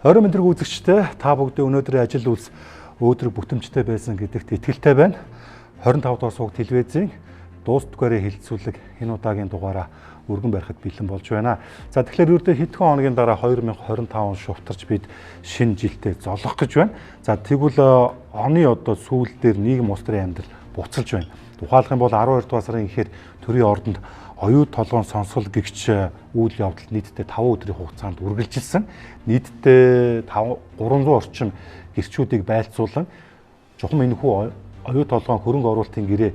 20 мэдрэг үзэгчтэй та бүгдээ өнөөдрийн ажил үйлс өөдрөг бүтэмжтэй байсан гэдэгт итгэлтэй байна. 25 дугаар сууг телевизийн дуустдгаараа хилцүүлэг энэ удаагийн дугаараа өргөн барихад бэлэн болж байна. За тэгэхээр ердөө хэдхэн хоногийн дараа 2025 шувтарч бид шинэ жилдээ золох гэж байна. За тэгвэл оны одоо сүүл дээр нийгэм улс төрийн амьдрал буцалж байна. Тухайлх юм бол 12 дугаар сарын ихээр төрийн ордонд оюу толгойн сонсгол гэгч үйл явдал нийтдээ 5 өдрийн хугацаанд үргэлжилсэн. Нийтдээ 300 орчим гэгчүүдийг байлцуулан чухам энэхүү оюу толгойн хөрөнгө оруулалтын гэрээ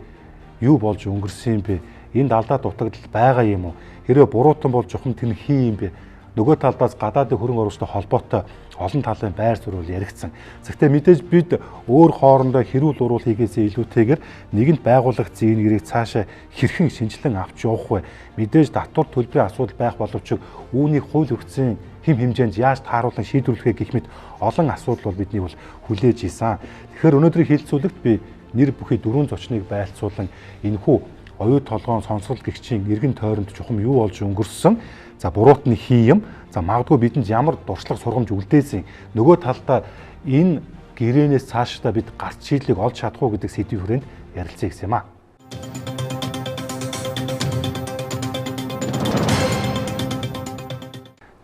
юу болж өнгөрсөн юм бэ? Энд алдаа дутагдал байгаа юм уу? Хэрвээ буруутан бол чухам тэр хий юм бэ? Нөгөө талдаас гадаадын хөрөнгө оруулалттай холбоотой олон талын байр суурь яригдсан. Гэхдээ мэдээж бид өөр хоорондоо хэрүүл уруул хийгээсээ илүүтэйгээр нэгэнт байгуулагдсан энэ гэрийг цаашаа хэрхэн шинжилэн авч явах вэ? Мэдээж татвар төлбөрийн асуудал байх боловч үүнийг хууль өргөцсөн хэм хэмжээнд яаж тааруулан шийдвэрлэхээ гэх мэт олон асуудал бол бидний бол хүлээж ийсэн. Тэгэхээр өнөөдрийн хилцүүлэгт би нэр бүхий 4 зочныг байлцуулан энэхүү оюу толгойн сонсгол гэгчийн эргэн тойронд чухам юу болж өнгөрсөн? За буруутны хий юм. За магадгүй бидэнд ямар дуршлаг сургамж үлдээсэн. Нөгөө талдаа энэ гэрээнээс цаашдаа бид гарц шийдлийг олж чадах уу гэдэг сэдвийн хүрээнд ярилцъя гэсэн юм аа.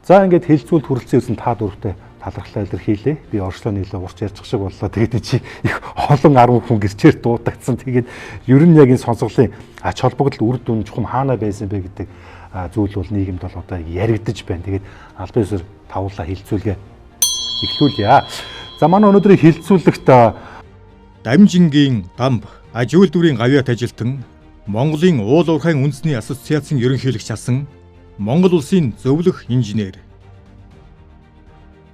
За ингээд хэлцүүлд хүрэлцэн ирсэн та дөрөвтэй талархлаа илэрхийлээ. Би орчлоо нийлээ урч ярьчих шиг боллоо. Тэгээд чи их олон 10 хүн гэрчээр дуудагдсан. Тэгээд ер нь яг энэ сонсголын ач холбогдол үр дүн чухам хаана байсан бэ гэдэг зүйл бол нийгэмд бол одоо яригдж байна. Тэгээд албан ёсоор тавуулаа хилцүүлгээ эхлүүлье. За манай өнөөдрийн хилцүүлэгт Дамжингийн Дамб аж үйлдвэрийн гавьяат ажилтан Монголын уул уурхайн үндэсний ассоциацийн ерөнхийлөгч асан Монгол улсын зөвлөх инженер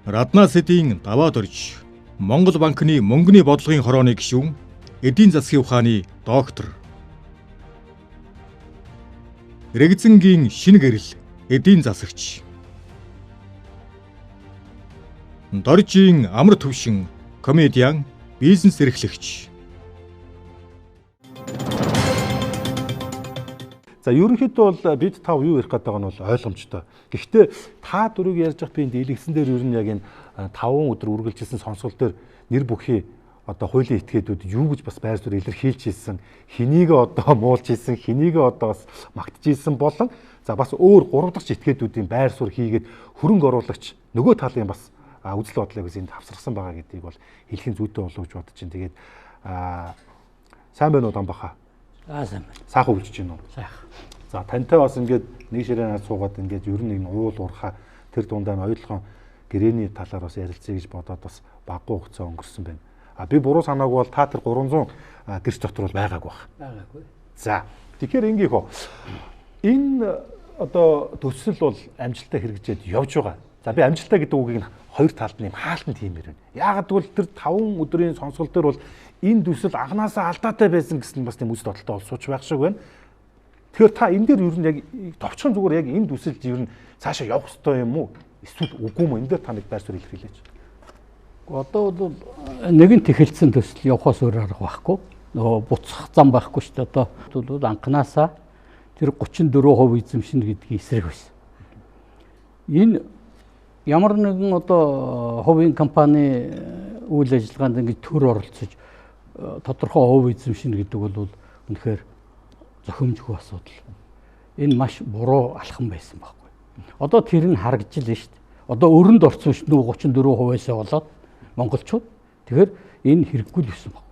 Раднаас эдийн даваад орж Монгол банкны мөнгөний бодлогын хорооны гишүүн эдийн засгийн ухааны доктор Рэгзэнгийн шинэ гэрэл эдийн засагч Доржийн амар төвшин комедиан бизнес эрхлэгч. За ерөнхийдөө бол бид тав юу ярих гэдэг нь бол ойлгомжтой. Гэхдээ та дөрөв ярьж байгаа би дийлэгсэн дээр ер нь яг энэ 5 өдөр үргэлжилсэн сонсгол дээр нэр бүхий одоо хуулийн этгээдүүд юу гэж бас байр суурь илэрхийлж ийсэн, хэнийгээ одоо муулж ийсэн, хэнийгээ одоо бас магтж ийсэн болон за бас өөр 3 дахь этгээдүүдийн байр суурь хийгээд хөрөнгө оруулагч нөгөө талын бас үзэл бодлыг энд авсарсан байгаа гэдгийг бол хэлхийн зүйтэй болов гэж бодож чинь. Тэгээд сайн байна уу Дамбаха? Сайн байна. Сайхан үлжиж байна уу? Сайхан. За тантай бас ингээд нэг ширээ наад суугаад ингээд ер нь уул уурхаа тэр дундаа нь оюутлогын гэрээний талаар бас ярилцъя гэж бодоод бас баггүй хугацаа өнгөрсөн байна. Би буруу санаагүй бол та тэр 300 гэрч дотор бол байгаагүй баг. Байгаагүй. За тэгэхээр ингээх үү. Энэ одоо төсөл бол амжилттай хэрэгжээд явж байгаа. За би амжилттай гэдэг үгийг нь хоёр талд нь хаалтан тиймэр байна. Яагаад гэвэл тэр 5 өдрийн сонсгол дээр бол энэ төсөл анханасаа алдаатай байсан гэсэн бас тийм үс тодолтой олсууч байх шиг байна. Тэгэхээр та энэ дээр ер нь яг товчхон зүгээр яг энэ төсөлд ер нь цаашаа явах ёстой юм уу? Эсвэл үгүй юм? Энэ дээр та нэг байр суурь илэрхийлээч. Одоо бол нэгэн тэхэлцэн төсөл явахаас өөр арга байхгүй. Нөгөө буцах зам байхгүй шүү дээ. Одоо бол анханасаа тэр 34% эзэмшнэ гэдгийг эсрэг байсан. Энэ ямар нэгэн одоо хувийн компани үйл ажиллагаанд ингэж төр оролцож тодорхой хувь эзэмшнэ гэдэг бол үнэхээр зохимжгүй асуудал. Энэ маш буруу алхам байсан байхгүй. Одоо тэр нь харагдчихлаа шүү дээ. Одоо өрөнд орсон шүү дээ 34%-аас болоод монголчууд. Тэгэхээр энэ хэрэггүй л байсан баг.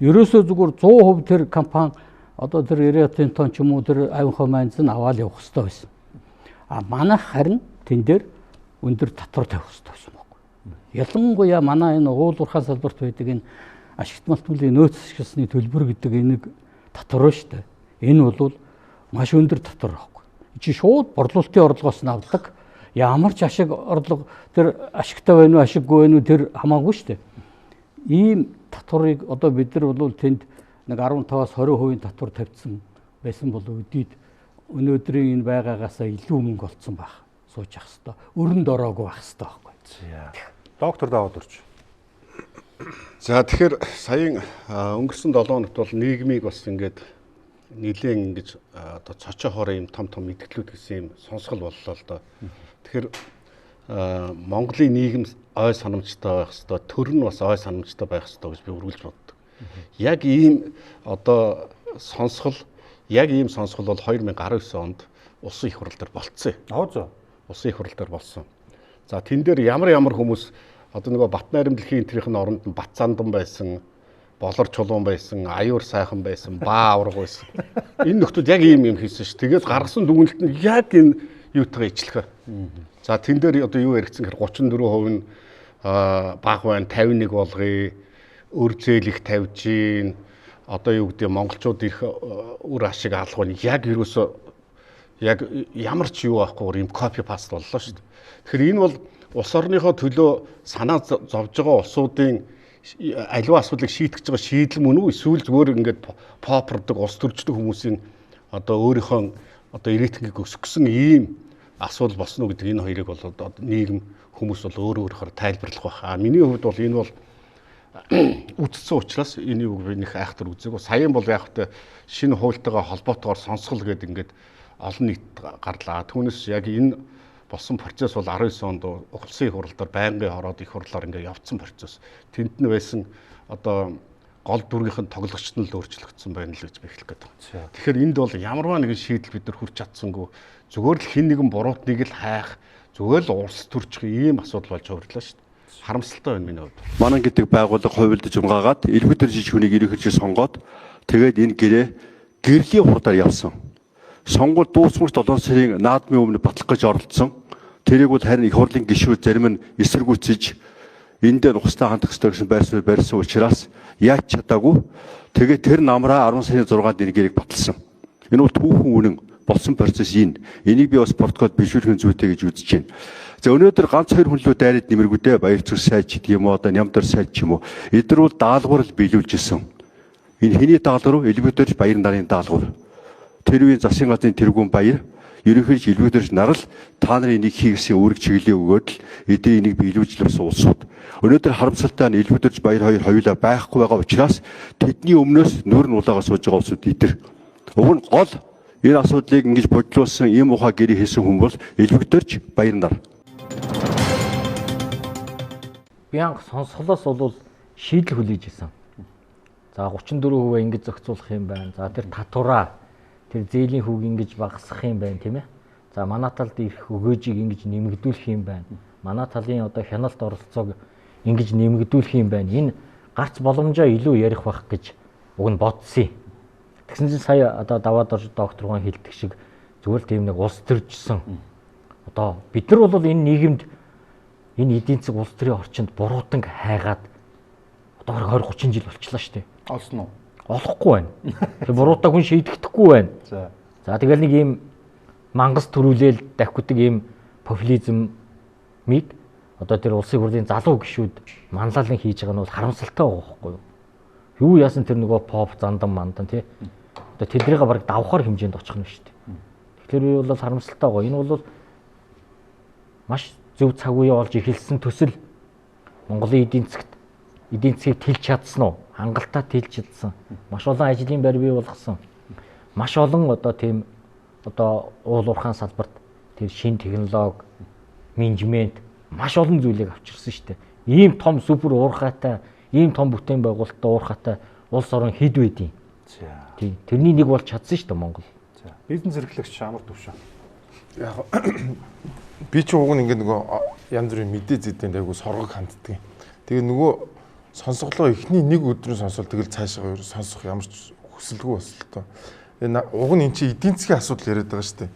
Ерөөсөө зүгээр 100% тэр компани одоо тэр Риотын тон ч юм уу тэр авинхой майнз нь аваад явах хэрэгтэй байсан. Манайх харин тэн дээр өндөр татвар тавих хэрэгтэй байсан байхгүй. Ялангуяа манай энэ уул уурхай салбарт байдаг энэ ашигт малтмлын нөөц ашигласны төлбөр гэдэг энэ татвар шүү дээ. Энэ бол маш өндөр татвар байхгүй. Чи шууд борлуулалтын орлогоос нь авдаг. Ямар ч ашиг орлого тэр ашигтай байна уу, ашиггүй байна уу тэр хамаагүй шүү дээ. Ийм татварыг одоо бид нар бол тэнд нэг 15-аас 20% татвар тавьсан байсан бол өдийд өнөөдрийн энэ байгаагаасаа илүү мөнгө олцсон байх. Сууж явах хэвээр. Өрөнд ороогүй байх хэвээр байхгүй. Доктор даваад орж. За тэгэхээр саяын өнгөрсөн 7 хоногт бол нийгмийг бас ингээд нэлээд ингэж одоо цочоо хороо юм том том мэдгэлүүд гэсэн юм сонсгол боллоо л доо. Тэгэхээр Монголын нийгэм ой санамжтай байх ёстой, төр нь бас ой санамжтай байх ёстой гэж би үргэлж боддог. Яг ийм одоо сонсгол бол 2019 онд улсын их хурал дээр болцсон. Улсын их хурал дээр болсон. За тэн дээр ямар хүмүүс одоо нөгөө Батнайрам дэлхийн энтрийнхэн оронд нь Батцаандан байсан, Болор чулуун байсан, Аюур сайхан байсан, Баа авраг байсан. Энэ нөхдүүд яг ийм хийсэн ш. Тэгээд гаргасан дүгнэлт нь яг энэ юутайгаа ижилхэ. За тэн дээр одоо юу яригдсан гэхээр 34% нь баг байна, 51 болгоё, өр зээл их тавьж гин. Одоо юу гэдэг монголчууд их үр ашиг алах нь яг ерөөсөө яг ямар ч юу байхгүй юм копи паст боллоо шүү дээ. Тэгэхээр энэ бол улс орныхоо төлөө санаа зовж байгаа улсуудын аливаа асуудлыг шийдэж байгаа шийдэл мөн үү эсвэл зүгээр ингээд попордог улс төрчдөг хүмүүсийн одоо өөрийнхөө одоо ирээдүйг өсгсөн ийм асуудал болсон уу гэдэг энэ хоёрыг бол одоо нийгэм хүмүүс бол өөрөөр тайлбарлах байх. Миний хувьд бол энэ бол үтцсэн учраас энийг би нэг айхтар үзээгүй. Саяхан бол яг хөтэ шинэ хуультайгаа холбоотойгоор сонсгол гэдэг ингээд олон нийт гарлаа. Түүнээс яг энэ болсон процесс бол 19 онд улсын их хурлаар байнгын хороод их хурлаар ингээд явцсан процесс. Тэнд нь байсан одоо гол дүргийнх нь тоглогчд нь л өөрчлөгдсөн байна л гэж би хэлэх гээд байна. Тэгэхээр энд бол ямарваа нэгэн шийдэл бид нар хүрч чадсангүй зүгээр л хин нэгэн буруутныг л хайх зүгээр л улс төрчих ийм асуудал болж хувирлаа шүү дээ. Харамсалтай байна миний хувьд. Манан гэдэг байгууллага хувилдаж умгаагаад элбэтэр жижигүнийг ерөнхийдөө сонгоод тэгээд энэ гэрлийн хурдаар явсан. Сонгуул дуусмагч 7 сарын наадмын өмнө батлах гэж оролцсон. Тэрийг бол харин их хурлын гишүүд зарим нь эсэргүүцэж энэ дээр ухстай хандах ёстой гэсэн байрсан учраас яаж чадаагүй. Тэгээд тэр намраа 10 сарын 6-нд энэ гэрийг баталсан. Энэ бол түүхэн үнэн болсон процесс энэ. Энийг би бас протоколд бишүүлэх зүйтэй гэж үзэж байна. За өнөөдөр ганц 2 хүн лөө дайраад нэмэргүүдээ Баярцэг сайд ч гэдэг юм уу одоо Нямдар сайд ч юм уу. Эдгээр бол даалгавар л биелүүлж ирсэн. Энэ хэний даалгавар вэ? Элбэтэрч Баяр нарын даалгавар. Тэрвийн засгийн газрын тэргүүн Баяр ерөнхийдөө элбэтэрч нар л та нарын энийг хийгсэн үүрэг чиглэлээ өгөөд л эдгээр энийг биелүүлж лсэн улсууд. Өнөөдөр харамсалтай нь элбэтэрч Баяр хоёр хоёулаа байхгүй байгаа учраас тэдний өмнөөс нүүр нь улаагаа сууж байгаа улсууд эдгээр. Уг нь гол энэ асуудлыг ингэж бодлуулсан ийм ухаа гэрээ хийсэн хүн бол элбэтэрч Баяр нар. Би анх сонсголоос бол шийдэл хүлээж исэн. За 34% ингэж зохицуулах юм байна. За тэр татвараа тэр зээлийн хүүг ингэж багасгах юм байна тийм ээ. За манай талд ирэх өгөөжийг ингэж нэмэгдүүлэх юм байна. Манай талын одоо хяналт оролцоог ингэж нэмэгдүүлэх юм байна. Энэ гарц боломжоо илүү ярих байх гэж уг нь бодсон. Тэгсэн чинь сая одоо даваад орж доктор гоо хэлдэг шиг зүгээр л тийм нэг улс төржсөн. Одоо бид нар бол энэ нийгэмд энэ эдийн засаг улс төрийн орчинд буруутанг хайгаад одоо 20-30 жил болчихлоо шүү дээ. Олсон уу? Олохгүй байна. Тэг буруутаа хүн шийдэхдэггүй байна. За тэгэл нэг ийм мангас төрүүлэл давхидаг ийм популизмыг одоо тэр улсын хурлын залуу гишүүд манлайлан хийж байгаа нь бол харамсалтай байгаа байхгүй юу? Юу яасан тэр нөгөө поп зандан мандан тий. Одоо тэднийг бараг давхар хэмжээнд очих нь шүү дээ. Тэгэхээр би бол харамсалтай байгаа. Энэ бол маш зөв цаг үе олж эхэлсэн төсөл Монголын эдийн засгийг тэлж чадсан уу? Хангалттай тэлж чадсан. Маш олон ажлын байр бий болгосон. Маш олон одоо тийм одоо уул уурхайн салбарт тэр шин технологи, менежмент маш олон зүйлийг авчирсан шүү дээ. Ийм том супер уурхайтай, ийм том бүтээн байгуулалттай уурхайтай улс орон хэд байдیں۔ Тийм. Тэрний нэг бол чадсан шүү дээ Монгол. За. Бизнес эрхлэгч амар төвшөө. Яг би ч уг нь ингээд нөгөө янз бүрийн мэдээ зэдэнд айгу соргог ханддаг. Тэгээ нөгөө сонсголоо эхний нэг өдрөө сонсвол тэгэл цаашаа сонсох ямар ч хүсэлгүй болсон л тоо. Уг нь эн чинь эдийн засгийн асуудал яриад байгаа шүү дээ.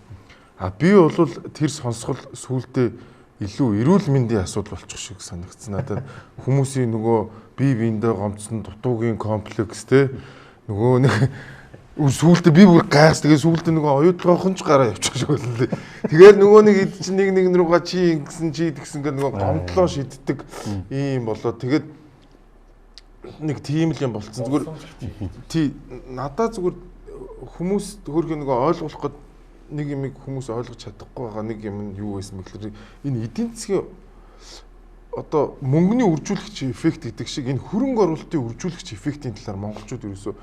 Би бол тэр сонсгол сүултээ илүү эрүүл мэндийн асуудал болчих шиг санагдсан. Надад хүмүүсийн нөгөө бие биендээ гомцсон дутуугийн комплекс те нөгөө нэг сүүлдээ би бүр гайхс тэгээ сүүлдээ нөгөө оюутлогохон ч гараа явчих шиг байлаа. Тэгээд нөгөө нэг эд чинь нэг руугаа чи ингэсэн чи тэгсэн гэдэг нөгөө гомдлоо шиддэг ийм болоо. Тэгээд нэг тийм л юм болцсон. Зүгээр тий надад зүгээр хүмүүс хөрх нөгөө ойлгох гээд нэг юм хүмүүс ойлгож чадахгүй байгаа нэг юм нь юу байсан бэ гэхээр энэ эдийн засгийн одоо мөнгөний үржүүлэгч эффект гэдэг шиг энэ хөрөнгө оруулалтын үржүүлэгч эффектийн талаар монголчууд ерөөсөө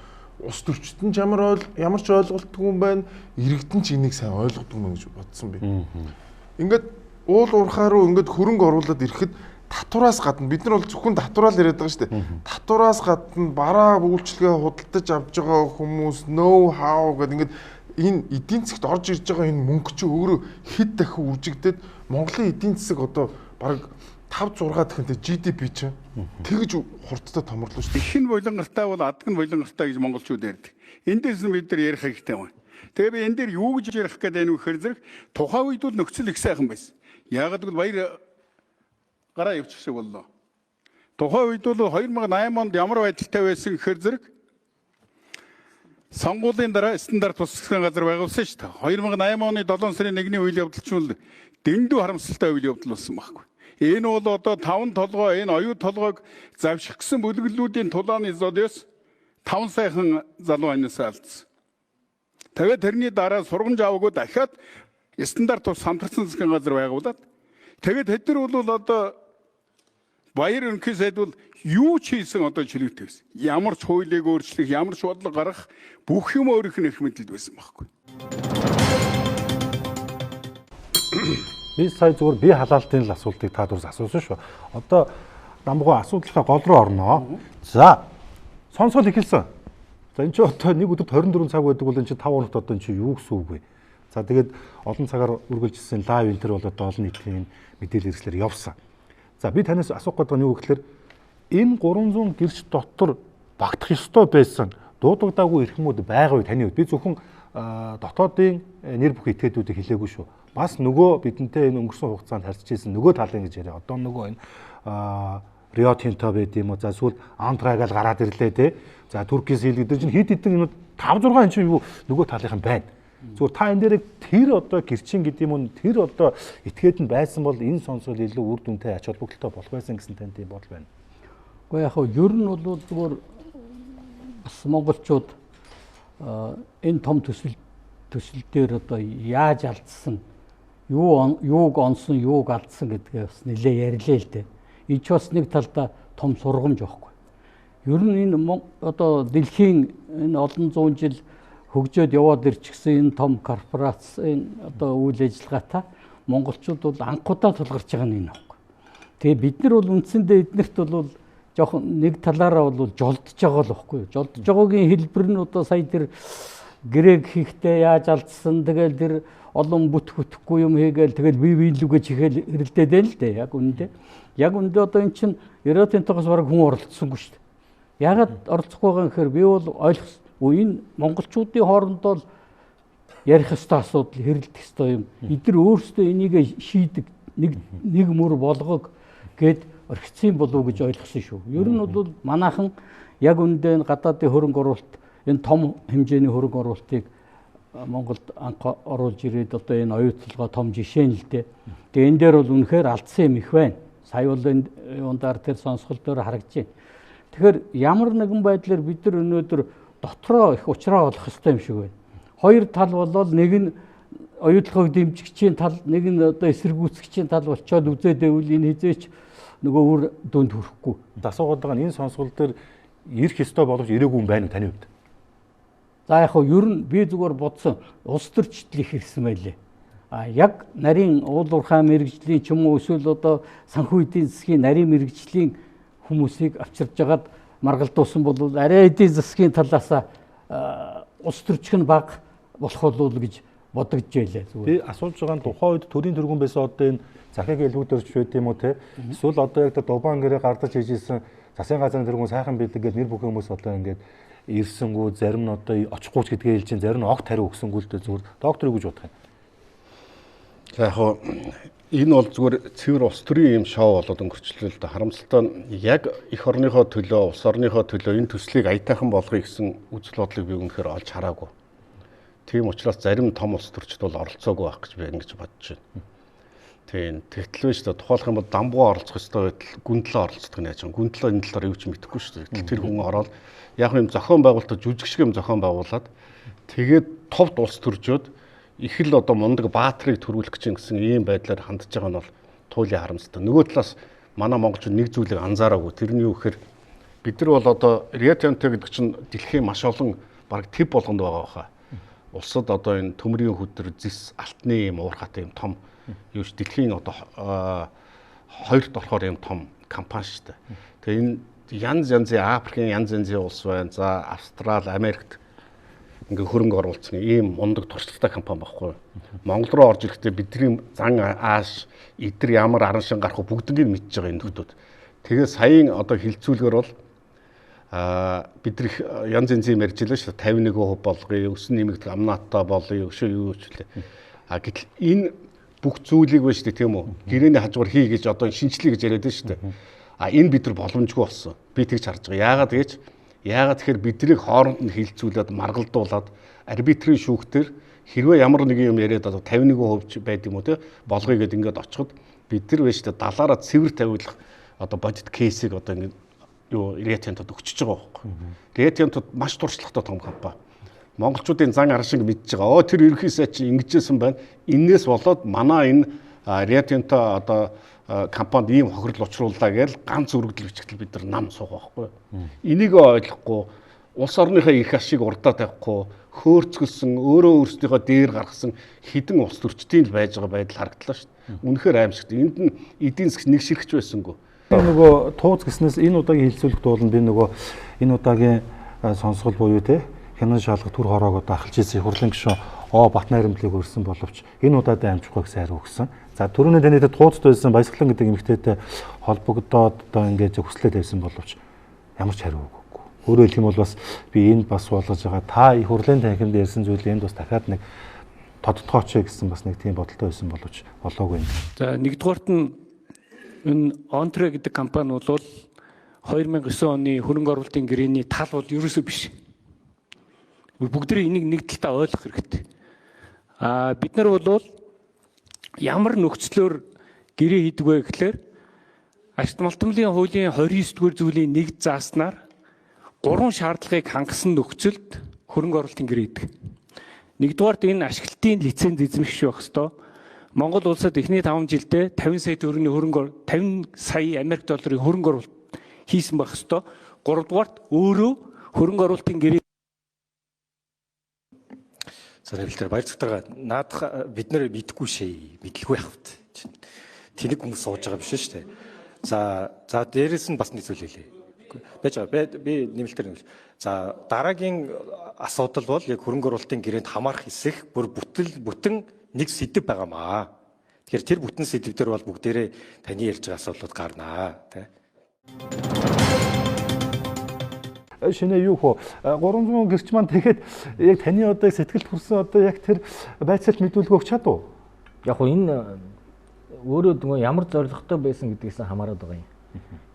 ус төрчтөн ч ямар ч ойлголтгүй юм байна. Иргэдэн ч энийг сайн ойлгодог юм гэж бодсон би. Ингээд уул уурхаа руу ингээд хөрөнгө оруулаад ирэхэд татвараас гадна бид нар бол зөвхөн татвараа л яриад байгаа шүү дээ. Татвараас гадна бараа үйлчлэгээ худалдаж авч байгаа хүмүүс know how гэдэг ингээд энэ эдийн засгт орж ирж байгаа энэ мөнгө чи өөрөө хэд дахин үржигдээд Монголын эдийн засаг одоо бараг 5-6 дахинтай GDP чинь тэгж хурдтай томорлоо шүү дээ. Ихэн булангартай бол адгын булангартай гэж монголчууд ярьдаг. Эндээс нь бид нар ярих хэрэгтэй байна. Тэгээ би энэ дээр юу гэж ярих гэдэг нь вэхээр зэрэг тухайн үед бол нөхцөл их сайхан байсан. Яагаад гэвэл баяр гараа явчихсан боллоо. Тухайн үед бол 2008 онд ямар байдалтай байсан гэхээр зэрэг сонгуулийн дараа стандарт тус засгийн газар байгуулсан шүү дээ. 2008 оны 7 сарын 1-ний үйл явдал ч бол дэндүү харамсалтай үйл явдал болсон байхгүй. Энэ бол одоо 5 толгой энэ оюу толгойг завших гэсэн бүлэглүүдийн тулааны зодоос 5 сайхан залуу анаас алдсан. Тэгээд тэрний дараа сургамж аваагүй дахиад стандарт тус хамтрсан засгийн газар байгуулад тэгээд тэдгээр бол одоо баяр өнхий сайд бол юу ч хийсэн одоо чөлөөтэй байсан. Ямар ч хуулийг өөрчлөх, ямар ч бодлого гаргах бүх юм өөрийнх нь эрх мэдэлд байсан байхгүй. Би сая зүгээр бие халаалтын л асуултыг та дурс асуусан шүү. Одоо намгуу асуудлынхаа гол руу орноо. За. Сонсгол эхэлсэн. За энэ ч одоо нэг өдөрт 24 цаг байдаг бол энэ чи 5 хоногт одоо энэ чи юу гэсэн үг вэ? За тэгээд олон цагаар үргэлжилсэн лайв энэ төр бол одоо олон нийтийн мэдээлэл хэрэгслэр явсан. За би танаас асуух гэдэг нь юу гэхээр энэ 300 гэрч дотор багтах ёстой байсан дуудагдаагүй эрхмүүд байгаа вэ таны хувьд? Би зөвхөн дотоодын нэр бүх этгээдүүдийг хэлээгүй шүү. Бас нөгөө бидэнтэй энэ өнгөрсөн хугацаанд харьцаж ирсэн нөгөө талын гэж яриа. Одоо нөгөө энэ Rio Tinto байд юм уу? За эсвэл Amtragal гараад ирлээ те. За Turkish Steel гэдэг чинь хэд хэдэн юмуд 5-6 энэ чинь юу нөгөө талынхан байна. Зүгээр та энэ дээр тэр одоо гэрчин гэдэг юм уу тэр одоо этгээд нь байсан бол энэ сонсвол илүү үр дүнтэй ач холбогдолтой болох байсан гэсэн танд тийм бодол байна. Гэхдээ яг хөө ер нь бол зүгээр бас монголчууд энэ том төсөл дээр одоо яаж алдсан юуг онсон юуг алдсан гэдгээ бас нэлээ ярьлаа л дээ. Энэ ч бас нэг талдаа том сургамж байхгүй. Ер нь энэ одоо дэлхийн энэ олон зуун жил хөгжөөд яваад ирчихсэн энэ том корпорацийн одоо үйл ажиллагаатай монголчууд бол анхудаа тулгарч байгаа нь энэ байхгүй. Тэгээ бид нар бол үндсэндээ эднэрт бол жоохон нэг талаараа бол жолдож байгаа л байхгүй. Жолдож байгаагийн хэлбэр нь одоо сая тэр грек хийхдээ яаж алдсан тэгэл тэр олон бүтэхгүй юм хийгээл тэгэл бие биелүүгээ чихэл хэрэлдээд байл л дээ яг үнэндээ. Яг үнэндээ одоо эн чинь Ерөөтийн тогоос бараг хүн оролцсонгүй шүү дээ. Ягаад оролцохгүй байгаа юм гэхээр би бол ойлгосон. Энэ монголчуудын хоорондоо ярих ёстой асуудал хэрэлдэх ёстой юм. Эдгээр өөрсдөө энийг шийдэг нэг мөр болгог гэд орхицсан болов уу гэж ойлгосон шүү. Ер нь бол манайхан яг үндэ гадаадын хөрөнгө оруулалт энэ том хэмжээний хөрөнгө оруулалтыг Монголд анх оруулж ирээд одоо энэ оюутлогоо том жишээ нь л дээ. Тэгээ энэ дээр бол үнэхээр алдсан юм их байна. Сая бол энэ юундаар тэр сонсгол дээр харагдаж байна. Тэгэхээр ямар нэгэн байдлаар бид нар өнөөдөр дотроо их уучраа болох ёстой юм шиг байна. Хоёр тал болол нэг нь оюутлогыг дэмжигчийн тал, нэг нь одоо эсэргүүцэгчийн тал болчоод үзээд байвал энэ хизээч нөгөө үр дүнд хүрэхгүй. Асуугаад байгаа нь энэ сонсгол дээр ирэх ёстой боловч ирээгүй юм байна уу таны хувьд? За яг хөө ер нь би зүгээр бодсон улс төрчдөл их ирсэн байлээ. Яг нарийн уул уурхай мэрэгжлийн ч юм уу эсвэл одоо санхүү эдийн засгийн нарийн мэрэгжлийн хүмүүсийг авчирж агаад маргалдуулсан бол арай эдийн засгийн талаас улс төрчих нь бага болох болов гэж бодогдож байлаа. Би асууж байгаа нь тухайн үед төрийн тэргүүн байсан одоо энэ захыг элбүүдэрч байд юм уу те? Эсвэл одоо яг Дубан гэрээ гардаж хийжсэн засгийн газрын тэргүүн сайхан байдаг гэж нэр бүх хүмүүс одоо ингээд ирсэнгүү зарим нь одоо очихгүй ч гэдгээ хэлж, зарим нь огт хариу өгсөнгүү л дээ зүгээр. Доктор юу гэж бодох юм? За яг хоо энэ бол зүгээр цэвэр улс төрийн юм шоу болоод өнгөрчлөө л да. Харамсалтай нь яг эх орныхоо төлөө, улс орныхоо төлөө энэ төслийг аятайхан болгоё гэсэн үзэл бодлыг би үнэхээр олж хараагүй. Тийм учраас зарим том улс төрчд бол оролцоогүй байх гэж би ингэж бодож байна. Тийм тэгтэл биш та тухайлах юм бол дамбуу оролцох ёстой байтал гүндлээ оролцдог нь яаж юм. Гүндлээ энэ талаар юу ч мэдэхгүй шүү дээ. Тэр хүн ороод яг юм зохион байгуулалт жүжигшиг юм зохион байгуулад тэгээд товд улс төржөөд их л одоо мундаг баатрыг төрүүлэх гэсэн ийм байдлаар хандж байгаа нь бол туйлын харамсалтай. Нөгөө талаас манай монголчууд нэг зүйлийг анзаараагүй. Тэрний юу гэхээр бид нар бол одоо Rio Tinto гэдэг чинь дэлхийн маш олон баг төв болгонд байгаа хаа. Улсад одоо энэ төмрийн хөдөр зис алтны юм уурхаатай юм том юу ш дэлхийн одоо хоёрт болохоор юм том компани шүү дээ. Тэгээ энэ янз янзын Африкийн янз янзын улс байна. За Австрали, Америкт ингээ хөрөнгө оруулсан ийм мундаг туршлагатай компани байхгүй. Монгол руу орж ирэхдээ бидний зан ааш эдэр ямар аран шин гарах вэ бүгднийг мэдж байгаа энэ нөхдүүд. Тэгээ саяын одоо хилцүүлгээр бол бид янз янзын ярьж байлаа шүү дээ 51% болгоё, өсөн нэмэгдэх амнаатаа болоё, өшөө юу ч үлээ. Гэтэл энэ бүх зүйлийг байна шүү дээ тийм үү? Гэрээний хажуугаар хий гэж одоо шинжлэе гэж яриад байна шүү дээ. Энэ бид нар боломжгүй болсон. Би тэгж харж байгаа. Яагаад тэгэхээр биднийг хооронд нь хилцүүлээд маргалдуулаад арбитрийн шүүхтэр хэрвээ ямар нэг юм яриад одоо 51% байд юм уу те болгоё гэд ингээд очиход бид нар байж та далаараа цэвэр тавиулах одоо бодит кейсийг одоо ингээд юу Риатентод өгчөж байгаа байхгүй. Риатентод маш туршлагатай том компани. Монголчуудын зан ар шиг мэдж байгаа. Тэр ерхий сайд чи ингэжсэн байна. Иннээс болоод манай энэ Риатенто одоо компанид ийм хохирол учрууллаа гэж ганц өргөдөл бичгтэл бид нар нам суух байхгүй. Энийг ойлгохгүй улс орныхаа их ашиг урдаа тавихгүй хөөрцгөлсөн өөрөө өөрсдийнхөө дээр гаргасан хідэн улс төрчдийн л байж байгаа байдал харагдлаа шүү дээ. Үнэхээр аимшигт. Энд нь эдийн засаг нэг ширхэж байсангүй. Нөгөө тууз гэснээс энэ удаагийн хилцүүлэх дууланд би нөгөө энэ удаагийн сонсгол буюу те хянан шалгах төр хороогоо дахалж ийсэн хурлын гишүүн Бат найрамдлыг өрсөн боловч энэ удаад амжихгүй сайр өгсөн. За түрүүний таньд тууцд байсан Баясгалан гэдэг эмэгтэйтэй холбогдоод одоо ингээд хүслээд байсан боловч ямар ч хариу өгөхгүй. Өөрөөр хэлэх юм бол бас би энд бас болгож байгаа та их хурлын танхимд ярьсан зүйл энд бас дахиад нэг тодтогооч гэсэн бас нэг тийм бодолтой байсан боловч болоогүй. За нэгдүгээрт нь энэ Онтре гэдэг компани бол 2009 оны хөрөнгө оруулалтын гэрээний тал бол ерөөсөө биш. Бүгдээ энийг нэг талдаа ойлгох хэрэгтэй. Бид нар бол ямар нөхцлөөр гэрээ хийдэг вэ гэхээр Ашигт малтмлын хуулийн 29-р зүйлийн 1 зааснаар 3 шаардлагыг хангасан нөхцөлд хөрөнгө оруулалтын гэрээ хийдэг. Нэгдүгээрт энэ ашиглалтын лиценз эзэмших байх ёстой. Монгол улсад эхний 5 жилдээ 50 сая төгрөгийн 50 сая Америк долларын хөрөнгө оруулалт хийсэн байх ёстой. 3-дугаарт өөрөө хөрөнгө оруулалтын гэрээ. За нэвлэлээр баяр цагтаа наадах бид нэр мэдгүй шээ мэдлгүй явахт. Тэнэг хүмүүс сууж байгаа биш шүү дээ. За дээрэс нь бас нэг зүйл хэлье. Байж байгаа. Би нэмэлтээр нэг. За дараагийн асуудал бол яг хөрөнгө оруулалтын гэрээнд хамаарх хэсэх бүр бүтэн нэг сэдв байгаамаа. Тэгэхээр тэр бүтэн сэдвээр бол бүгдээрээ таны ярьж байгаа асуудлууд гарнаа тий. Шинэ юу хөө 300 гэрч маань тэгэхэд яг таны одоо сэтгэлд хүрсэн одоо яг тэр байцаалт мэдүүлэг өгч чадав. Яг хөө энэ өөрөө нөгөө ямар зорилготой байсан гэдгээс хамаарат байгаа юм.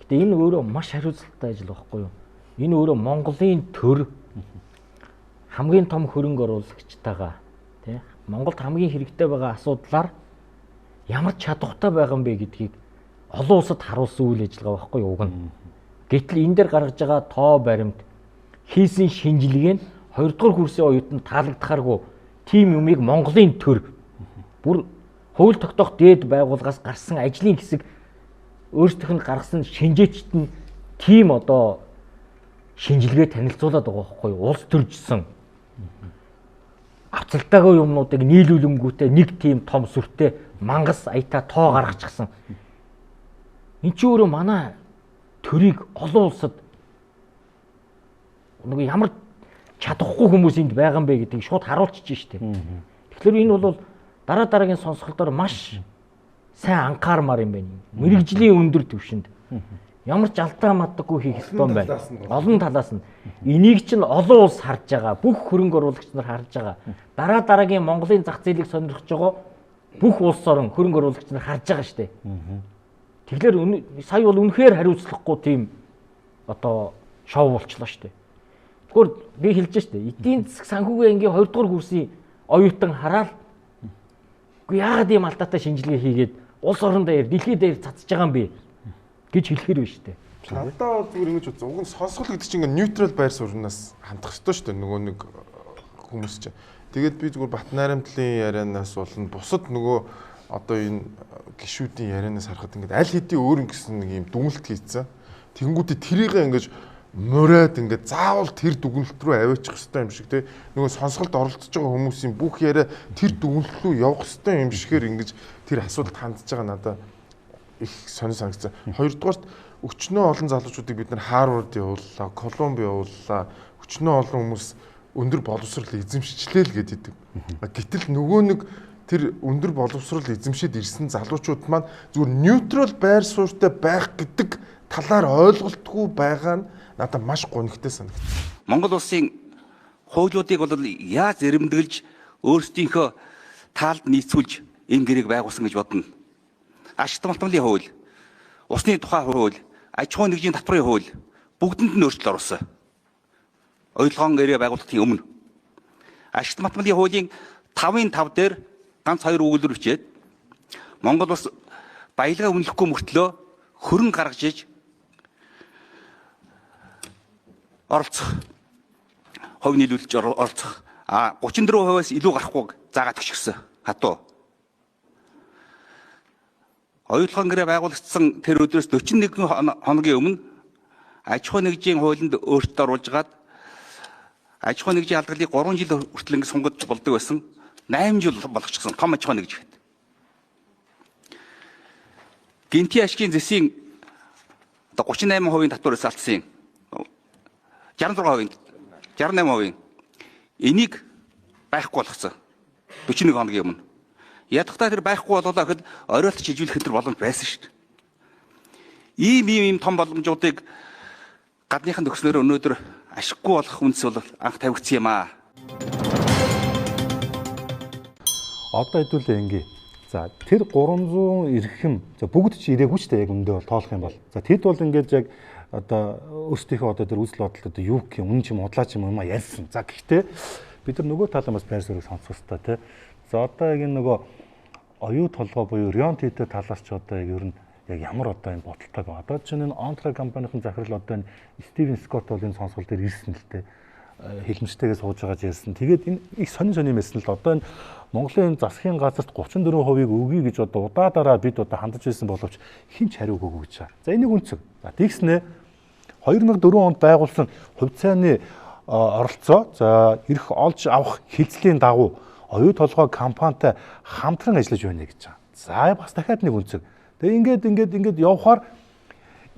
Гэтэ энэ өөрөө маш хариуцлагатай ажил байхгүй юу? Энэ өөрөө Монголын төр хамгийн том хөрөнгө оруулагчтайгаа тий Монголд хамгийн хэрэгтэй байгаа асуудлаар ямар чадвартай байгаа юм бэ гэдгийг олон улсад харуулсан үйл ажиллагаа байхгүй юу уг нь. Гэтэл энэ дээр гаргаж байгаа тоо баримт хийсэн шинжилгээ нь 2 дугаар курсын оюутанд таалагдахааргүй тийм юмыг Монголын төр бүр хууль тогтоох дээд байгууллагаас гарсан ажлын хэсэг өөрсдийнх нь гаргасан шинжээчт нь тийм одоо шинжилгээ танилцуулаад байгаа байхгүй юу? Улс төржсөн авцалтайгаа юмнуудыг нийлүүлэнгүүтээ нэг тийм том сүртэй мангас аятаа тоо гаргачихсан. Энд чи өөрөө манай төрийг олон улсад нэг ямар чадахгүй хүмүүс энд байгаа юм бэ гэдгийг шууд харуулчих штеп. Тэгэхээр энэ бол дараагийн сонсголтоор маш сайн анхаармаар юм байна. Мэргэжлийн өндөр түвшинд ямар ч алдаа мадаггүй хийх ёстой юм байна. Олон талаас нь энийг чинь олон улс харж байгаа. Бүх хөрөнгө оруулагч нар харж байгаа. Дараагийн Монголын зах зээлийг сонирхож байгаа бүх улс орон хөрөнгө оруулагч нар харж байгаа штеп. Тэгэхээр сая бол үнэхээр хариуцлагагүй тийм одоо шоу болчлоо шүү дээ. Тэгвэл би хэлж штэ эдийн засаг санхүүгийн ангийн 2 дугаар курсын оюутан хараад үгүй яагаад ийм алдаатай шинжилгээ хийгээд улс орон дээр дэлхийд дээр цацж байгаа юм бэ гэж хэлэхэр байна шүү дээ. Надаа бол зүгээр ингэж бодсон. Уг нь сонсгол гэдэг чинь ингээ нейтрал байр суурнаас хандах ёстой шүү дээ. Нөгөө нэг хүмүүс чинь. Тэгээд би зүгээр Бат найрамдлын ярианаас болон бусад нөгөө одоо энэ гишүүдийн ярианаас харахад ингээд аль хэдийн өөр юм гэсэн нэг юм дүнэлт хийцэн. Тэнгүүдээ тэрийг ингэж мураад ингээд заавал тэр дүгнэлт рүү аваачих хэрэгтэй юм шиг те нөгөө сонсголд оролцож байгаа хүмүүсийн бүх яриа тэр дүгнэлт рүү явах хэрэгтэй юм шигээр ингэж тэр асуудалд хандж байгаа надад их сонир санагдсан. Хоёрдугаарт өчнөө олон залуучуудыг бид нар Харвард явууллаа, Колумб явууллаа, өчнөө олон хүмүүс өндөр боловсрол эзэмшчлээ л гэдэг. Гэтэл нөгөө нэг тэр өндөр боловсрол эзэмшээд ирсэн залуучууд маань зүгээр нейтрал байр суурьтай байх гэдэг талаар ойлголтгүй байгаа нь надад маш гонигтай санагдав. Монгол улсын хуулиудыг бол яаж зэрэмдэглэж өөрсдийнхөө таалд нийцүүлж энэ гэрээг байгуулсан гэж бодно. Ашигт малтмалын хууль, усны тухай хууль, аж ахуйн нэгжийн татврын хууль бүгдэнд нь өөрчлөлт оруулсан. Ойлгоон гэрээ байгуулалтын өмнө ашигт малтмалын хуулийн 5-5 дээр ганц 2 өгүүлбэр бичээд Монгол улс баялгаа үнэлэхгүй мөртлөө хөрөн гаргаж иж оролцох, хувь нийлүүлж оролцох 34%-аас илүү гарахгүй заагаад өгчихсөн хатуу. Оюутлогын гэрээ байгуулагдсан тэр өдрөөс 41 хоногийн өмнө аж ахуйн нэгжийн хуулинд өөрчлөлт оруулжгаад аж ахуйн нэгжийн алгалыг 3 жил хүртэл ингэ сунгаж болдог байсан 8 жил болгочихсон том аж ахуйн нэгж гэдэг. Гинти ашигын зэсийн 38% татвараас алдсан 66%, 68%. Энийг байхгүй болгоцсон. 41 хоногийн өмнө. Ядахтаа тэр байхгүй боллоо гэхэд оройлт шилжүүлэх энэ боломж байсан шүү дээ. Ийм том боломжуудыг гадныхан төгснөөр өнөөдөр ашиггүй болох үндэс бол анх тавигдсан юм аа. Одоо хэдүүлээ ингээ. За тэр 300 ирхэм бүгд ч ирээгүй ч дээ яг өндөө бол тоолох юм бол. За тэд бол ингээд яг одоо өөрсдийнхөө одоо тэр үзэл бодолтой юу гэх юм үнэн ч юм удлаач юм аа ярьсан. За гэхдээ бид нар нөгөө талаас бас байр суурийг сонсох хэрэгтэй тий. За одоо яг энэ нөгөө оюу толгой буюу Рионтитэй талаас ч одоо яг ер нь яг ямар одоо энэ бодолтой байна. Одоо чинь энэ Онтра компанийн захирал одоо энэ Стивен Скотт бол энэ сонсгол дээр ирсэн л дээ. Хэлмжтэйгээ сууж байгаа ярьсан. Тэгээд энэ их сонин мэсэн л одоо энэ Монголын засгийн газарт 34% өгье гэж одоо удаадараа бид одоо хандаж байсан боловч хэн ч хариу өгөөгүй гэж байгаа. За энийг үнцэг. За тэгснэ 2004 онд байгуулсан хувь цааны оролцоо за эрх олж авах хилцлийн дагуу оюу толгой компанитай хамтран ажиллаж байна гэж байгаа. За бас дахиад нэг үнцэг. Тэгээ ингээд явхаар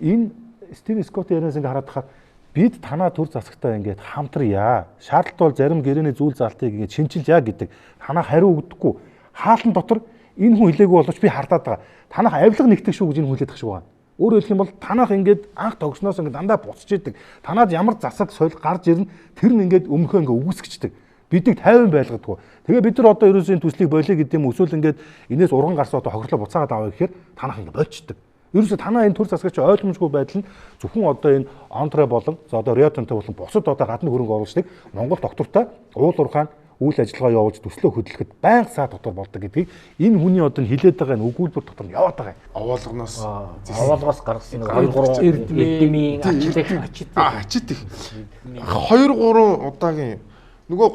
энэ Стивен Скотт ярианаас ингээд хараад тахаар бид танаа төр засагтай ингээд хамтрая. Шаардлагатай бол зарим гэрээний зүйл залтыг ингээд шинжилъя гэдэг. Танаа хариу өгдөггүй. Хаалтан дотор энэ хүн хэлээгүй боловч би хардаад байгаа. Танах авилга нэгтгэх шүү гэж энэ хүн хэлээд тах шиг байна. Өөрөөр хэлэх юм бол танах ингээд анх тогсноос ингээд дандаа буцаж идэг. Танаад ямар засаг соёл гарч ирнэ тэр нь ингээд өмнөхөө ингээд үгүйсгчдэг. Биднийг 50 байлгадаггүй. Тэгээ бид нар одоо ерөөсөө төслийг болиё гэдэг юм эсвэл ингээд энэс урган гарсан одоо хохирлоо буцаагаад аваа гэхээр танах ингээд болчдөг. Ерөөсөө танаа энэ төр засагч ойлгомжгүй байдал нь зөвхөн одоо энэ Онтре болон за одоо Риотонтой болон бусад одоо гадны хөрөнгө оруулагчдыг Монгол доктортой уул уурхайн үйл ажиллагаа явуулж төслөө хөдөлгөхөд байнга саа дотор болдог гэдгийг энэ хүний одоо хилээд байгаа энэ өгүүлбэр дотор нь яваад байгаа юм. Овоолгоос гаргасан нэг 2-3 эрдмийн ачит их 2-3 удаагийн нөгөө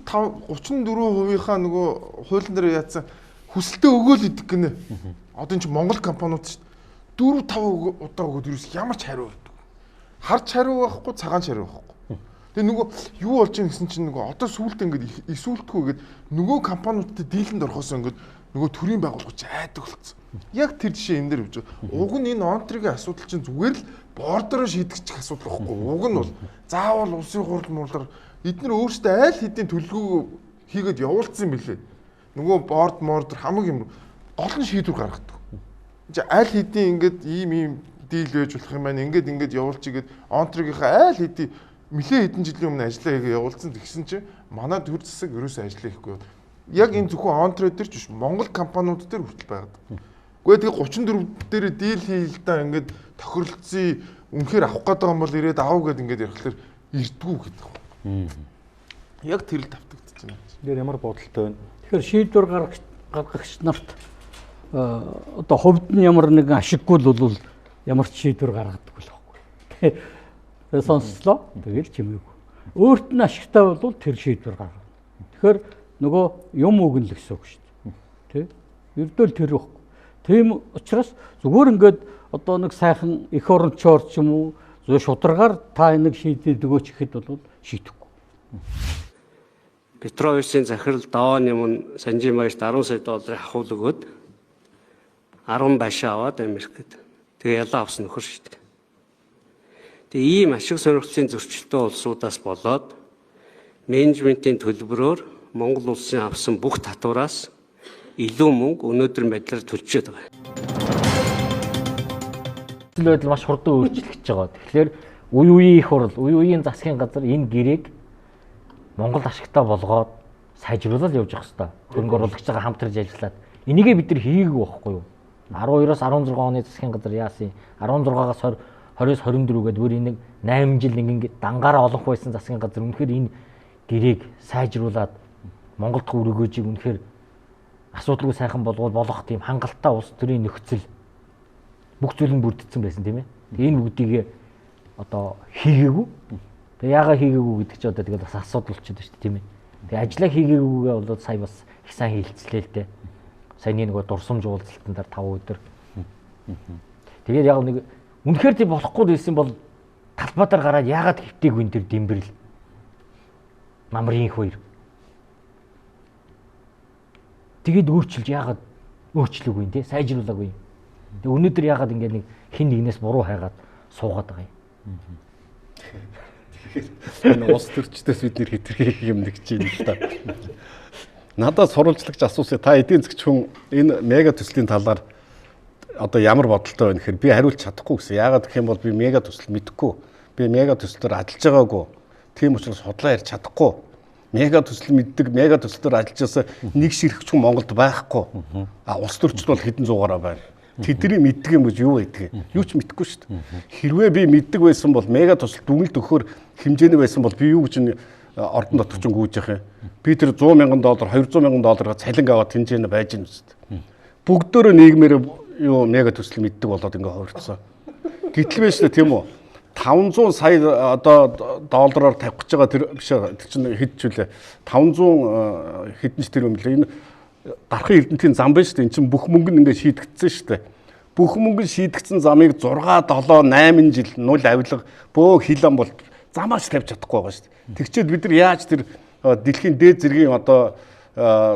34%-ийнхаа нөгөө хуулийн дээр яатсан хүсэлтээ өгөөл идэх гинэ. Одоо энэ чинь Монгол компаниуд шүү дээ. 4-5 удаа өгөөд юус ямар ч хариу өгдөг. Харж хариу байхгүй, цагаан хариу байхгүй. Тэгээ нөгөө юу болж ийн гэсэн чинь нөгөө одоо сүүлдээ ингээд эсүүлдэхгүйгээд нөгөө компаниудтай дийлэнд орохоос ингээд нөгөө төрийн байгууллагч айдаг болцсон. Яг тэр жишээ энэ дээр явж байгаа. Уг нь энэ Онтригийн асуудал чинь зүгээр л бордороо шийдэгчих асуудал байхгүй. Уг нь бол заавал улсын хурал муурлаар эдгээр өөрсдөө аль хэдийн төлөвлөгөө хийгээд явуулсан юм билээ. Нөгөө борд мордер хамаг юм гол нь шийдвэр гаргадаг. Энд аль хэдийн ингээд ийм дийл байж болох юм байна. Ингээд явуулж игээд Онтригийнхаа аль хэдийн нэлээд хэдэн жилийн өмнө ажиллаа хийгээ явуулсан тэгсэн чинь манай төр засаг ерөөсөө ажиллаа хийхгүй. Яг энэ зөвхөн Онтре дээр ч биш Монгол компаниуд дээр хүртэл байгаад. Гэхдээ тэгээ 34 дээр дийл хийл да ингээд тохиролцсон үнэхээр авах гэдэг юм бол ирээд аав гэд ингээд ярихлаар ирдгүү гэдэг. Яг тэр л тавтагдчихж байна. Тэр ямар бодолтой байна? Тэгэхээр шийдвэр гаргагч нарт одоо хувьд нь ямар нэгэн ашиггүй л бол ямар ч шийдвэр гаргадаг л байхгүй. Тэгээ сонслоо. Тэгэл чимээгүй. Өөрт нь ашигтай бол тэр шийдвэр гаргана. Тэгэхээр нөгөө юм өгнө л гэсэн үг шүү дээ. Тэ? Ердөө л тэр байхгүй. Тийм учраас зүгээр ингээд одоо нэг сайхан эх орончоор ч юм уу зөв шударгаар та энийг шийдээд өгөөч гэхэд бол шийдэхгүй. Петровичийн захирал давааны мөн Санжин баярт 10 сая долларын хавуул өгөөд 10 башаа аваад Америкт. Тэгээ ялаа авсан нөхөр шийдэг. Тэгээ ийм ашиг сонирхлын зөрчилтэй улсуудаас болоод менежментийн төлбөрөөр Монгол улсын авсан бүх татвараас илүү мөнгө өнөөдөр байдлаар төлчөөд байгаа. Нөхцөл байдал маш хурдан өөрчлөгдөж байгаа. Тэгэхээр үеийн их хурл, үеийн засгийн газар энэ гэрээг Монгол ашигтай болгоод сайжруулаад явж явах хэрэгтэй. Хөрөнгө оруулагчтайгаа хамтарч ажиллаад. Энийгээ бид нар хийгээгүй байхгүй юу? 12-оос 16 оны засгийн газар яасан? 16-аас 20-оос 24 гээд бүр энийг 8 жил ингээд дангаараа олонх байсан засгийн газар үнэхээр энэ гэрээг сайжруулад Монголд өргөөжийг үнэхээр асуудалгүй сайхан болгоод болох тийм хангалттай улс төрийн нөхцөл бүх зүйл нь бүрдсэн байсан тийм ээ. Тэгээ энэ бүгдийг одоо хийгээгүй. Тэгээ яагаад хийгээгүй гэдэг чинь одоо тэгээд бас асуудал болчиход байна шүү дээ тийм ээ. Тэгээ ажлаа хийгээгүйгээ болоод сая бас их сайн хилцлээ л дээ. Саяны нэг дурсамж уулзалтанд 5 өдөр. Тэгээд яг нэг үнэхээр тийм болохгүй байсан бол талбайдаар гараад яагаад хэвтэйг энэ төр дэмбэрл намрын их хоёр. Тэгээд өөрчилж яагаад өөрчлөөгүй юм те сайжруулаагүй. Тэгээ өнөөдөр яагаад ингээд нэг хин нэгнээс буруу хайгаад суугаад байгаа юм. Энэ ус төрчдөөс бид нэр хэтэрхий юм нэгж юм л та. Надад сурвалжлагч асуусан та эдийн засгч хүн энэ мега төслийн талаар одоо ямар бодолтой байна гэхээр би хариулж чадахгүй гэсэн. Яагаад гэх юм бол би мега төсөл мэдэхгүй. Би мега төслөөр ажиллаж байгаагүй. Тийм учраас судлаа ярьж чадахгүй. Мега төсөл мэддэг, мега төслөөр ажиллажсаа нэг ширхэгч хүн Монголд байхгүй. Улс төрчд бол хэдэн зуугаараа байна. Тэдний мэддэг юм гэж юу байдгийг юу ч мэдэхгүй шүү дээ. Хэрвээ би мэддэг байсан бол мега төсөл дүгнэлт өгөхөр хэмжээний байсан бол би юу гэж ордон дотор ч гүйж явах юм. Би тэр $100,000, $200,000 цалин аваад хэмжээний байж юм шүү дээ. Бүгдөө нийгмээр юу мега төсөл мэддэг болоод ингээ хувирцсан. Гэтэл биш үү тийм үү? 500 сая одоо доллараар тавих гэж байгаа тэр биш тэр чинь хэд ч үлээ 500 хэдэн ч тэр юм лээ. Энэ дархан эрдэнтийн зам байна шүү дээ. Энд чинь бүх мөнгө нь ингээ шийдэгдсэн шүү дээ. Бүх мөнгө шийдэгдсэн замыг 6, 7, 8 жил нуль авилга бөө хилэн бол замаач тавьж чадахгүй байгаа шүү дээ. Тэгчээд бид нар яаж тэр дэлхийн дээд зэргийн одоо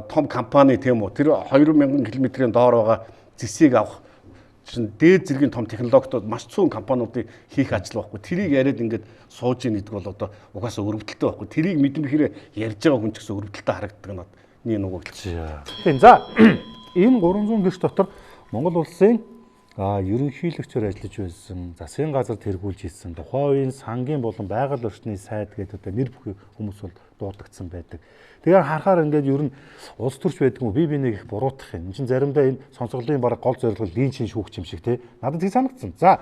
том компани тийм үү тэр 2000 км-ийн доор байгаа зэсийг авах чинь дээд зэргийн том технологитой маш цөөн компаниудыг хийх ажил байхгүй. Тэрийг яриад ингээд сууж ийн гэдэг бол одоо угаасаа өрөвдөлттэй байхгүй. Тэрийг мэдмэхээр ярьж байгаа хүн ч гэсэн өрөвдөлттэй харагддаг надад. Нэг нүгэл. Тийм за энэ 300 гэрч дотор Монгол улсын ерөнхийлөгчөөр ажиллаж байсан, засгийн газар тэргүүлж ирсэн, тухайн үеийн сангийн болон байгаль орчны сайд гэдэг одоо нэр бүхий хүмүүс бол дуудагдсан байдаг. Тэгэхээр харахаар ингээд ер нь улс төрч байдаг юм би нэг их буруутах юм. Энд чинь заримдаа энэ сонсголын баг гол зорилго линчийн шүүгч юм шиг тий. Надад тийм санагдсан. За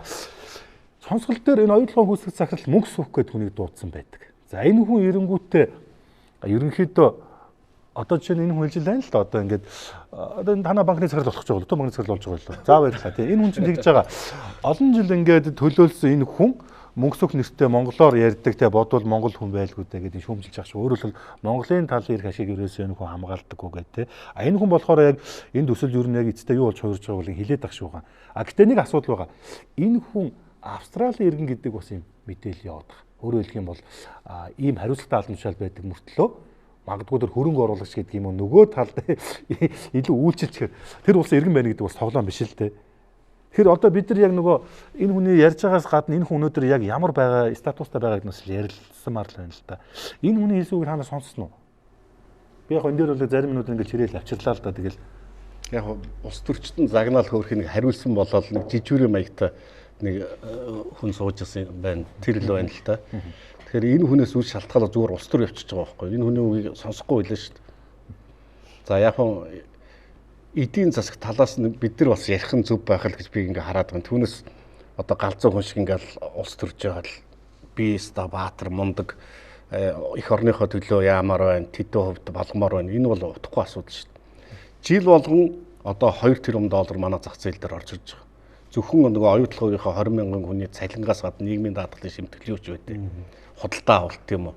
сонсгол дээр энэ оюутлогын хүсэх захирал мөнгө суух гэдэг хүнийг дуудсан байдаг. За энэ хүн эренгүүтээ ерөнхийдөө одоо жишээ нь энэ хүн хэлж байна л да одоо ингээд одоо танаа банкны захирал болох гэж байгаа л дөө банкны захирал болж байгаа л заа баярлалаа тийм энэ хүн чинь тэгж байгаа олон жил ингээд төлөөлсөн энэ хүн мөнгө суух нэртэй монголоор ярьдаг те бодвол монгол хүн байлгүй дээ гэдэг шүүмжилж байгаа шүү өөрөөр хэлбэл Монголын талын эрх ашиг ерөөсөө энэ хүн хамгаалдаггүй гэдэг те энэ хүн болохоор яг энэ төсөл юу нэг эцтэй юу болж хуурж байгааг хэлээд ах шүүган гэтээ нэг асуудал байгаа энэ хүн Австралийн иргэн гэдэг бас юм мэдээлэл яваад байгаа өөрөөр хэлэх юм бол ийм хариуцлагатай албан тушаал байдаг мөртлөө магадгүй тэр хөрөнгө оруулагч гэдэг юм уу нөгөө талд илүү үйлчилчихэр тэр улсын иргэн байна гэдэг бас тоглоом биш л дээ. Тэгэхээр одоо бид нар яг нөгөө энэ хүний ярьж байгаас гадна энэ хүн өнөөдөр яг ямар байгаа статустай байгааг нь ярилцсанмаар л байна л да. Энэ хүний хэлсүүг та нар сонссон уу? Би яг энэ дээр бол зарим минут ингээд чирээл авчирлаа л да тэгэл яг улс төрчтөн загнаал хөөрхийг хариулсан болоод нэг жижигүүрийн маягтай нэг хүн сууж ирсэн байна. Тэр л байна л да. Тэгэхээр энэ хүнээс үл шалтгаалаад зүгээр улс төр явчихж байгаа байхгүй. Энэ хүний үгийг сонсохгүй байлаа шүү дээ. За яг нь эдийн засаг талаас нь бид нар бас ярих нь зөв байх л гэж би ингээ хараад байна. Түүнээс одоо галзуу хүн шиг ингээл улс төрж байгаа л би ста баатар мундаг их орныхоо төлөө яамаар байна, тэдэн хувьд болгомоор байна. Энэ бол утгагүй асуудал шүү дээ. Жил болгон одоо $2 тэрбум манай зах зээл дээр орж ирж байгаа. Зөвхөн нөгөө оюутлогынхоо 20,000 хүний цалингаас гадна нийгмийн даатгалын шимтгэлийг үүж байдаг. Худалдаа авалт тийм үү.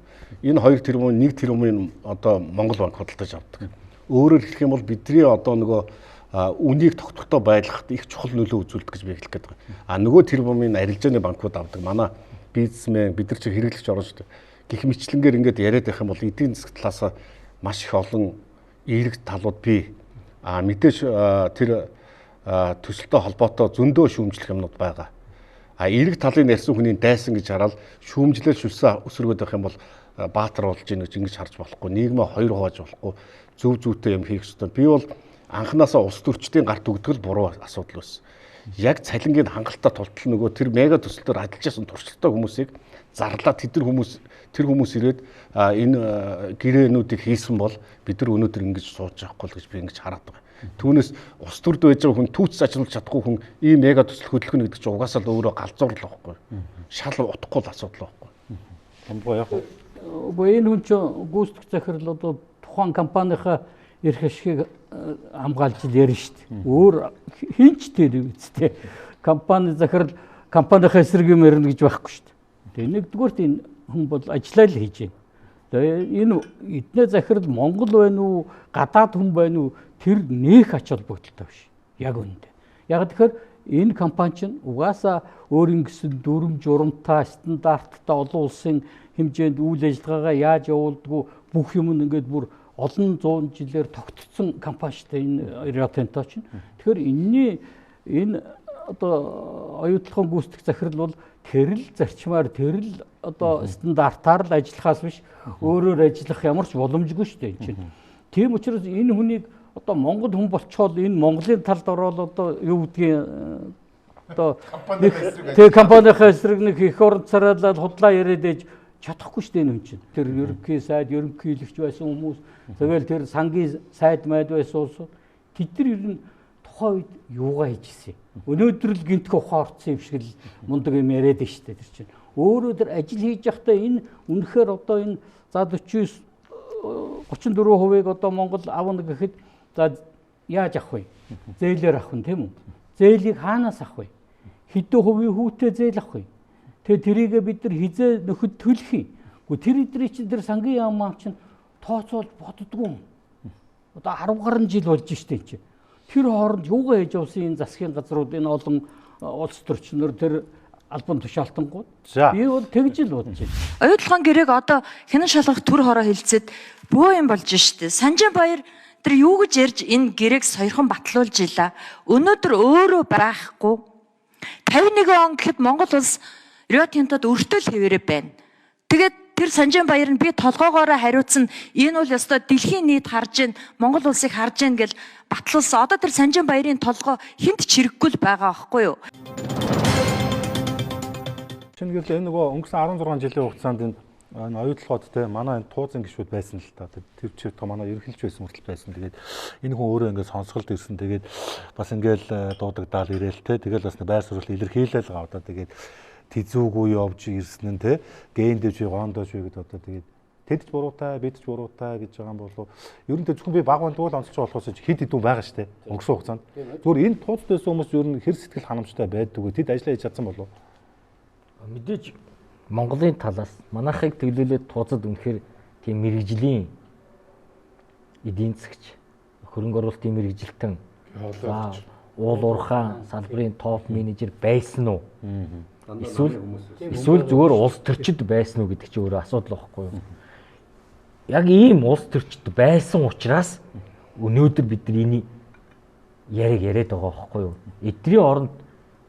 Энэ 2 тэрбум 1 тэрбумын одоо Монгол банк худалдаж авдаг. Өөрөөр хэлэх юм бол бидний одоо нөгөө үнийг тогтвортой байлгахад их чухал нөлөө үзүүлдэг гэж би хэлэх гээд байгаа. Нөгөө тэрбумын арилжааны банкуд авдаг. Манай бизнесмен бид нар чи хэрэглэгч орно шүү дээ. Гэх мэтлэнгээр ингээд яриад байх юм бол эдийн засаг талаас маш их олон эерэг талууд бий. Мэдээж тэр төсөлтөй холбоотой зөндөө шүүмжлэх юмнууд байгаа. Эерэг талын ярьсан хүний дайсан гэж хараад шүүмжлэл шүлсэн өсрөгөд байх юм бол баатар болж ийн гэж ингэж харж болохгүй. Нийгмээ хоёр хувааж болохгүй. Зөв зүйтэй юм хийх ёстой. Би бол анханасаа улс төрчдийн гарт өгдөгөл буруу асуудал байсан. Яг цалингийн хангалттай тултал нөгөө тэр мега төсөлтөөр ажиллаж байсан туршлагатай хүмүүсийг зарлаад тэр хүмүүс ирээд энэ гэрээнүүдийг хийсэн бол бид нар өнөөдөр ингэж сууж байхгүй л гэж би ингэж хараад байгаа. Түүнээс ус төрд байж байгаа хүн түүц ажиллаж чадахгүй хүн ийм мега төсөл хөдөлгөнө гэдэг чинь угаасаа л өөрөө галзуурлал байхгүй. Шал утахгүй л асуудал байхгүй. Хамбоо яг энэ хүн чинь гүйцэтгэх захирал одоо тухайн компанийнхаа эрх ашигыг хамгаалж ярина шүү дээ. Өөр хинч тэр үстэй компани захирал компанийнхаа эсрэг юм ярина гэж байхгүй шүү дээ. Тэгээ нэгдүгээрт энэ хүн бол ажиллаа л хийж байна. Тэгээ энэ эдний захирал Монгол байна уу, гадаад хүн байна уу тэр нөх ач холбогдолтой биш. Яг үнэндээ. Яг тэгэхээр энэ компани чинь угаасаа өөрийн гэсэн дүрм журамтай стандарттай олон улсын хэмжээнд үйл ажиллагаагаа яаж явуулдгүү бүх юм ингээд бүр олон зуун жилээр тогтцсон компани шүү дээ энэ Rio Tinto чинь. Тэгэхээр энэ одоо оюутлахын гүйцэтгэх захирал бол тэрл зарчмаар тэрл одоо стандартаар л ажиллахаас биш өөрөөр ажиллах ямар ч боломжгүй шүү дээ энэ чинь. Тийм учраас энэ хүнийг одоо Монгол хүн болчоод энэ Монголын талд ороод одоо юу гэдгийг одоо компанийнхаа эсрэг нэг их орон царайлал худлаа яриад ээж чадахгүй шүү дээ энэ хүн чинь. Тэр ерөнхий сайд, ерөнхийлөгч байсан хүмүүс, тэгэл тэр сангийн сайд майд байсан улсууд тэд нар ер нь тухайн үед юугаа хийжсэн. Өнөөдөр л гинтг ухаарлцсан юм шиг л мундаг юм яриад байна шүү дээ тэр чинь. Өөрөө тэр ажил хийж явахдаа энэ үнэхээр одоо энэ за 34%-ыг одоо Монгол авна гэхэд за яаж авах вэ? Зээлээр авах нь тийм үү? Зээлийг хаанаас авах вэ? Хэдэн хувийн хүүтэй зээл авах вэ? Тэгээ тэрийг бид нар хизээ нөхөд төлөх юм. Гэхдээ тэр эдрийн чинь тэр сангийн яам чинь тооцоолж боддгоо. Одоо 10 гаруй жил болж штэ энэ чинь. Тэр хооронд юугаа хийж явсан энэ засгийн газрууд энэ олон улс төрчнөр тэр албан тушаалтангууд. Би бол тэгж л бодож байна. Оюутлахын гэрээг одоо хянан шалгах төр хороо хилцээд бөө юм болж штэ. Санжин Баяр тэр юу гэж ярьж энэ гэрээг сойрхон батлуулж ийла. Өнөөдөр өөрөө байхгүй. 51 он гэхэд Монгол улс Rio Tinto-д өртөл хэвээрээ байна. Тэгээд тэр Санжин Баяр нь би толгоогоороо хариуцсан энэ бол ёстой дэлхийн нийт харж гин Монгол улсыг харж гин гэж батлуулсан. Одоо тэр Санжин Баярын толгой хинт чирэггүй л байгаа байхгүй юу? Шинэ энэ нөгөө өнгөрсөн 16 жилийн хугацаанд энэ оюутлахад те манай энэ туузын гишүүд байсан л та. Тэр чигт манай ерөнхийлж байсан хүртэл байсан. Тэгээд энэ хүн өөрөө ингээд сонсголт ирсэн. Тэгээд бас ингээд дуудагдаал ирээл те. Тэгээд бас байр суурь илэрхийлэл гавдаа. Тэгээд тэзүүгүй явж ирсэн нь те. Гендэж гондож вэ гэдэг одоо тэгээд тэдч буруутай, бидч буруутай гэж байгаа юм болов. Ер нь зөвхөн би баг бандгүй л онцлж болохоос хэд хэдэн байгаа штэ. Өнгөрсөн хугацаанд. Зүгээр энэ тууцд байсан хүмүүс ер нь хэр сэтгэл ханамжтай байдгүй. Тэд ажиллаа хийж чадсан болов. Мэдээж Монголын талаас манайхыг тэглүүлээд тууцад үнэхээр тийм мэрэгжлийн эдийн засагч хөрөнгө оруулалтын мэрэгжилтэн уул уурхай салбарын топ менежер байсан уу? Эсвэл зүгээр улс төрчид байсан уу гэдэг чинь өөрөө асуудал байхгүй юу? Яг ийм улс төрчид байсан учраас өнөөдөр бид нар энийг яриад байгаа байхгүй юу? Эдний оронд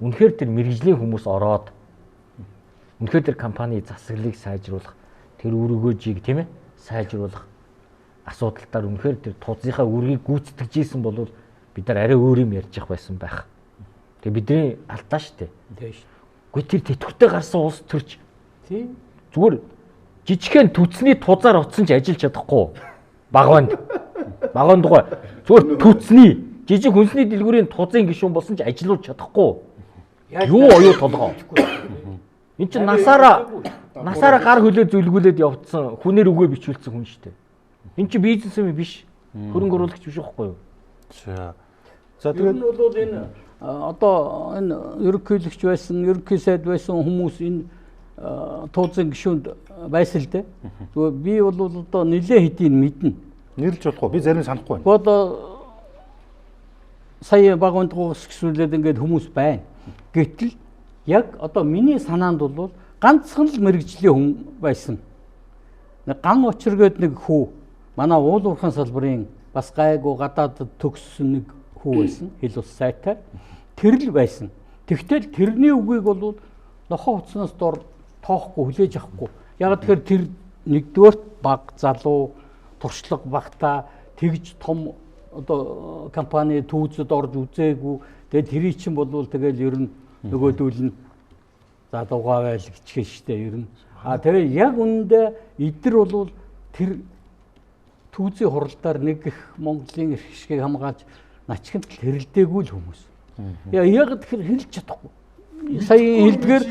үнэхээр тэр мэрэгжлийн хүмүүс ороод үнэхээр тэр компани засаглалыг сайжруулах, тэр өргөөжийг тийм ээ сайжруулах асуудалтаар үнэхээр тэр тузынхаа үргийг гүйцэтгэж ийсэн бол бид нар арай өөр юм ярьж явах байсан байх. Тэгээ бидний алдаа шүү дээ. Тийм шүү. Гэхдээ тэр тэтгэвртэй гарсан улс төрч тийм зүгээр жижигхэн түцний тузаар утсан ч ажиллаж чадахгүй. Багванд гоо зүгээр түцний жижиг хүнсний дэлгүүрийн тузын гишүүн болсон ч ажиллаж чадахгүй. Юу оюу толгоо. Энд чинь насаараа гар хөлөө зүлгүүлээд явцсан хүнээр үгээ бичүүлсэн хүн шүү дээ. Энд чинь бизнесмен биш. Хөрөнгө оруулагч биш байхгүй юу? За тэгээд нь бол энэ одоо энэ ерөнхийлөгч байсан, ерөнхий сайд байсан хүмүүс энэ тууцын гишүүнд байсан л дээ. Зүгээр би бол одоо нэлээд хэдийн мэднэ. Нэрлж болохгүй. Би зарим санахгүй байна. Одоо сая багванд гуйс гисүүлээд ингээд хүмүүс байна. Гэтэл яг одоо миний санаанд бол ганцхан л мэрэгжлийн хүн байсан. Ган учир гээд нэг хүү манай уул уурхайн салбарын бас гайгүй гадаадд төгссөн нэг хүү байсан. Хэл ус сайтай. Тэр л байсан. Тэгтэл тэрний үгийг бол нохоо утаснаас дор тоохгүй хүлээж авахгүй. Яг тэгэхээр тэр нэгдүгээрт баг залуу туршлага багтаа тэгж том одоо компани түүцэд орж үзээгүй. Тэгээд тэрий чинь болвол тэгэл ер нь нөгөөдүүл нь за дугаа байл гिचгэн штэ ер нь. Тэгээ яг үүндээ эдгэр болвол тэр түүцийн хуралдаар нэг их Монголын эрх хэшгийг хамгаалж начхинд хэрэлдээгүй л хүмүүс. Яг тэгэхээр хэлж чадахгүй. Сая хэлдгээр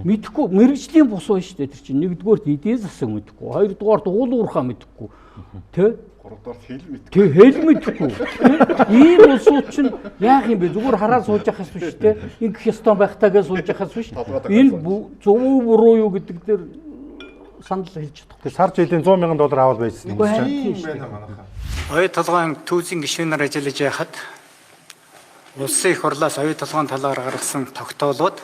мэдхгүй мэрэгжлийн бус байна шүү дээ тэр чинь. Нэгдүгээрт эдийн засаг мэдхгүй, хоёрдугаарт уул уурхаа мэдхгүй. Тэ? Гуравдугаарт хэл мэдхгүй. Тэ хэл мэдхгүй. Ийм улсууд чинь яах юм бэ? Зүгээр хараад сууж яхаас биш тэ. Ингэх ёстой байх таа гэж сууж яхаас биш. Энэ зөв буруу юу гэдэг дээр санал хэлж чадахгүй. Сар жилийн $100,000 авал байсан юм байна манайхаа. Оюу толгойн түүцийн гишүүнээр ажиллаж байхад улсын их хурлаас оюу толгойн талаар гаргасан тогтоолууд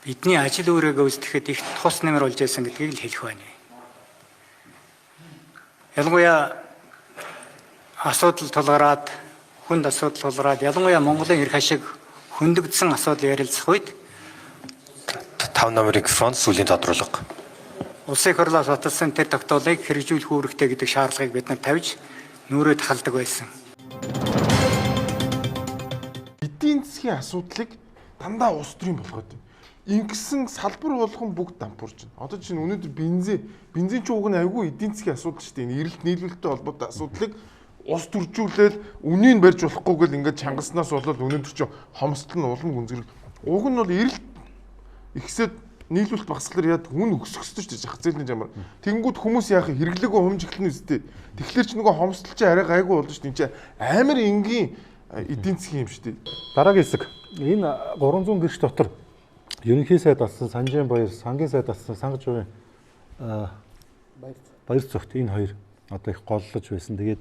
бидний ажил үүрэгээ үздэхэд их тус нэмэр болж байсан гэдгийг л хэлэх байна. Ялангуяа асуудал тулгараад хүнд асуудал тулгараад ялангуяа Монголын эрх ашиг хөндөгдсөн асуудал ярилцах үед 5 номерын фронт сүлийн тодруулга. Улсын их хурлаас баталсан тэр тогтоолыг хэрэгжүүлэх үүрэгтэй гэдэг шаардлагыг бид нар тавьж нүрээ тахалдаг байсан. Эдийн засгийн асуудлыг дандаа улс төрийн болгоод байна. Ингэсэн салбар болгон бүгд дампуурч байна. Одоо чинь өнөөдөр бензин ч уг нь айгүй эдийн засгийн асуудал шүү дээ. Энэ эрэлт нийлүүлэлттэй холбоотой асуудлыг ус төржүүлээд үнийг барьж болохгүй гэл ингээд чангаснаас болоод өнөөдөр чинь хомсдол нь улам гүнзгэр. Уг нь бол эрэлт ихсээд нийлүүлэлт багсгалаар яад хүн өсөхсдөж шүү дээ. Зах зээлийн жамаар. Тэнгүүд хүмүүс яах хэрэглээгөө хомжиглэн үстэй. Тэгэхээр ч нөгөө хомсдол чи арай гайгүй болно шүү дээ. Энд чи амар энгийн эдийн засгийн юм шүү дээ. Дараагийн хэсэг. Энэ 300 гэрч дотор ерөнхий сайд болсон Санжийн баяр, сангийн сайд болсон Сангаж хувийн баяр цогт энэ хоёр одоо их голлож байсан. Тэгээд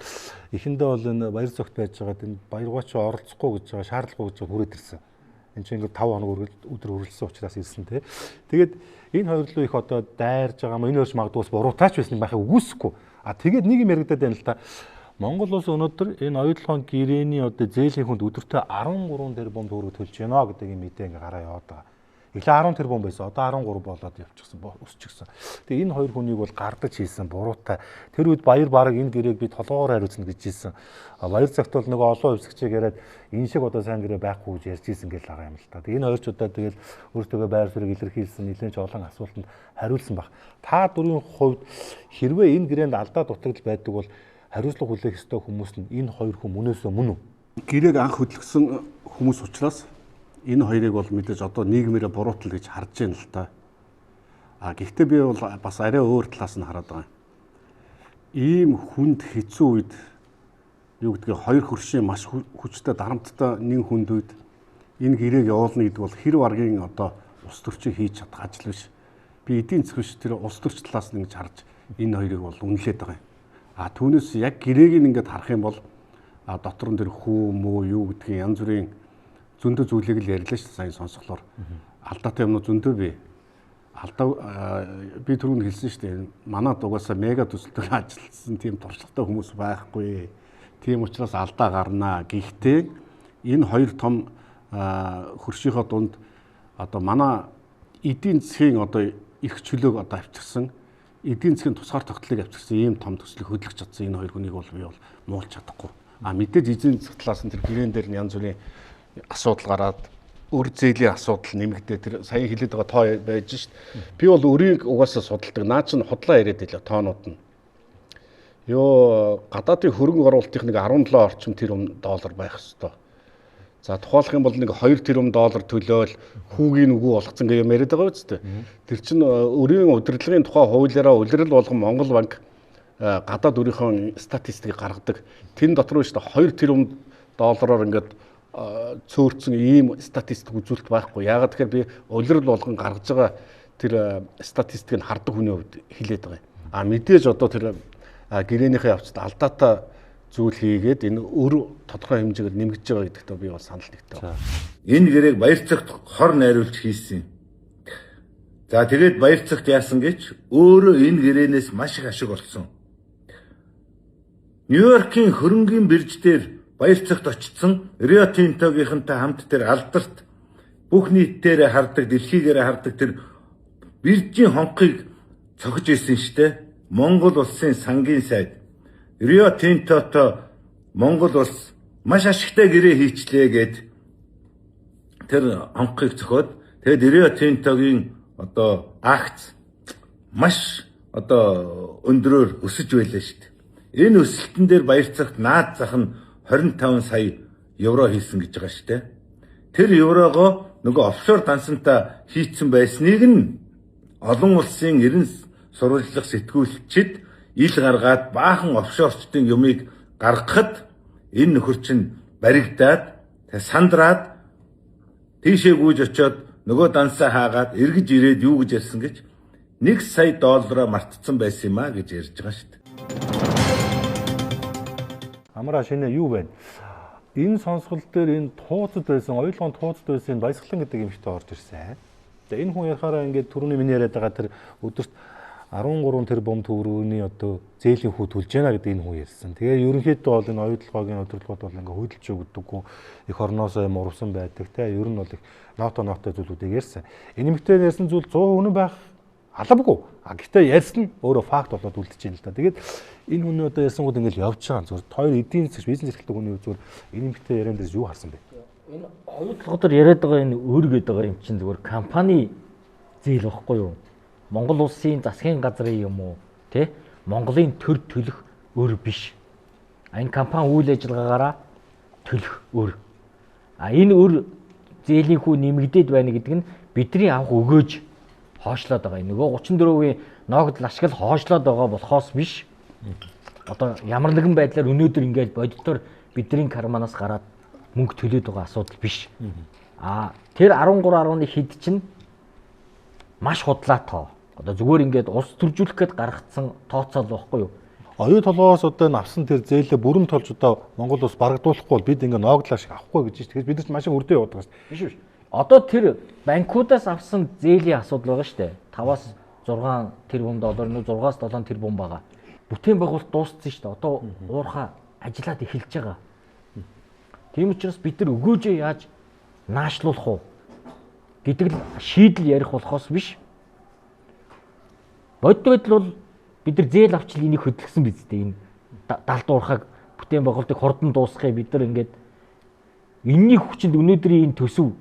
эхэндээ бол энэ баяр цогт байж байгаад энэ баяргаач оролцохгүй гэж байгаа, шаардлагагүй гэж хүрээд ирсэн. Энд чинь ингээд 5 хоног өдөр үргэлжлсэн учраас ирсэн тий. Тэгээд энэ хоёр руу их одоо дайрж байгаа юм. Энэ хоёрч магадгүй буруудаач байсан байхыг үгүйсэхгүй. Тэгээд нэг юм яригадаад байна л да. Монгол улс өнөөдөр энэ оюутлогын гэрээний одоо зээлийн хүнд өдөртөө 13 тэрбум төгрөг төлж байна гэдэг юм мэдээ ингээ гараа яваад байгаа. Эхлээ 10 тэрбум байсан. Одоо 13 болоод явчихсан, өсчихсэн. Тэгээ энэ хоёр хүнийг бол гардаж хийсэн буруутай. Тэр үед баяр бараг энэ гэрээг би толгоогоор хариуцна гэж хэлсэн. Баяр цагт бол нөгөө олон хувьсгчийг яриад энэ шиг одоо сайн гэрээ байхгүй гэж ярьж ирсэн гэж байгаа юм л та. Тэгээ энэ хоёр ч удаа тэгэл өөртөө байр суурийг илэрхийлсэн, нэлээд ч олон асуултанд хариулсан баг. Та дөрвийн хувьд хэрвээ энэ гэрээнд алдаа дутагдал байдаг бол хариуцлага хүлээх ёстой хүмүүс нь энэ хоёр хүн мөнөөсөө мөн үү? Гэрээг анх хөдөлгсөн хүмүүс учраас энэ хоёрыг бол мэдээж одоо нийгмээрээ буруутал гэж харж байна л та. Гэхдээ би бол бас арай өөр талаас нь хараад байгаа юм. Ийм хүнд хэцүү үед юу гэдгийг хоёр хөршийн маш хүчтэй дарамттай нэг хүнд үед энэ гэрээг явуулна гэдэг бол хэр варгийн одоо улс төрчийг хийж чадах ажил биш. Би эдийн засгийн тэр улс төрч талаас нь ингэж харж энэ хоёрыг бол үнэлээд байгаа юм. Түүнээс яг гэрээг ингээд харах юм бол дотор нь тэр хүү мөө юу гэдгийг янз бүрийн зөндөө зүйлийг л ярьлаа шүү сайн сонсголоор. Алдаатай юмнууд зөндөө бий. Би түрүүнд хэлсэн шүү дээ. Манай дугаасаа мега төсөлтөөр ажилласан тийм туршлагатай хүмүүс байхгүй. Тийм учраас алдаа гарнаа. Гэхдээ энэ хоёр том хөршийнхөө дунд одоо манай эдийн засгийн одоо их чөлөөг одоо авчирсан эдийн засгийн тусгаар тогтолцоог авчирсан ийм том төслийг хөдөлгөж чадсан энэ хоёр хүнийг бол би бол муулж чадахгүй. Мэдээж эзэн засаг талаас нь тэр гэрээн дээр нь янз бүрийн асуудал гараад өр зээлийн асуудал нэмэгдээ тэр сая хэлээд байгаа тоо байж шít. Би бол өрийг угаасаа судалдаг. Наа чинь худлаа яриад байлаа тоонууд нь. Гадаадын хөрөнгө оруулалтын нэг 17 орчим тэрбум доллар байх ёстой. За тухайлах юм бол нэг 2 тэрбум доллар төлөөл хүүгийн үгүй болгоцсон гэж юм яриад байгаа үстэй. Тэр чинь өрийн удирдлагын тухай хуулиараа улирал болгон Монгол банк гадаад өрийнхөө статистикийг гаргадаг. Тэн дотор нь шүү дээ 2 тэрбум доллараар ингээд цөөрцөн ийм статистик үзүүлэлт байхгүй. Яагаад тэгэхээр би улирал болгон гаргаж байгаа тэр статистикийг хардаг хүний хувьд хэлээд байгаа юм. Мэдээж одоо тэр гэрээнийхээ явцад алдаатай зүйл хийгээд энэ өр тодорхой хэмжээгээр нэмэгдэж байгаа гэдэгт би бол санал нэгтэй байна. Энэ гэрээг баяр цагт хор найруулж хийсэн. За тэгээд баярцагт яасан гэж өөрөө энэ гэрээнээс маш их ашиг олсон. Нью-Йоркийн хөрөнгийн бирж дээр баярцагт очсон Rio Tinto-гийнхэнтэй хамт тэр алдарт бүх нийтээр хардаг, дэлхийгээр хардаг тэр биржийн хонхыг цохиж ирсэн штэ. Монгол улсын сангийн сайд Rio Tinto-то Монгол улс маш ашигтай гэрээ хийчлээ гэд тэр хонхыг цохоод тэгээд Rio Tinto-гийн одоо акц маш одоо өндрөөр өсөж байлаа шүү дээ. Энэ өсөлтөн дээр баярцагт наад зах нь 25 сая евро хийсэн гэж байгаа шүү дээ. Тэр еврогоо нөгөө офшор дансантаа хийцэн байсныг нь олон улсын эрен сурвалжлах сэтгүүлчид ил гаргаад баахан офшорчдын юмыг гаргахад энэ нөхөр чинь баригдаад сандраад тийшээ гүйж очиод нөгөө дансаа хаагаад эргэж ирээд юу гэж ярьсан гэж $1 сая мартцсан байсан юм а гэж ярьж байгаа шүү дээ. Амраа шинэ юу вэ? Энэ сонсгол дээр энэ тууцад байсан, оюутлогын тууцад байсан баясгалан гэдэг юмштай орж ирсэн. За энэ хүн ярахаараа ингээд түрүүний миний яриад байгаа тэр өдөрт 13 тэрбум төгрөгийн одоо зээлийн хүү төлж яана гэдэг энэ хүн ярьсан. Тэгээ ерөнхийдөө бол энэ оюутлогын удирдлагууд бол ингээд хөдөлж өгдөггүй, их орноосоо юм урвсан байдаг. Тэ ер нь бол их нотой зүйлүүдийг ярьсан. Энэ эмэгтэй ярьсан зүйл 100% үнэн байх алавгүй. Гэхдээ ярьсан нь өөрөө факт болоод үлдэж байна л да. Тэгээд энэ хүний одоо ярьсангууд ингээд явж байгаа. Зүгээр хоёр эдийн засаг бизнес эрхлэлтэй хүний зүгээр энэ эмэгтэй яриан дээрс юу харсан бэ? Энэ оюутлогоор яриад байгаа энэ өөр гээд байгаа юм чинь зүгээр компани зээл واخгүй юу? Монгол улсын засгийн газрын юм уу тий Монголын төр төлөх өөр биш. Энэ компани үйл ажиллагаагаараа төлөх өөр. Энэ өөр зээлийн хүү нэмэгдээд байна гэдэг нь бидний авах өгөөж хоошлоод байгаа. Нөгөө 34% ноогдол ашигла хоошлоод байгаа болохоос биш. Одоо ямар нэгэн байдлаар өнөөдөр ингээд бодитоор бидний карманаас гараад мөнгө төлөөд байгаа асуудал биш. Тэр 13.1 хэд чинь маш худлаа тоо. Одоо зүгээр ингээд улс төржүүлэх гээд гаргацсан тооцоол байхгүй юу? Оюу толгоос одоо авсан тэр зээлээ бүрэн толж одоо Монгол улс барагдуулахгүй бол бид ингээд ноогдлаа шиг авахгүй гэж байна. Тэгэхээр бид нар маш их өрдөө яваад байгаа шүү дээ. Биш биш. Одоо тэр банкудаас авсан зээлийн асуудал байгаа шүү дээ. 5-аас 6 тэрбум доллар, 6-аас 7 тэрбум байгаа. Бүтээн байгуулалт дууссан шүү дээ. Одоо уурхаа ажиллаад эхэлж байгаа. Тийм учраас бид нар өгөөжөө яаж наашлуулах уу гэдэг л шийдэл ярих болохоос биш. Бодит байдал бол бид нар зээл авчил энийг хөдөлгсөн биз дээ. Энэ далд уурхаг бүтээн байгуулалтыг хурдан дуусгахыг бид нар ингээд энэний хүчинд өнөөдрийн энэ төсөв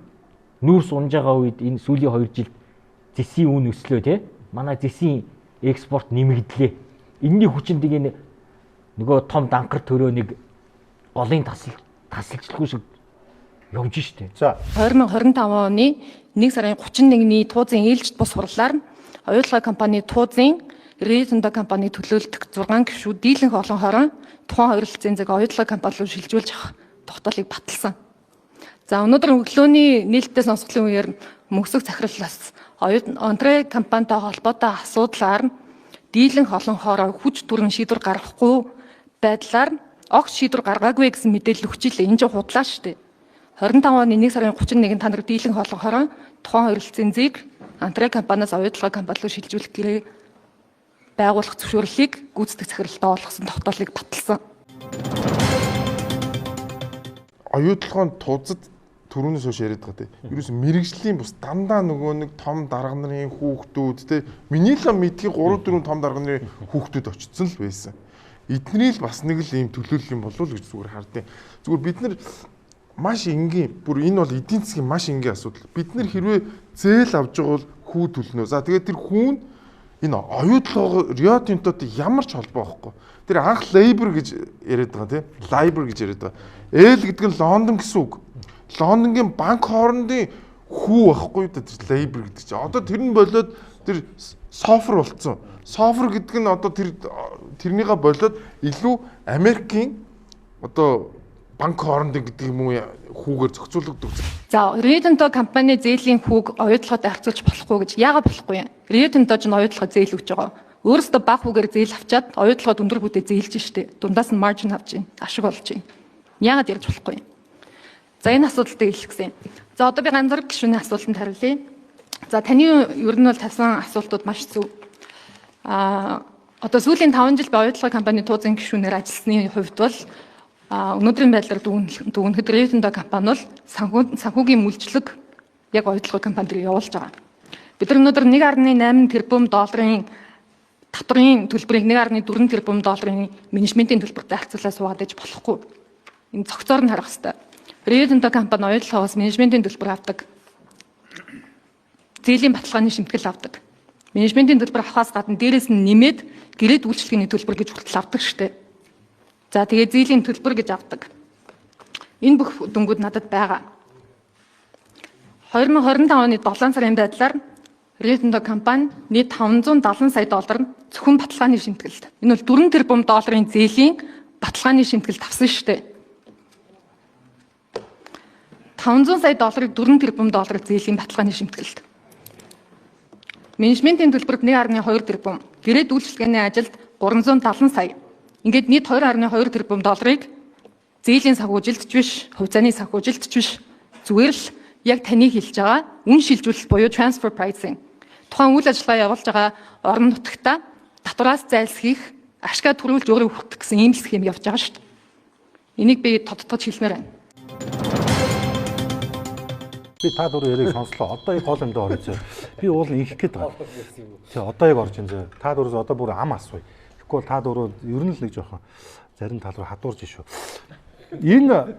нүүрс унж байгаа үед энэ сүүлийн 2 жилд зэсийн үн өслөө тий. Манай зэсийн экспорт нэмэгдлээ. Энэний хүчинд энэ нөгөө том данхар төрөөнийг голын тасалжлгүй шиг явж штэ. За 2025 оны 1 сарын 31-ний туузын ээлжид бус хурлаар оюутлогын компани туузын Rio Tinto компани төлөөлдөг 6 гишүүд дийлэнх олон хорон тухайн ойролцоогын зэг оюутлогын компани руу шилжүүлж авах тогтоолыг баталсан. За өнөөдөр өглөөний нээлттэй сонсголын үеэр мөнхсөг захирлаас Онтрэ компанитай холбоотой асуудлаар дийлэнх олон хороо хүч түргэн шийдвэр гаргахгүй байдлаар огт шийдвэр гаргаагүй гэсэн мэдээлэл өгч илээ. Энэ ч худлаа шүү дээ. 25 оны 1 сарын 31-нд та нар дийлэнх олон хороо тухайн ойролцоогын зэг Онтрэ компаниас оюутлогын компани руу шилжүүлэх гэрээ байгуулах зөвшөөрлийг гүйцэтгэх захиралтай олгосон тогтоолыг баталсан. Оюутлогын тузад түрүүнээс хойш яриад байгаа те. Ерөөс мэрэгжлийн бус дандаа нөгөө нэг том дарга нарын хүүхдүүд те. Миний л мэдхий 3-4 том дарга нарын хүүхдүүд очсон л байсан. Эдний л бас нэг л ийм төлөөлөл юм болов уу гэж зүгээр хардیں۔ Зүгээр бид нар маш энгийн бүр энэ бол эдийн засгийн маш энгийн асуудал. Бид нар хэрвээ зээл авж байгаа бол хүү төлнө. За тэгээд тэр хүүн энэ оюутлогоо Rio Tintoтой ямар ч холбоо байхгүй. Тэр анх labor гэж яриад байгаа тийм. Labor гэж яриад байгаа. L гэдэг нь Лондон гэсэн үг. Лондонгийн банк хоорондын хүү байхгүй да тэр labor гэдэг чинь. Одоо тэр нь болоод тэр софр болцсон. Софр гэдэг нь одоо тэрнийгээ болоод илүү Америкийн одоо банк хоорондын гэдэг юм уу хүүгээр зохицуулагддаг. За Rio Tinto компани зээлийн хүүг оюутлоготой харьцуулж болохгүй гэж яагаад болохгүй юм? Rio Tinto ч оюутлогоо зээл өгч байгаа. Өөрөөсөө бага хүүгээр зээл авчаад оюутлогоо өндөр хүүтэй зээлж штэ. Дундаас нь маржин авч байна. Ашиг болж байна. Яагаад ярьж болохгүй юм? За энэ асуудалтай хэлчихсэн. За одоо би ганц зэрэг гишүүний асуултанд хариулъя. За таны ер нь бол тавьсан асуултууд маш зөв. Одоо сүүлийн 5 жил би оюутлага компани туузын гишүүнээр ажилласны хувьд бол өнөөдрийн байдлаар дүгнэхэд Rio-Tinto компани бол санхүүгийн мүлжлэг яг оюутлага компанид явуулж байгаа. Бид нар өнөөдөр 1.8 тэрбум долларын татврын төлбөрийг 1.4 тэрбум долларын менежментийн төлбөртэй харьцуулаад суугаад иж болохгүй. Энэ цогцоор нь харах хэрэгтэй. Rio-Tinto компани оюутлагаас менежментийн төлбөр авдаг. Зээлийн баталгааны шимтгэл авдаг. Менежментийн төлбөр авахаас гадна дээрээс нь нэмээд гэрээд үйлчлэгээний төлбөр гэж хүртэл авдаг штеп. За тэгээ зээлийн төлбөр гэж авдаг. Энэ бүх дүнгууд надад байгаа. 2025 оны 7 сарын байдлаар Rio-Tinto компани нийт 570 сая доллар зөвхөн баталгааны шимтгэлд. Энэ бол 4 тэрбум долларын зээлийн баталгааны шимтгэлд авсан штеп. 500 сая долларыг 4 тэрбум доллар зээлийн баталгааны шимтгэлд. Менежментийн төлбөрт 1.2 тэрбум, гэрээд үйлчлэгээний ажилд 370 сая. Ингээд нийт 2.2 тэрбум долларыг зээлийн санхүүжилтч биш, хувьцааны санхүүжилтч биш, зүгээр л яг таны хэлж байгаа үн шилжүүлэлт буюу transfer pricing. Тухайн үйл ажиллагаа явуулж байгаа орон нутагта татвараас зайлсхийх, ашгаа төрүүлж өөрөө хүртэх гэсэн ийм схем явж байгаа шүү дээ. Энийг би тодтогч хэлмээр байна. Би та дөрөв яриг сонслоо. Одоо яг гол юмдаа орж ирээ. Би уул нь инхэх гээд байгаа. Тэгээ одоо яг орж ин зөө. Та дөрөв одоо бүр ам асууя. Тэгэхгүй та дөрөв ер нь л нэг жоохон зарим тал руу хадуурж ишүү. Энэ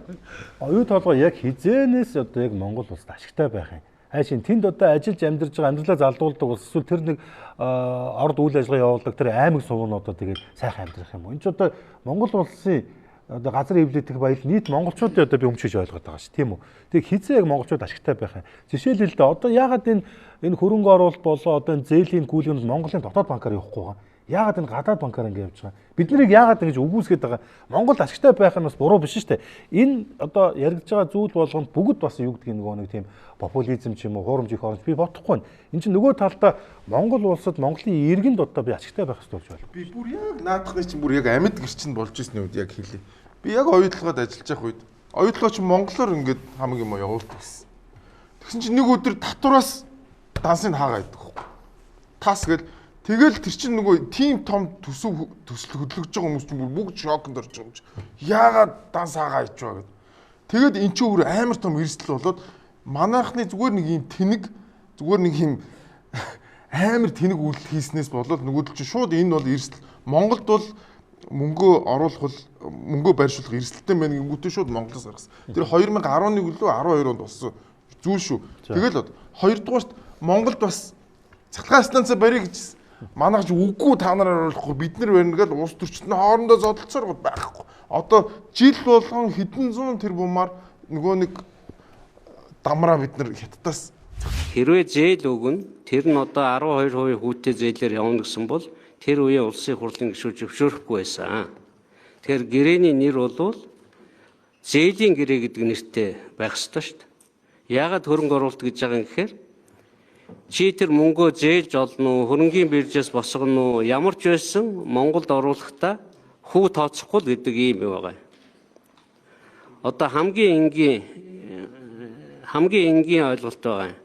оюу толгой яг хизээнээс одоо яг Монгол улсад ашигтай байх юм. Хайшин тэнд одоо ажиллаж амьдарч байгаа амьдралаа залдуулдаг улс эсвэл тэр нэг орд үйл ажиллагаа явуулдаг тэр аймаг сувгнуудаа тэгээд сайхан амьдрах юм уу? Энд ч одоо Монгол улсын одоо газар эвлэдэг баял нийт монголчуудын одоо би өмчөж ойлгоод байгаа ш тийм үү. Тэг хизээ яг монголчууд ашигтай байх юм. Жишээлбэл одоо яагаад энэ хөрөнгө оруулалт болоо одоо энэ зээлийн гүйлгэнд Монголын дотоод банкаар явахгүй байгаа. Яагаад энэ гадаад банкаар ингэ явж байгаа. Бид нарыг яагаад ингэж үгүйсгээд байгаа. Монгол ашигтай байх нь бас буруу биш шүү дээ. Энэ одоо яригдж байгаа зүйл болгонд бүгд бас юу гэдгийг нөгөө нэг тийм популизм ч юм уу хуурамч их оронч би бодохгүй. Энд чинь нөгөө талдаа Монгол улсад Монголын иргэнд одоо би ашигтай байх хэрэгтэй болж байна. Би бүр яг наадахны чинь бүр яг амьд гэрчин болж ирсний үед яг хэлээ. Би яг оюутлагад ажиллаж байх үед оюутлага чинь монголоор ингээд хамаг юм явуулдаг гэсэн. Тэгсэн чинь нэг өдөр татвараас дансыг хаагаа идэх хөөх. Тас гэл тэгэл тэр чинь нөгөө тим том төсөв хөдөлгөж байгаа хүмүүс чинь бүгд шоконд орж байгаа юм чи. Яагаад данс хаагаа ичваа гэд. Тэгэд эн чинь өөр амар том эрсдэл болоод манайхны зүгээр нэг юм тэнэг зүгээр нэг юм амар тэнэг үйлдэл хийснээс болоод нөгөөдөл чинь шууд энэ бол эрсдэл. Монголд бол мөнгөө оруулах мөнгөө байршуулах эрсдэлтэй байна гингүүтээ шууд Монголоос гаргасан. Тэр 2011 лөө 12 онд болсон зүйл шүү. Тэгэл хоёрдугаарт Монголд бас цахилгаан станц барья гэж манайх ч үгүй та нараар оруулахгүй бид нар барьна гэж улс төрчид нь хоорондоо зодолцоор байхгүй. Одоо жил болгон хэдэн зуун тэрбумаар нөгөө нэг дамраа бид нар хятадаас хэрвээ зээл өгнө тэр нь одоо 12% хүүтэй зээлээр явна гэсэн бол тэр үеийн улсын хурлын гишүүд зөвшөөрөхгүй байсан. Тэгэхээр гэрээний нэр бол зээлийн гэрээ гэдэг нэртэй байх ёстой шүү дээ. Яагаад хөрөнгө оруулалт гэж байгаа юм гэхээр чи тэр мөнгөө зээлж олно уу, хөрөнгийн биржээс босгоно уу, ямар ч байсан Монголд оруулахдаа хүү тооцохгүй л гэдэг юм байгаа. Одоо хамгийн энгийн ойлголт байгаа.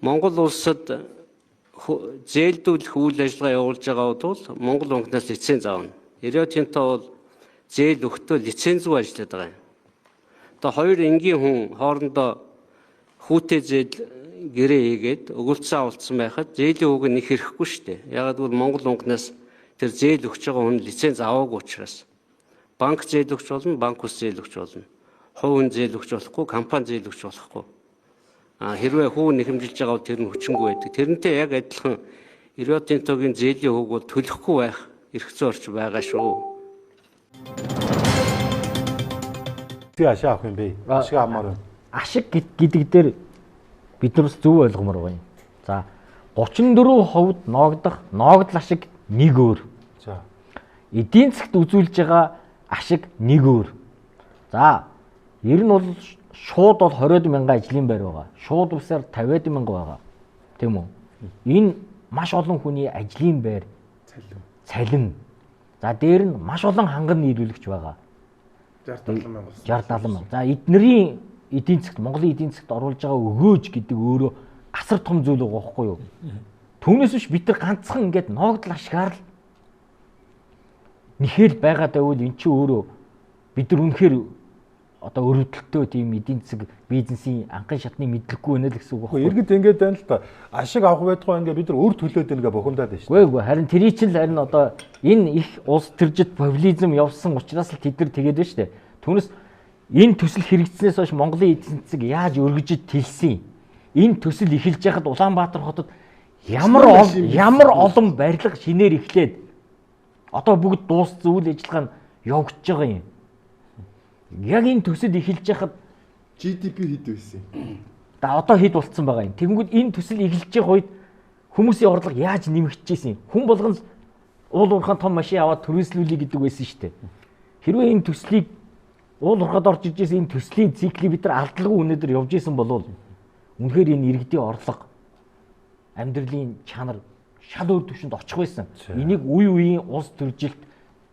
Монгол улсад зээлдүүлэх үйл ажиллагаа явуулж байгаа бол Монгол банкнаас лиценз авна. Rio-Tinto бол зээл өгөхдөө лицензгүй ажиллаад байгаа юм. Одоо хоёр энгийн хүн хоорондоо хүүтэй зээл гэрээ хийгээд өгүүлцэн авалцсан байхад зээлийн үг нь их хэрэггүй шүү дээ. Ягаад гэвэл Монгол банкнаас тэр зээл өгч байгаа хүн лиценз аваагүй учраас банк зээл өгч болно, банк ус зээл өгч болно. Хувийн зээл өгч болохгүй, компани зээл өгч болохгүй. Хэрвээ хүү нэхэмжилж байгаа бол тэр нь хүчингүй байдаг. Тэрнтэй яг адилхан Rio-Tinto-гийн зээлийн хөг бол төлөхгүй байх эрх зүйн орчин байгаа шүү. Тий ашиг авах юм бэ? Ашиг авмаар байна. Ашиг гэдэг дээр бид нар зөв ойлгомоор байна. За 34% ногдол ашиг нэг өөр. За. Эдийн засгт үзүүлж байгаа ашиг нэг өөр. За ер нь бол шууд бол 20 мянган ажлын байр байгаа. Шууд усаар 50 мянга байгаа. Тийм үү? Энэ маш олон хүний ажлын байр. Цалин. За дээр нь маш олон ханган нийлүүлэгч байгаа. 60-70 мянга. За эднэрийн эдийн засгт Монголын эдийн засгт оруулж байгаа өгөөж гэдэг өөрөө асар том зүйл байгаа байхгүй юу? Түүнээс биш бид нар ганцхан ингээд ноогдол ашгаар л нэхэл байгаад байвал эн чинь өөрөө бид нар үнэхээр одоо өрөвдөлтөө тийм эдийн засаг бизнесийн анхын шатны мэдлэггүй байна л гэсэн үг байхгүй юу? Иргэд ингээд байна л да. Ашиг авах байдгаа ингээд бид нар өөр төлөөд байгаа бухимдаад байна шүү. Үгүй харин тэрий чинь харин одоо энэ их улс төржид популизм явсан учраас л тэд нар тэгээд байна шүү дээ. Түүнээс энэ төсөл хэрэгжснээс хойш Монголын эдийн засаг яаж өргөжөд тэлсэн? Энэ төсөл эхэлж байхад Улаанбаатар хотод ямар олон барилга шинээр эхлээд одоо бүгд дууссан үйл ажиллагаа нь явагдаж байгаа юм. Яг энэ төсөл эхэлж байхад GDP хэд байсан юм? Да одоо хэд болцсон байгаа юм. Тэгэнгүүт энэ төсөл эхэлж байгаа үед хүмүүсийн орлого яаж нэмэгдэжсэн юм? Хүн болгон уул уурхаан том машин аваад төрөөслүүлээ гэдэг байсан шүү дээ. Хэрвээ энэ төслийг уул уурхад орж ижсэн энэ төслийн циклийг бид нар алдалгүй өнөдөр явж исэн болвол үнэхээр энэ иргэдийн орлого амьдралын чанар шал өөр түвшинд очих байсан. Энийг үе үеийн улс төржилт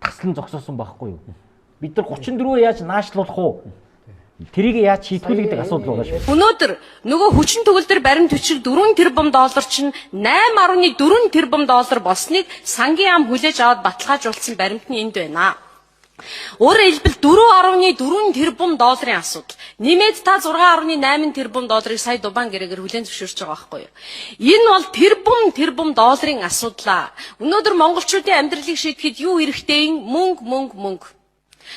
таслан зогсоосон байхгүй юу? Бид нар 34-өө яаж наашлуулах уу? Тэрийг яаж шийдэх вэ гэдэг асуудал байгаа шүү. Өнөөдөр нөгөө хүчин төгөлдөр баримт хүчээр 4 тэрбум доллар чинь 8.4 тэрбум доллар болсныг сангийн ам хүлээж аваад баталгаажуулсан баримт нь энд байна. Өөрөөр хэлбэл 4.4 тэрбум долларын асуудал. Нэмээд та 6.8 тэрбум долларыг сая Дубан гэрээгээр хүлээн зөвшөөрч байгаа байхгүй юу? Энэ бол тэрбум долларын асуудал. Өнөөдөр монголчуудын амьдралыг шийдэхэд юу хэрэгтэй юм? Мөнгө.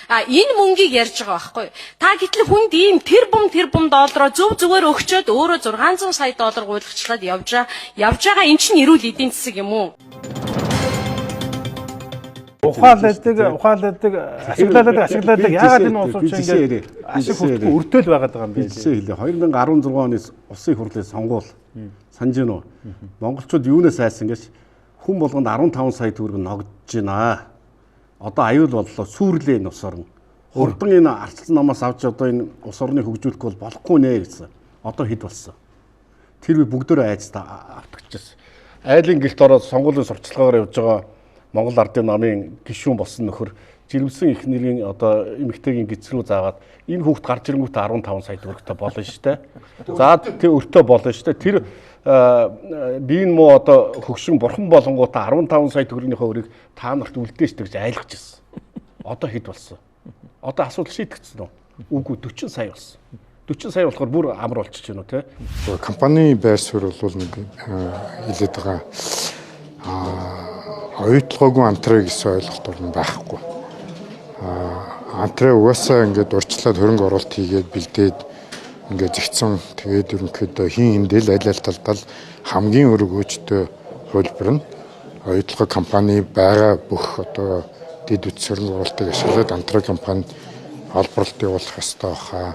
Энэ мөнгийг ярьж байгаа байхгүй юу? Та гэтэл хүнд ийм тэрбум доллароо зүгээр өгчөөд өөрөө 600 сая доллар гуйлагчлаад явж байгаа энэ чинь эрүүл эдийн засаг юм уу? Ухаалдаг ашиглаадаг яагаад энэ улс чинь ингээд ашиг хүртэл өртөөл байгаад байгаа юм бэ? Хэлээ 2016 оны улсын хурлын сонгуул санаж гэнэ үү? Монголчууд юунаас айсан гэж хүн болгонд 15 сая төгрөг ногдож байна. Одоо аюул боллоо сүрлээ энэ ус орн. Хурдан энэ арчилсан намаас авч одоо энэ ус орныг хөгжүүлэх бол болохгүй нэ гэсэн. Одоо хэд болсон? Тэр бүгдөө айцтай автчихсан. Айлын гэлт ороод сонгуулийн сурталчилгаагаар явж байгаа Монгол Ардын намын гишүүн болсон нөхөр жирэмсэн их нэрийн одоо эмэгтэйгийн гизрүү заагаад энэ хүүхд гарч ирэнгүүт 15 сая төгрөгтэй болно шүү дээ. За тэр өртөө болно шүү дээ. Тэр биеийн муу одоо хөгшин бурхан болонгуудаа 15 сая төгрөгийнхөө өрийг та нарт үлдээж гэж айлгаж ирсэн. Одоо хэд болсон? Одоо асуудал шийдэгдсэн үү? Үгүй 40 сая болсон. 40 сая болохоор бүр амар болчихж байна уу те? Компани байр суурь бол нэг хилээд байгаа. Оюутлогоогүй антраа гэсэн ойлголт бол байхгүй. Антраа угаасаа ингээд урьдчилаад хөрөнгө оруулалт хийгээд бэлдээд ингээд зэгцэн тэгээд ерөнхийдөө хин хиндэл аль талдаа хамгийн өргөөжтэй хөлбөр нь оюутлогоо компани байгаа бүх одоо дэд үтс хөрөнгө оруулалтыг ашиглаад антраа компани холборлолт явуулах ёстой баха.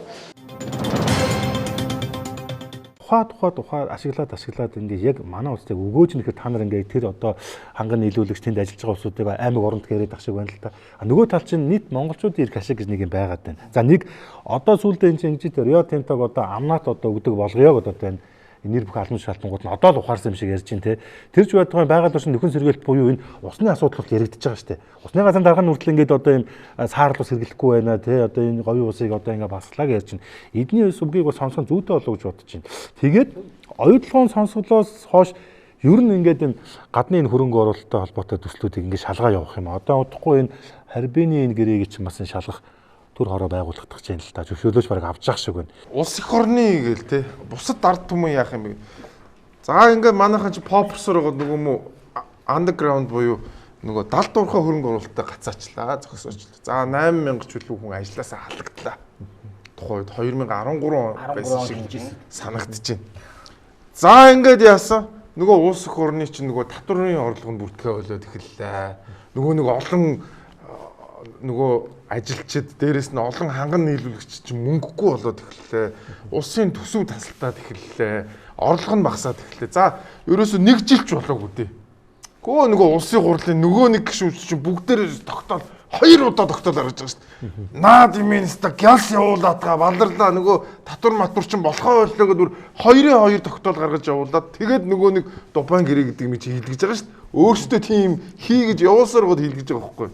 Тухай ашиглаад ингээд яг манай улсыг өгөөж нэхэр та нар ингээд тэр одоо ханган нийлүүлэгч тэнд ажиллаж байгаа улсуудыг аймаг оронд гэрээд ах шиг байна л та. Нөгөө тал чинь нийт монголчуудын эрх ашиг гэж нэг юм байгаад байна. За нэг одоо сүүлдээ энэ чинь ингэж Рио Тинтог одоо амнаад одоо өгдөг болгоё гэдэг байна. Нэр бүх албан шалтгууд нь одоо л ухаарсан юм шиг ярьж байна те. Тэр ч байтугай байгаль орчин нөхөн сэргээлт буюу энэ усны асуудал бол яригдчихэж байгаа шүү дээ. Усны газар дарганы хүртэл ингээд одоо энэ саарл ус хэрэглэхгүй байна те. Одоо энэ говийн усыг одоо ингээд баслаа гэж чинь эдний сүмгийг бол сонсох зүйтэй болов гэж бодож байна. Тэгээд оюутлогын сонсголоос хойш ер нь ингээд энэ гадны энэ хөрөнгө оруулалттай холбоотой төслүүдийг ингээд шалгаа явах юм. Одоо удахгүй энэ харбины энэ гэрээг чинь бас энэ шалгах төр хороо байгуулах гэж байна л да. Зөвшөөрлөж бараг авч явах шиг байна. Улс их орны гээл те. Бусад ард түмэн яах юм бэ? За ингээд манайхан чи попперсор байгаа нөгөө мө андерграунд буюу нөгөө 70 дуурхай хөрөнгө оруулалттай гацаачлаа зогсоочлаа. За 8000 ч үлгүй хүн ажилласаа халагдлаа. Тухайд 2013 байсан шиг санагдаж байна. За ингээд яасан? Нөгөө улс их орны чинь нөгөө татврын орлого нь бүртгэе болоод эхэллээ. Нөгөө олон нөгөө ажилчид дээрэс нь олон ханган нийлүүлэгч чинь мөнгөгүй болоод эхэллээ. Улсын төсөв тасалтаад эхэллээ. Орлого нь багасаад эхэллээ. За ерөөсөө нэг жилч болоогүй дээ. Гөө нөгөө улсын хурлын нөгөө нэг гишүүч чинь бүгдээр тогтоол 2 удаа тогтоол гаргаж байгаа шүү дээ. Наад имэнста гялс явуулаад га баларлаа нөгөө татвар матур чинь болохоо ойлоо гэдэг 2-2 тогтоол гаргаж явуулаад тэгээд нөгөө нэг Дубан гэрээ гэдэг юм чи хийлгэж байгаа шүү дээ. Өөрсдөө тийм хийгэж явуулсаар гоод хийлгэж байгаа байхгүй.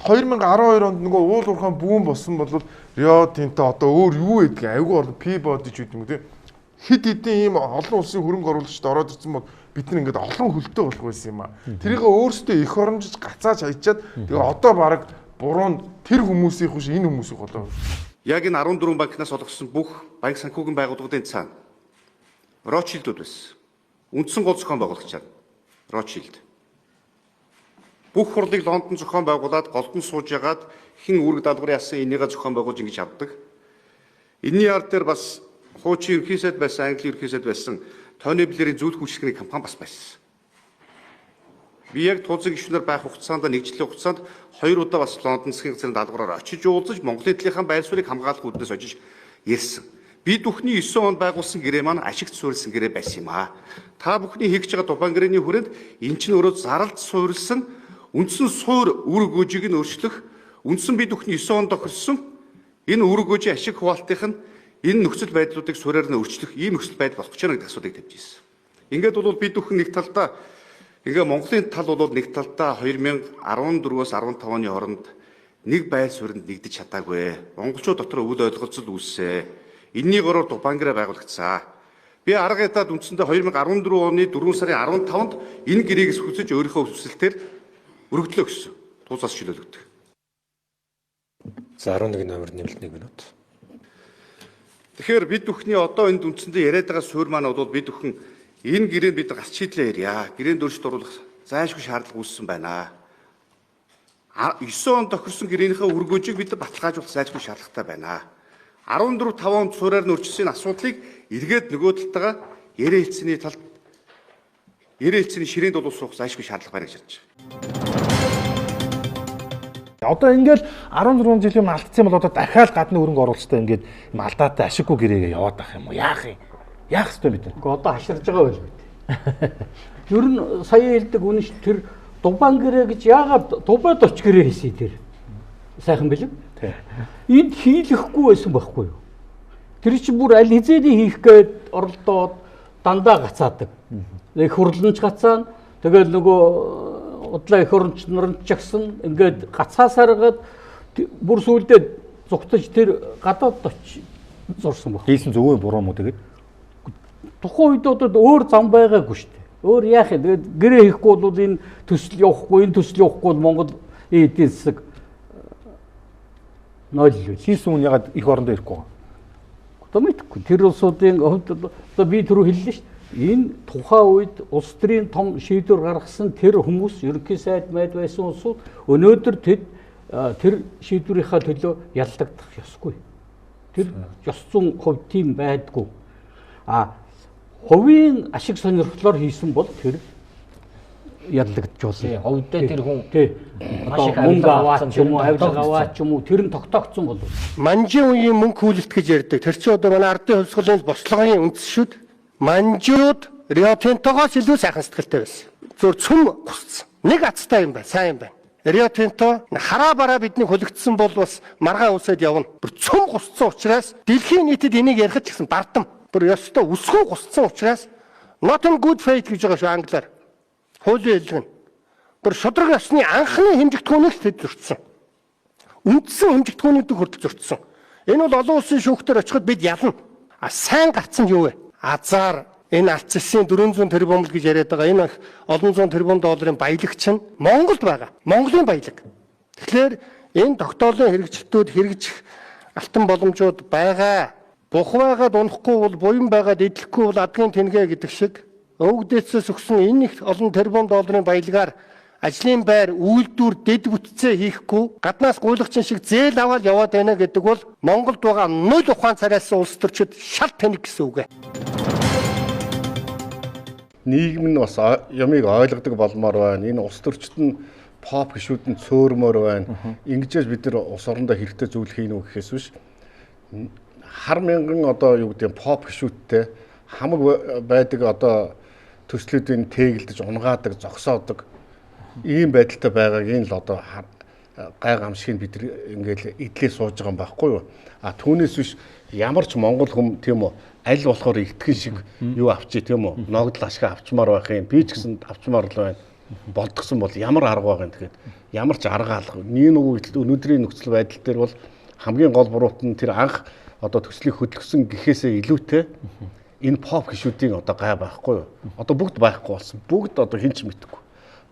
2012 онд нөгөө уул уурхаан бүүн болсон бол Рио Тинто одоо өөр юу гэдгийг айгүй бол Peabody ч гэдэг юм тийм хэд хэдэн ийм олон улсын хөрөнгө оруулагчид ороод ирсэн бол бид нар ингээд олон хөлтөө болох байсан юм аа. Тэрийг өөрсдөө их оромжиж гацааж хайчаад тэгээ одоо баг буруунд тэр хүмүүсийн хүш энэ хүмүүсийг болоо. Яг энэ 14 банкнаас олгосон бүх банк санхүүгийн байгууллагын цаана Ротшильдуд байсан. Үндсэн гол зохион байгуулагчаар Ротшильд. Бүх хурлыг Лондон зохион байгуулад голдон сууж ягаад хэн үүрэг даалгаврын ясан энийгээ зохион байгуулж ингэж авдаг. Энэний ард дээр бас хуучин ерөнхий сайд байсан, англи ерөнхий сайд байсан Тони Блэрийн зүйл хүчилгэний компани бас байсан. Би яг тулзын гишүүнээр байх хугацаанд нэг жилийн хугацаанд 2 удаа бас Лондон засгийн газрын даалгавраар очиж уулзаж Монголын талынхаа байр суурийг хамгаалах үүднээс очиж ярьсан. Би бүхний 9 онд байгуулсан гэрээ маань ашигт суурилсан гэрээ байсан юм аа. Та бүхний хийж байгаа Дубан гэрээний хүрээнд эн чинь өөрөө заралт суурилсан үндсэн суур үүрэг гүйжийг нь өөрчлөх, үндсэн бид бүхний 9 онд тохирсон энэ үүрэг гүйжийн ашиг хуваалтынх нь энэ нөхцөл байдлуудыг суурьаар нь өөрчлөх ийм нөхцөл байдал болох ч гэдэг асуудыг тавьж ирсэн. Ингээд бол бид бүхэн нэг талдаа ингээ Монголын тал бол нэг талдаа 2014-өөс 15 оны хооронд нэг байр суурьнд нэгдэж чадаагүй. Монголчууд дотор өвөл ойлголцол үүссэн. Энэний гороор Дубан гэрээ байгуулагдсан. Би арга ядаад үндсэндээ 2014 оны 4 сарын 15-нд энэ гэрээг хүсэж өөрийнхөө өсвөлтөөр өргөдлөө өгсөн. Тусаас шилүүлэгдэх. За 11 номер нэмэлт 1 минут. Тэгэхээр бид бүхний одоо энд үндсэндээ яриад байгаа суурь маань бол бид бүхэн энэ гэрээнд бид гарч шийдлээ ярья. Гэрээнд өөрчлөлт оруулах зайлшгүй шаардлага үүссэн байна. 9 он тохирсон гэрээнийхээ өргөөжийг бид баталгаажуулах зайлшгүй шаардлагатай байна. 14-5 онд суурьаар нь өөрчилсөн асуудлыг эргээд нөгөө талтайгаа яриа хэлцээний талд яриа хэлцээний ширээнд бол суух зайлшгүй шаардлага байна гэж харж байна. Одоо ингээл 14 жилийн алдсан бол одоо дахиад гадны хөрөнгө оруулалттай ингээд юм алдаатай ашиггүй гэрээгээ яваад байх юм уу? Яах юм? Яах ёстой бид нар? Одоо хаширж байгаа байл бид. Ер нь сая хэлдэг үнэн ш тэр Дубан гэрээ гэж яагаад Дубайд оч гэрээ хийсэн тэр? Сайхан бэлэг? Энд хийлэхгүй байсан байхгүй юу? Тэр чинь бүр аль хизээний хийх гээд оролдоод дандаа гацаадаг. Их хурланч гацаана. Тэгэл нөгөө удлаа их оронч нарт жагсан ингээд гацаасаргаад бүр сүулдэ зүгтж тэр гадаад оч зурсан баг. Хийсэн зөвөө буруу мó тэгээд тухайн үед одоо өөр зам байгаагүй шүү дээ. Өөр яах юм? Тэгээд гэрээ хийхгүй бол энэ төсөл явахгүй, энэ төсөл явахгүй бол Монгол эдийн засаг нойл хийсэн үн ягаад их орондоо ирэхгүй байгаа. Одоо мэдхгүй. Тэр улсуудын хувьд одоо би түрүү хэллээ шүү дээ. Энэ тухайн үед улс төрийн том шийдвэр гаргасан тэр хүмүүс ерөнхий сайд майд байсан улсууд өнөөдөр тэр шийдвэрийнхаа төлөө яллагдах ёсгүй. Тэр ёс зүйн хувь тийм байдгүй. Хувийн ашиг сонирхлоор хийсэн бол тэр яллагдчихвол. Ховдоо тэр хүн маш их мөнгө аваад ч юм уу, авилга аваад ч юм уу тэр нь тогтоогдсон бол. Манжийн үеийн мөнгө хүлэлт гэж ярьдаг. Тэр чинь одоо манай ардын хувьсгалын бослогын үндэс шүү дээ. Манжууд Рио Тинтогоос илүү сайхан сэтгэлтэй байсан. Зөв цөм гусцсан. Нэг азтай юм байна, сайн юм байна. Рио Тинто хараа бараа биднийг хөлөгдсөн бол бас маргаан улсад явна. Бүр цөм гусцсан учраас дэлхийн нийтэд энийг ярих ч гэсэн бардам. Бүр ёстой өсгөө гусцсан учраас not in good faith гэж байгаа шүү англиар. Хуулийн хэллэг нь. Бүр шудраг ёсны анхны хэмжигдэхүүнийг тэд зөрчсөн. Үндсэн хэмжигдэхүүнүүдийг хүртэл зөрчсөн. Энэ бол олон улсын шүүхтэр очиход бид ялна. Сайн гарцсан юу вэ? Азар энэ алцсан 400 тэрбум гэж яриад байгаа энэ олон зуун тэрбум долларын баялаг чинь Монголд байгаа. Монголын баялаг. Тэгэхээр энэ тогтоолын хэрэгжилтүүд хэрэгжих алтан боломжууд байгаа. Бух байгаад унахгүй бол буян байгаад идэхгүй бол адгийн тэнгээ гэдэг шиг өвгдөөсөөс өгсөн энэ их олон тэрбум долларын баялагаар ажлын байр үйлдвэр дэд бүтцээ хийхгүй гаднаас гуйлагчин шиг зээл аваад яваад байна гэдэг бол Монголд байгаа 0 ухаан царайсан улс төрчид шал тэнэг гэсэн үг ээ. Нийгэм нь бас ямыг ойлгодог болмоор байна. Энэ улс төрчид нь pop гişүүд нь цөөрмөр байна. Ингэжээс бид нар улс орондоо хэрэгтэй зүйл хийнэ үү гэхээс биш. Хар мянган одоо юу гэдэг pop гişүүдтэй хамаг байдаг одоо төслүүдийн тэгэлдэж унгаадаг, зогсоодог ийм байдалтай байгааг энэ л одоо гай гамшигыг бид ингээл идлээ сууж байгаа юм байхгүй юу? Түүнээс биш ямар ч монгол хүм тийм үү аль болохоор итгэн шиг юу авчий тийм үү? Ногдол ашиг авчмаар байх юм. Би ч гэсэн авчмаар л байна. Болдгсон бол ямар арга байгаа юм тэгэхэд ямар ч арга алга. Нэг өнөөдрийн нөхцөл байдал дээр бол хамгийн гол буруут нь тэр анх одоо төслийг хөдөлгсөн гэхээсээ илүүтэй энэ pop гişүүдийн одоо гай байхгүй юу? Одоо бүгд байхгүй болсон. Бүгд одоо хин ч мэдэхгүй.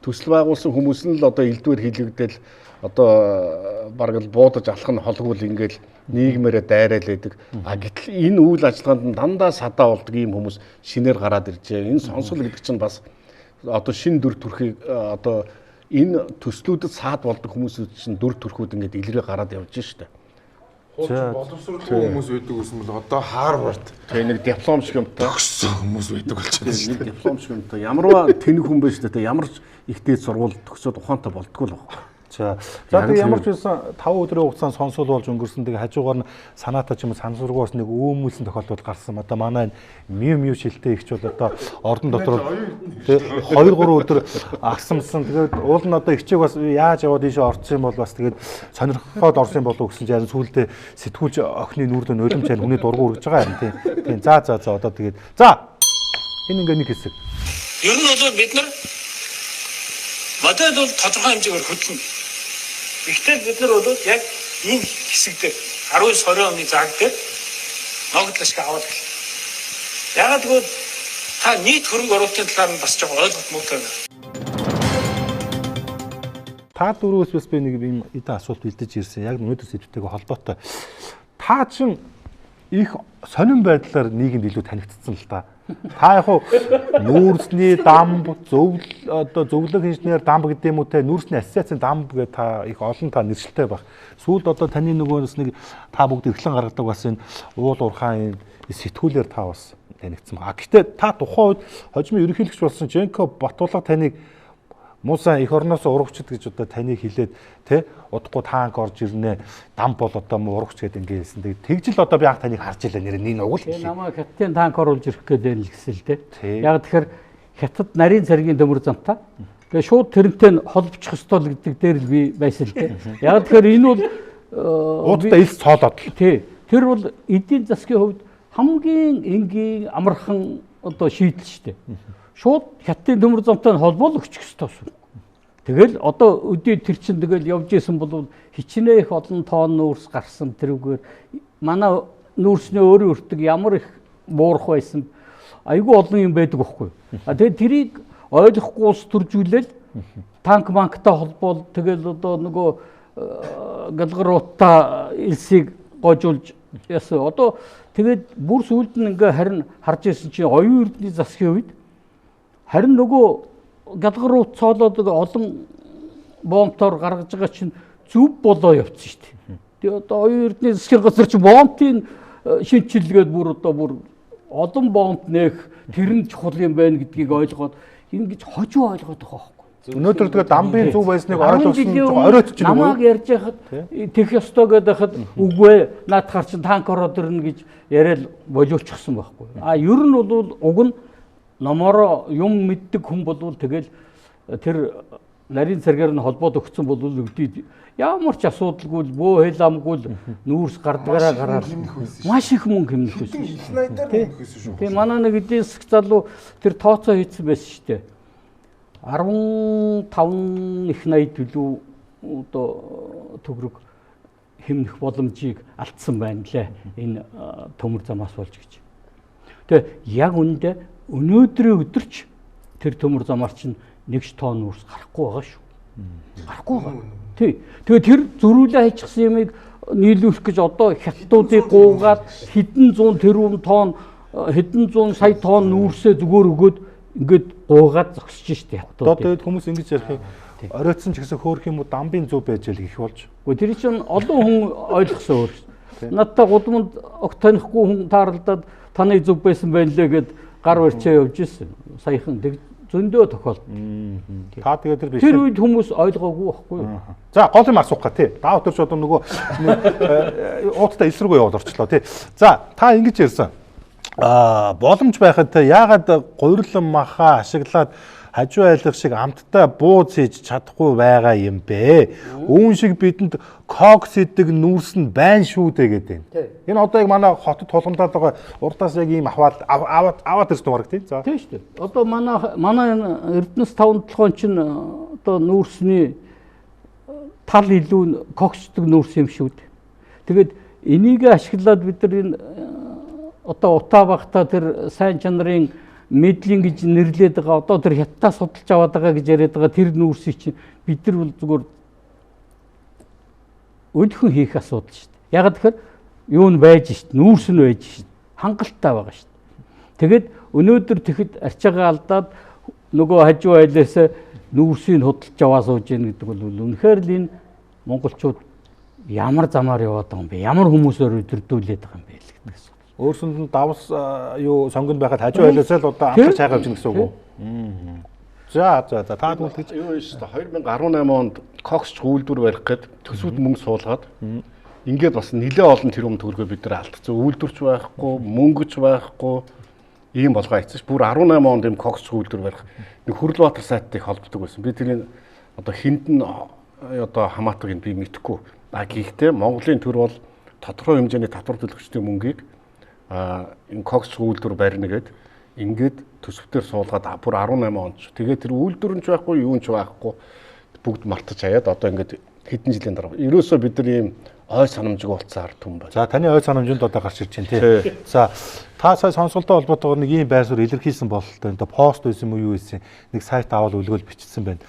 Төсөл байгуулсан хүмүүс нь л одоо элдвэр хилэгдэл одоо бараг л буудаж алах нь холгвол ингээл нийгмээрээ дайраал байдаг. А гэтэл энэ үйл ажиллагаанд нь дандаа садаа болдог ийм хүмүүс шинээр гараад иржээ. Энэ сонсол гэдэг чинь бас одоо шин дүр төрхийг одоо энэ төслүүдэд саад болдог хүмүүсүүд чинь дүр төрхүүд ингээд илрээ гараад явж штэ. Боловсруулалтын хүмүүс байдаг гэсэн бол одоо Harvard тэгээ нэг диплом шиг юмтай төгссөн хүмүүс байдаг болж байна шүү дээ. Диплом шиг юмтай. Ямарваа тэнэг хүн байж тээ ямар ч их дээд сургууль төгсөөд ухаантай болдгоо л байна. За тэгээ ямар ч байсан 5 өдрийн хугацаанд сонсол болж өнгөрсөн. Тэгээ хажуугаар нь санаатаа ч юм уу сансургаас нэг өөмүүлсэн тохиолдол гарсан. Одоо манай миу шилтэй ихч бол одоо ордон дотор тэгээ 2-3 өдөр агсамсан. Тэгээд уул нь одоо ихчийг бас яаж яваад ийшээ орцсон юм бол бас тэгээд сонирхоод орсон болов гэсэн чинь сүүлдээ сэтгүүлч охины нүүрдэн өлөмж чань хүний дургу үргэж байгаа юм тийм. За одоо тэгээд за энэ ингээ нэг хэсэг. Ер нь бол бид нар модаль бол тодорхой хэмжээгээр хөдлөн. Гэхдээ бид нар бол яг энэ хэсэг дээр 19-20 оны цаг дээр ногдлоо шиг аваад гэл. Ягаад гэвэл та нийт хөрөнгө оруулалтын талаар нь бас жоохон ойлголт муутай байна. Та дөрвөөс бас би нэг юм эдэн асуулт бэлдэж ирсэн. Яг өнөөдөр сэдвтэйгээ холбоотой. Та чинь их сонирн байдлаар нийгэмд илүү танигдсан л та. Та яг нүүрсний дамб зөвлөг инженер дамб гэдэг юм уу те нүүрсний ассоциацийн дамб гэдэг та их олон та нэршилтэй баг. Сүүлд одоо таны нөгөөс нэг та бүгд эхлэн гаргадаг бас энэ уул уурхайн сэтгүүлээр та бас танигдсан баг. Гэхдээ та тухайн үед хожимын ерөнхийлөгч болсон Женко Батулга таныг муусан их орноос урагчд гэж одоо таныг хилээд те удахгүй танк орж ирнэ дам бол одоо урагч гэдэг ингэсэн. Тэгж л одоо би анх таныг харж илаа нэр нь угул. Намайг хятадын танк оруулж ирэх гэдэг л гэсэн л те. Яг тэгэхээр хятад нарийн цэргийн төмөр замтаа. Тэгээ шууд тэрнтэй холбочих ёстой л гэдэг дээр л би байсан л те. Яг тэгэхээр энэ бол уудтай ил цоолоод л. Тий. Тэр бол эдийн засгийн хувьд хамгийн энгийн амархан одоо шийдэл шүү дээ. Шууд хятадын төмөр замтай холбоол өгчих ёстой байсан. Тэгэл одоо өдөө тэр чин тэгэл явж исэн бол хичнээн их олон тоон нүүрс гарсан тэрүүгээр манай нүүрсний өөрийн өртөг ямар их буурах байсан айгүй олон юм байдаг байхгүй. А тэгээд тэрийг ойлгохгүй ус төржүүлэл танк банктай холбоол тэгэл одоо нөгөө галгаруутаа элсийг гожуулж яасан. Одоо тэгээд бүр сүүлд нь ингээ харин харж исэн чинь оюун эрдний засгийн үед харин нөгөө галгаруут цоолоод олон бомбтоор гаргаж байгаа чинь зүв болоо явцсан шүү дээ. Тэгээ одоо оюун эрдний засгийн газар чинь бомбын шинжилгээд бүр олон бомб нээх тэр нь чухал юм байна гэдгийг ойлгоод ингэж хожуу ойлгоод байгаа байхгүй. Өнөөдөр тэгээ дамбын зүв байсныг оройтч чинь намайг ярьж байхад тех ёстой гэдэг хад үгүй наадахаар чинь танк ороод ирнэ гэж яриад болиулчихсан байхгүй. А ер нь бол уг нь номоор юм мэддэг хүн болвол тэгэл тэр нарийн цэргээр нь холбоод өгсөн бол өгдөө ямар ч асуудалгүй бөө хэл амгүй нүүрс гардагаараа гараад маш их мөнгө хэмнэх байсан. Тэгээ манай нэг эдийн засаг залуу тэр тооцоо хийсэн байсан шүү дээ. 15 их 80 төлөв одоо төгрөг хэмнэх боломжийг алдсан байна лээ. Энэ төмөр замаас болж гэж. Тэгээ яг үүндээ өнөөдрийн өдөрч тэр төмөр замаар чинь 1 тонн нүүрс гарахгүй байгаа шүү. Гарахгүй байгаа. Тий. Тэгээ тэр зөрүүлээ хийчихсэн юмыг нийлүүлэх гэж одоо хятадуудыг гуугаад хэдэн зуун тэрбум тонн хэдэн зуун сая тонн нүүрсээ зүгээр өгөөд ингээд гуугаад зогсож штэ хятадууд. Одоо тэгээд хүмүүс ингэж ярих оройтсон ч гэсэн хөөх юм уу дамбын зүв байж л их болж. Гэхдээ тэр чинь олон хүн ойлгосон өөр шүү. Надтай гудамд огт танихгүй хүн тааралдаад таны зүв байсан байна лээ гэд гар барьчаа явж ирсэн. Саяхан зөндөө тохиолдсон. Та тэгээд тэр үед хүмүүс ойлгоогүй байхгүй юу? За гол юм асуух га тий. Та өтөрч одоо нөгөө ууттай ил рүү яваад орчлоо тий. За та ингэж ярьсан. Боломж байхад яагаад гурилан маха ашиглаад хажуу айлах шиг амттай бууз хийж чадахгүй байгаа юм бэ? Үүн шиг бидэнд кокс идэг нүүрс нь байна шүү дээ гэдэг. Энэ одоо яг манай хотод тулгамдаад байгаа урдаас яг ийм аваад ирсэн баг тийм. За. Тийм шүү дээ. Одоо манай Эрдэнэс 5-7 чинь одоо нүүрсний тал илүү коксдаг нүүрс юм шүү дээ. Тэгээд энийг ашиглаад бид нар энэ одоо утаа багтаа тэр сайн чанарын медлийн гэж нэрлээд байгаа одоо тэр хятадаас судалж аваад байгаа гэж яриад байгаа тэр нүүрсийг чинь бид нар бол зүгээр өдхөн хийх асуудал шүү дээ. Яг тэгэхээр юу нь байж шүү дээ. Нүүрс нь байж шүү дээ. Хангалттай байгаа шүү дээ. Тэгээд өнөөдөр тэгэхэд арчаагаа алдаад нөгөө хажуу айлаас нүүрсийг худалж аваа сууж яах гэдэг бол үнэхээр л энэ монголчууд ямар замаар яваад байгаа юм бэ? Ямар хүмүүсээр өдөрдүүлээд байгаа юм бэ гэдэг асуулт. Өөрсөнд нь давс юу сонгонд байхад хажуу айлаас л одоо амтарч хайгаа авч гэсэн үг үү? За та тэгж юу юм шүү дээ 2018 онд Коксч үйлдвэр барих гээд төсвүүд мөнгө суулгаад ингээд бас нэлээ олон тэрбум төгрөгөө бид нар алдсан. Үйлдвэрч байхгүй, мөнгөч байхгүй ийм болгоо хийчих. Бүр 18 онд юм Коксч үйлдвэр барих нэг Хүрлбаатар сайтыг холбодог байсан. Би тэрийг одоо хинд нь одоо хамаатгыг би мэдэхгүй. Гэхдээ Монголын төр бол тодорхой хэмжээний татвар төлөгчдийн мөнгийг энэ Коксч үйлдвэр барина гэд ингээд төсөвтөр суулгаад бүр 18 онд. Тэгээд тэр үйлдвэр нь ч байхгүй, юу нь ч байхгүй бүгд мартаж хаяад одоо ингээд хэдэн жилийн дараа. Ерөөсөө бид нар ийм ой санамжиг болцсон ард түмэн байна. За таны ой санамжинд одоо гарч ирж байна тий. За та сая сонсголттой холбоотойгоор нэг ийм байр суурь илэрхийлсэн бололтой. Одоо пост байсан юм уу юу байсан? Нэг сайт аваад үлгөөл бичсэн байна.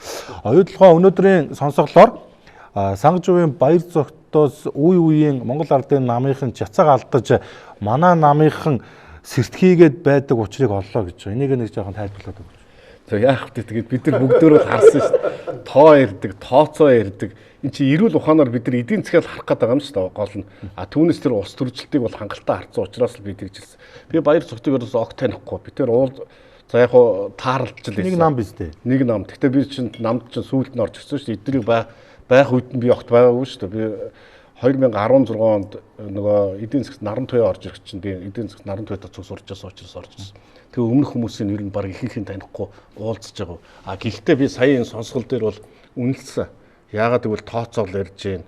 Оюутлогоо өнөөдрийн сонсголоор Сангажувын баяр зогтоос үе үеийн Монгол ардын намынхан жацааг алдаж манай намынхан сэртхийгээд байдаг учрыг оллоо гэж байна. Энийг нэг жоохон тайлбарлаад өгөөч. За яах вэ? Тэгээд бид нар бүгдөө л харсан шүү дээ. Тоо ярддаг, тооцоо ярддаг. Энд чи эрүүл ухаанаар бид нар эдийн засгийг харах гэдэг юм шүү дээ. Гол нь. Түүнээс тэр ус төрөлжлөлтийг бол хангалттай харцсан учраас л би тэгжилсэн. Би баяр зогтойг ерөөс огт танихгүй. Би тэр уул за яг хуу таарлж л байсан. Нэг нам биз дээ. Нэг нам. Гэхдээ би чинь намд чинь сүүлд нь орж ирсэн шүү дээ. Эднийг байх үед нь би огт байгаагүй шүү дээ. Би 2016 онд нөгөө эдийн засгт наран туяа орж ирэх чинь би эдийн засгт наран туяатаа цус урж байгаа учраас орж ирсэн. Тэгээ өмнөх хүмүүсийн ер нь баг ихэнх нь танихгүй уулзж байгаа. Гэхдээ би сая энэ сонсгол дээр бол үнэлсэн. Яагаад гэвэл тооцоол ярьж гин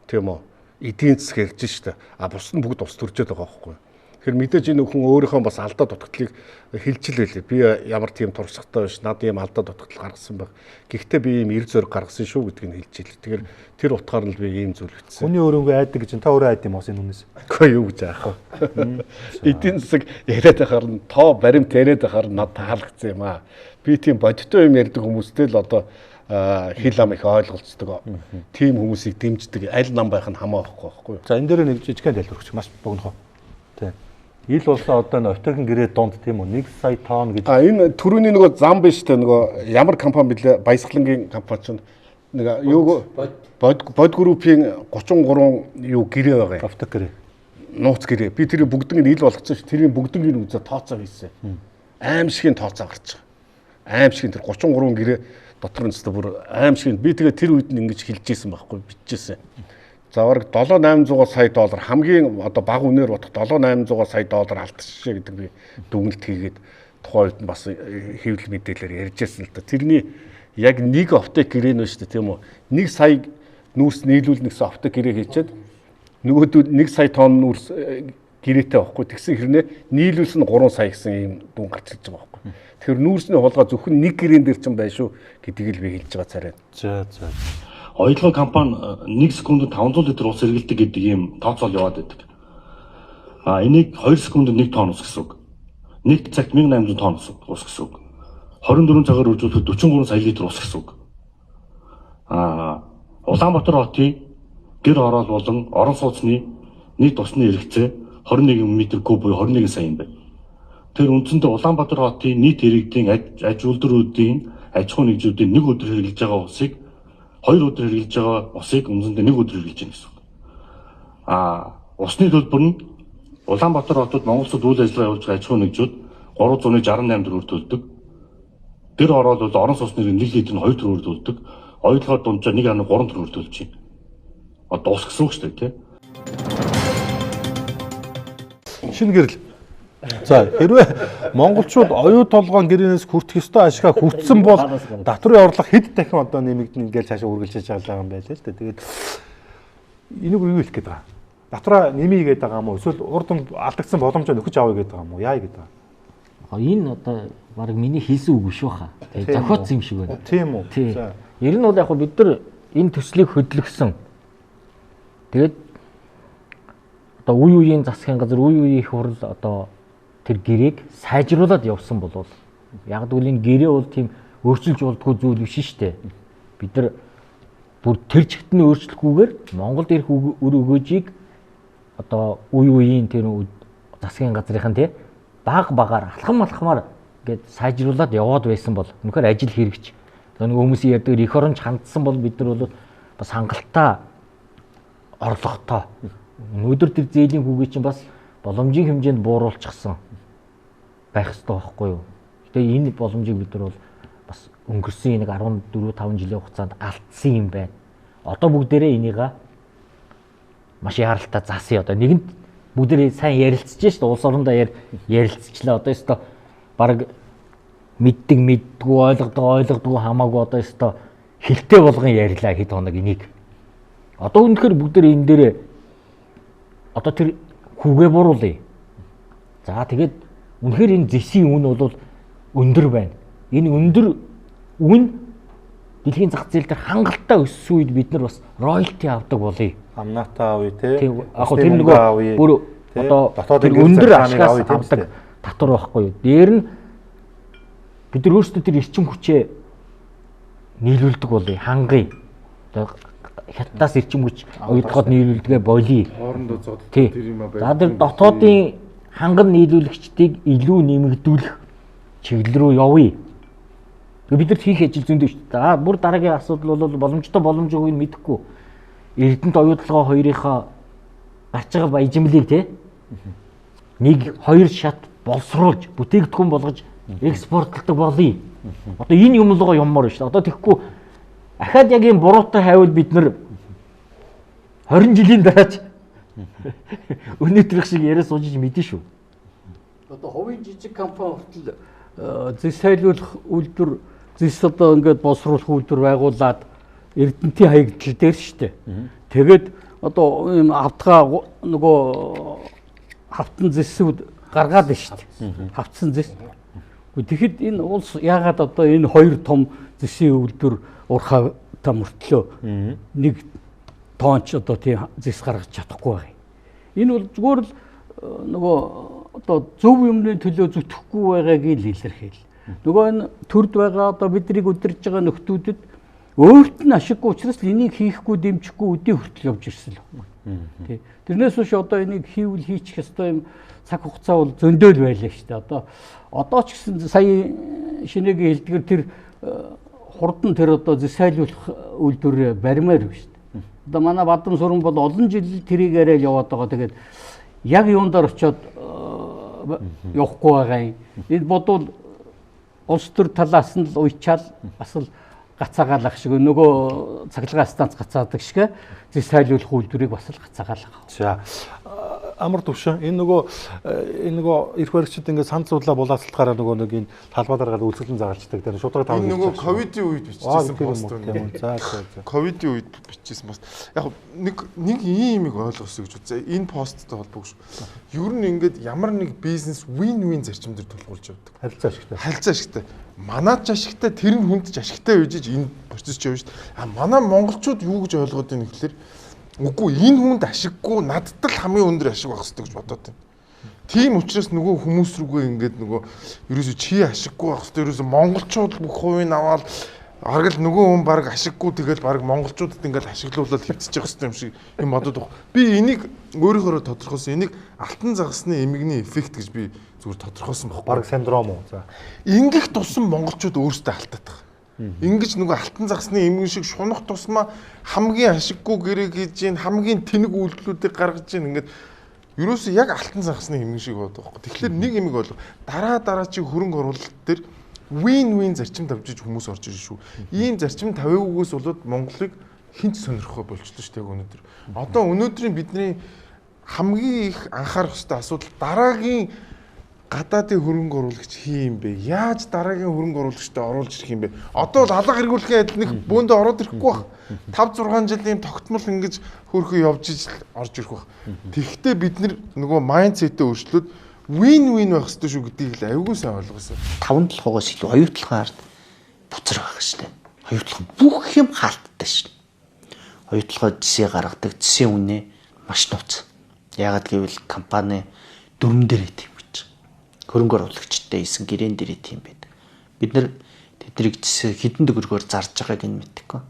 тийм үү? Эдийн засаг ярьж штэ. Бус нь бүгд ус төржөөд байгаа байхгүй. Тэгэхээр мэдээж энэ хүн өөрийнхөө бас алдаа дутагдлыг хэлж л байлээ. Би ямар тийм туршлагатай биш, над ийм алдаа дутагдал гаргасан баг. Гэхдээ би ийм эр зөрг гаргасан шүү гэдгийг хэлж ийлээ. Тэгэхээр тэр утгаар нь л би ийм зүйл ütсэн. Хүний өрөнгөө айдаг гэж та өөрөө айд юм уу энэ хүнээс? Үгүй юу гэж аах вэ? Эдийн засаг яриад байхаар нь тоо баримт яриад байхаар над таалагдсан юм аа. Би тийм бодиттой юм ярьдаг хүмүүстэй л одоо хил ам их ойлголцдог. Тийм хүмүүсийг дэмждэг аль нам байх нь хамаа байхгүй. За энэ дээр нэг жижигхэн тайлбарч маш богино. Тийм. Ил болсоо одоо н Октогийн гэрээ донд тийм үү 1 сая тонн гэж. Энэ түрүүний нөгөө зам биш те нөгөө ямар компани билээ Баясгалангийн компани чинь нэг юу бод группийн 33 юу гэрээ байгаа юм. Октог гэрээ. Нууц гэрээ. Би тэр бүгднийг ил болгоцсон ш. Тэрийн бүгднийг үзээ тооцоо хийсэн. Аимшигын тооцоо гарч байгаа. Аимшигын тэр 33 гэрээ дотор нь зөв бүр аимшигын би тэгээ тэр үед нь ингэж хэлжсэн байхгүй бичижсэн. За бараг 7-800 сая доллар хамгийн одоо бага үнээр бодох 7-800 сая доллар алдчихжээ гэдэг би дүгнэлт хийгээд тухайн үед нь бас хэвлэл мэдээлэлээр ярьжсэн л та. Тэрний яг нэг оптик гэрээ нөө шүү дээ тийм үү. 1 сая нүүрс нийлүүлнэхсэн оптик гэрээ хийчихэд нөгөөдөө 1 сая тонн нүүрс гэрээтэй байхгүй. Тэгсэн хэрнээ нийлүүлсэн 3 сая гэсэн ийм дүн гарч ирж байгаа байхгүй. Тэгэхээр нүүрсний хулгай зөвхөн нэг гэрээн дээр ч юм байна шүү гэдгийг л би хэлж байгаа царай. За. Оюутлогын компани 1 секундэд 500 литр ус эргэлдэг гэдэг ийм тооцоол яваад байдаг. Энийг 2 секундэд 1 тонн ус гэсэн үг. 1 цагт 1800 тонн ус гэсэн үг. 24 цагаар үржүүлэхэд 43 сая литр ус гэсэн үг. Улаанбаатар хотын гэр орол болон орон сууцны нийт усны хэрэгцээ 21 м3 буюу 21 сая юм байна. Тэр үндсэндээ Улаанбаатар хотын нийт иргэдийн аж үйлдвэрүүдийн аж ахуй нэгжүүдийн нэг өдөр хэрэглэж байгаа усыг 2 өдөр хэрэглэж байгаа усыг үндсэндээ нэг өдөр хэрэглэж байна гэсэн үг. Усны төлбөр нь Улаанбаатар хотод Монголчууд үйл ажиллагаа явуулж байгаа аж ахуй нэгжүүд 368 төгрөг төлдөг. Гэр орол бол орон сууцны 1 литр нь 2 төгрөг төлдөг. Оюутлогоор дунджаа 1.3 төгрөг төлж байна. Одоо ус гэсэн үг шүү дээ тий. Шинэ гэрэл. За хэрвээ монголчууд оюу толгоон гэрээнээс хүртэх ёстой ашгаа хүртсэн бол татврын орлого хэд дахин одоо нэмэгдэнэ гэж цаашаа үргэлжлэж байгаа юм байлаа л дээ. Тэгээд энийг юу хэлэх гээд байгаа? Татвараа нэмье гээд байгаа юм уу? Эсвэл урд нь алдагдсан боломжоо нөхөж авъя гээд байгаа юм уу? Яа гээд байгаа? Энэ одоо баг миний хийсэн үг биш баха. Тэгээ зохиоцсон юм шиг байна. Тийм үү? За. Ер нь бол яг бид нар энэ төслийг хөдөлгсөн. Тэгээд одоо үе үеийн засгийн газар үе үеийн их хурл одоо тэр гэрээг сайжруулад явсан болвол яг л энэ гэрээ бол тийм өөрчилж болдгоо зүйл биш шүү дээ. Бид нар бүр тэр чигтний өөрчлөхгүйгээр Монголд ирэх үр өгөөжийг одоо үе үеийн тэр засгийн газрынхан тий багаар алхамаар ингээд сайжруулад яваад байсан бол үнэхээр ажил хэрэгч. Нэг хүмүүсийн ярьдаг эх оронч хандсан бол бид нар бол бас хангалттай орлоготой. Өнөөдөр тэр зээлийн хүүгээ чинь бас боломжийн хэмжээнд бууруулчихсан байх ёстой байхгүй юу? Гэтэ энэ боломжийг бид нар бол бас өнгөрсөн нэг 14-5 жилийн хугацаанд алдсан юм байна. Одоо бүгдээрээ энийгээ маш яралтай заасан. Одоо нэгэнд бүгдээрээ сайн ярилцж шүү дээ. Улс орондоо ярилцчихлаа. Одоо ёстой баг мэддэггүй ойлгодгүй хамаагүй одоо ёстой хэлтэй болгон ярьлаа хэд хоног энийг. Одоо үнэхээр бүгдээрээ энэ дээрээ одоо тэр хүүгээ буруулъя. За тэгээд үнэхээр энэ зэсийн үн бол өндөр байна. Энэ өндөр үн дэлхийн зах зээл дээр хангалттай өссөн үед бид нар бас роялти авдаг болъё. Амнатаа авъя тий. Яг тэр нөгөө бүр одоо тэр өндөр ашгаас авдаг татвар байхгүй юу. Дээр нь бид нар өөрсдөө тэр эрчим хүчээ нийлүүлдэг болъё, хангая. Одоо хятадаас эрчим хүч уйдгоод нийлүүлдэгэ болъё. Хоорондоо зодтол тэр юм аа. За тэр дотоодын ханган нийлүүлэгчдийг илүү нэмэгдүүлэх чиглэл рүү явъя. Бидэрт хийх ажил зөндөө шүү дээ. Бүр дараагийн асуудал бол боломжгүй мэдэхгүй. Эрдэнэт оюутлагаа хоёрынхаа гарч байгаа баяжмлыг тий нэг хоёр шат боловсруулж бүтээгдэхүүн болгож экспортлдог болъё. Одоо энэ юм л юммаар шүү дээ. Одоо тэгэхгүй ахаад яг юм буруутай хайвал бид нар 20 жилийн дараач өнөөдрөх шиг яриа суужиж мэдэн шүү. Одоо хувийн жижиг компани хүртэл зэс сайлуулах үйлдвэр зэс одоо ингээд боловсруулах үйлдвэр байгуулад Эрдэнэтийн хаягдл дээр шүү дээ. Тэгээд одоо ийм автгаа нөгөө хавтан зэсүүд гаргаад байна шүү дээ. Хавцсан зэс. Тэгэхэд энэ улс яагаад одоо энэ хоёр том зэсийн үйлдвэр урхаа та мөртлөө нэг тоонч одоо тийм зэс гаргаж чадахгүй байгаа юм. Энэ бол зүгээр л нөгөө одоо зөв юмны төлөө зүтгэхгүй байгааг л илэрхийл. Нөгөө энэ төрд байгаа одоо биднийг удирж байгаа нөхдүүдэд өөрт нь ашиггүй учраас энийг хийхгүй дэмжихгүй өдөө хүртэл явж ирсэн л байна. Тий. Тэрнээс биш одоо энийг хийвэл хийчих ёстой юм цаг хугацаа бол зөндөөл байлаа шүү дээ. Одоо ч гэсэн сая шинэгийн хэлдгэр тэр хурдан тэр одоо зэсайлуулах үйлдвэр баримаар байна шүү дээ. Одоо манай Бадам Сүрэн бол олон жил тэрийг яриад яваад байгаа. Тэгээд яг юундаар очиод явахгүй байгаа юм. Энэ бодвол улс төр талаас нь л уйчаал бас л гацаагаалах шиг нөгөө цахилгаан станц гацаадаг шиг зэс сайлуулах үйлдвэрийг бас л гацаагаалах. За амар төвшин энэ нөгөө эрх баригчид ингээд сан зуудлаа булаацалтахаараа нөгөө нэг энэ талбайлаар гал үйлчлэн загалчдаг дээр шудраг тавьж. Энэ нөгөө ковидын үед бичижсэн пост юм. За. Ковидын үед бичижсэн пост. Яг нэг ийм юм ойлгосоо гэж үзье. Энэ посттой холбоогүй шүү. Ер нь ингээд ямар нэг бизнес win-win зарчим дээр тулгуурж явдаг. Харилцаа ашигтай. Харилцаа ашигтай. Манайд ч ашигтай, тэр нь хүнд ч ашигтай үжиж энэ процесс ч явж шүү. Манай монголчууд юу гэж ойлгоод байна гэхэлэр үгүй энэ хүнд ашиггүй надад л хамгийн өндөр ашиг байх хэрэгтэй гэж бодоод байна. Тийм учраас нөгөө хүмүүс рүүгээ ингээд нөгөө ерөөсө чи ашиггүй байх хэрэгтэй ерөөсө монголчууд бүх хувийг аваад аргал нөгөө хүн баг ашиггүй тэгэл баг монголчуудад ингээд ашиглуулаад хөвцөж явах хэрэгтэй юм шиг юм бодоод байна. Би энийг өөрийнхөө тодорхойлсон. Энийг алтан загасны эмгэгний эффект гэж би зүгээр тодорхойлсон байхгүй. Баг синдром уу. За. Ингэх тусам монголчууд өөрсдөө алдаад байгаа. Ингэж нөгөө алтан загасны эмгэн шиг шунах тусмаа хамгийн ашиггүй гэрээг хийж гин хамгийн тэнэг үйлдэлүүдийг гаргаж гин ингээд ерөөсөө яг алтан загасны эмгэн шиг байдаг байхгүй. Тэгэхээр нэг юм бол дараа чи хөрөнгө оруулалт дээр win-win зарчим тавьж хүмүүс орж ирж шүү. Ийм зарчим тавиагүйгээс болоод Монголыг хинч сонирхохоо болчихлоо шүү дээ өнөөдөр. Одоо өнөөдрийн бидний хамгийн их анхаарах ёстой асуудал дараагийн гадаадын хөрөнгө оруулагч хий юм бэ? Яаж дараагийн хөрөнгө оруулагчтай оруулж ирэх юм бэ? Одоо л алга эргүүлэхийн адил нэг бөөндө ороод ирэхгүй байх. 5-6 жилийн тогтмол ингэж хөрхөө явж орж ирэх байх. Тэгэхдээ бид нөгөө майндсетээ өөрчлөөд win-win байх хэрэгтэй шүү гэдгийг л аюулгүй сайн ойлгосон. 5-7-оос илүү оюутлагын ард буцар байх шүү дээ. Оюутлага бүх юм хаалттай шүү дээ. Оюутлагаа жишээ гаргадаг, жишээ үнэ маш нууц. Яагаад гэвэл компани дүрм дээрээ тийм гэж. Хөрөнгө оруулагчтай хийсэн гэрээн дээрээ тийм байд. Бид нар тэднийг хэдэн төгрөгөөр зарж байгааг нь мэдэхгүй.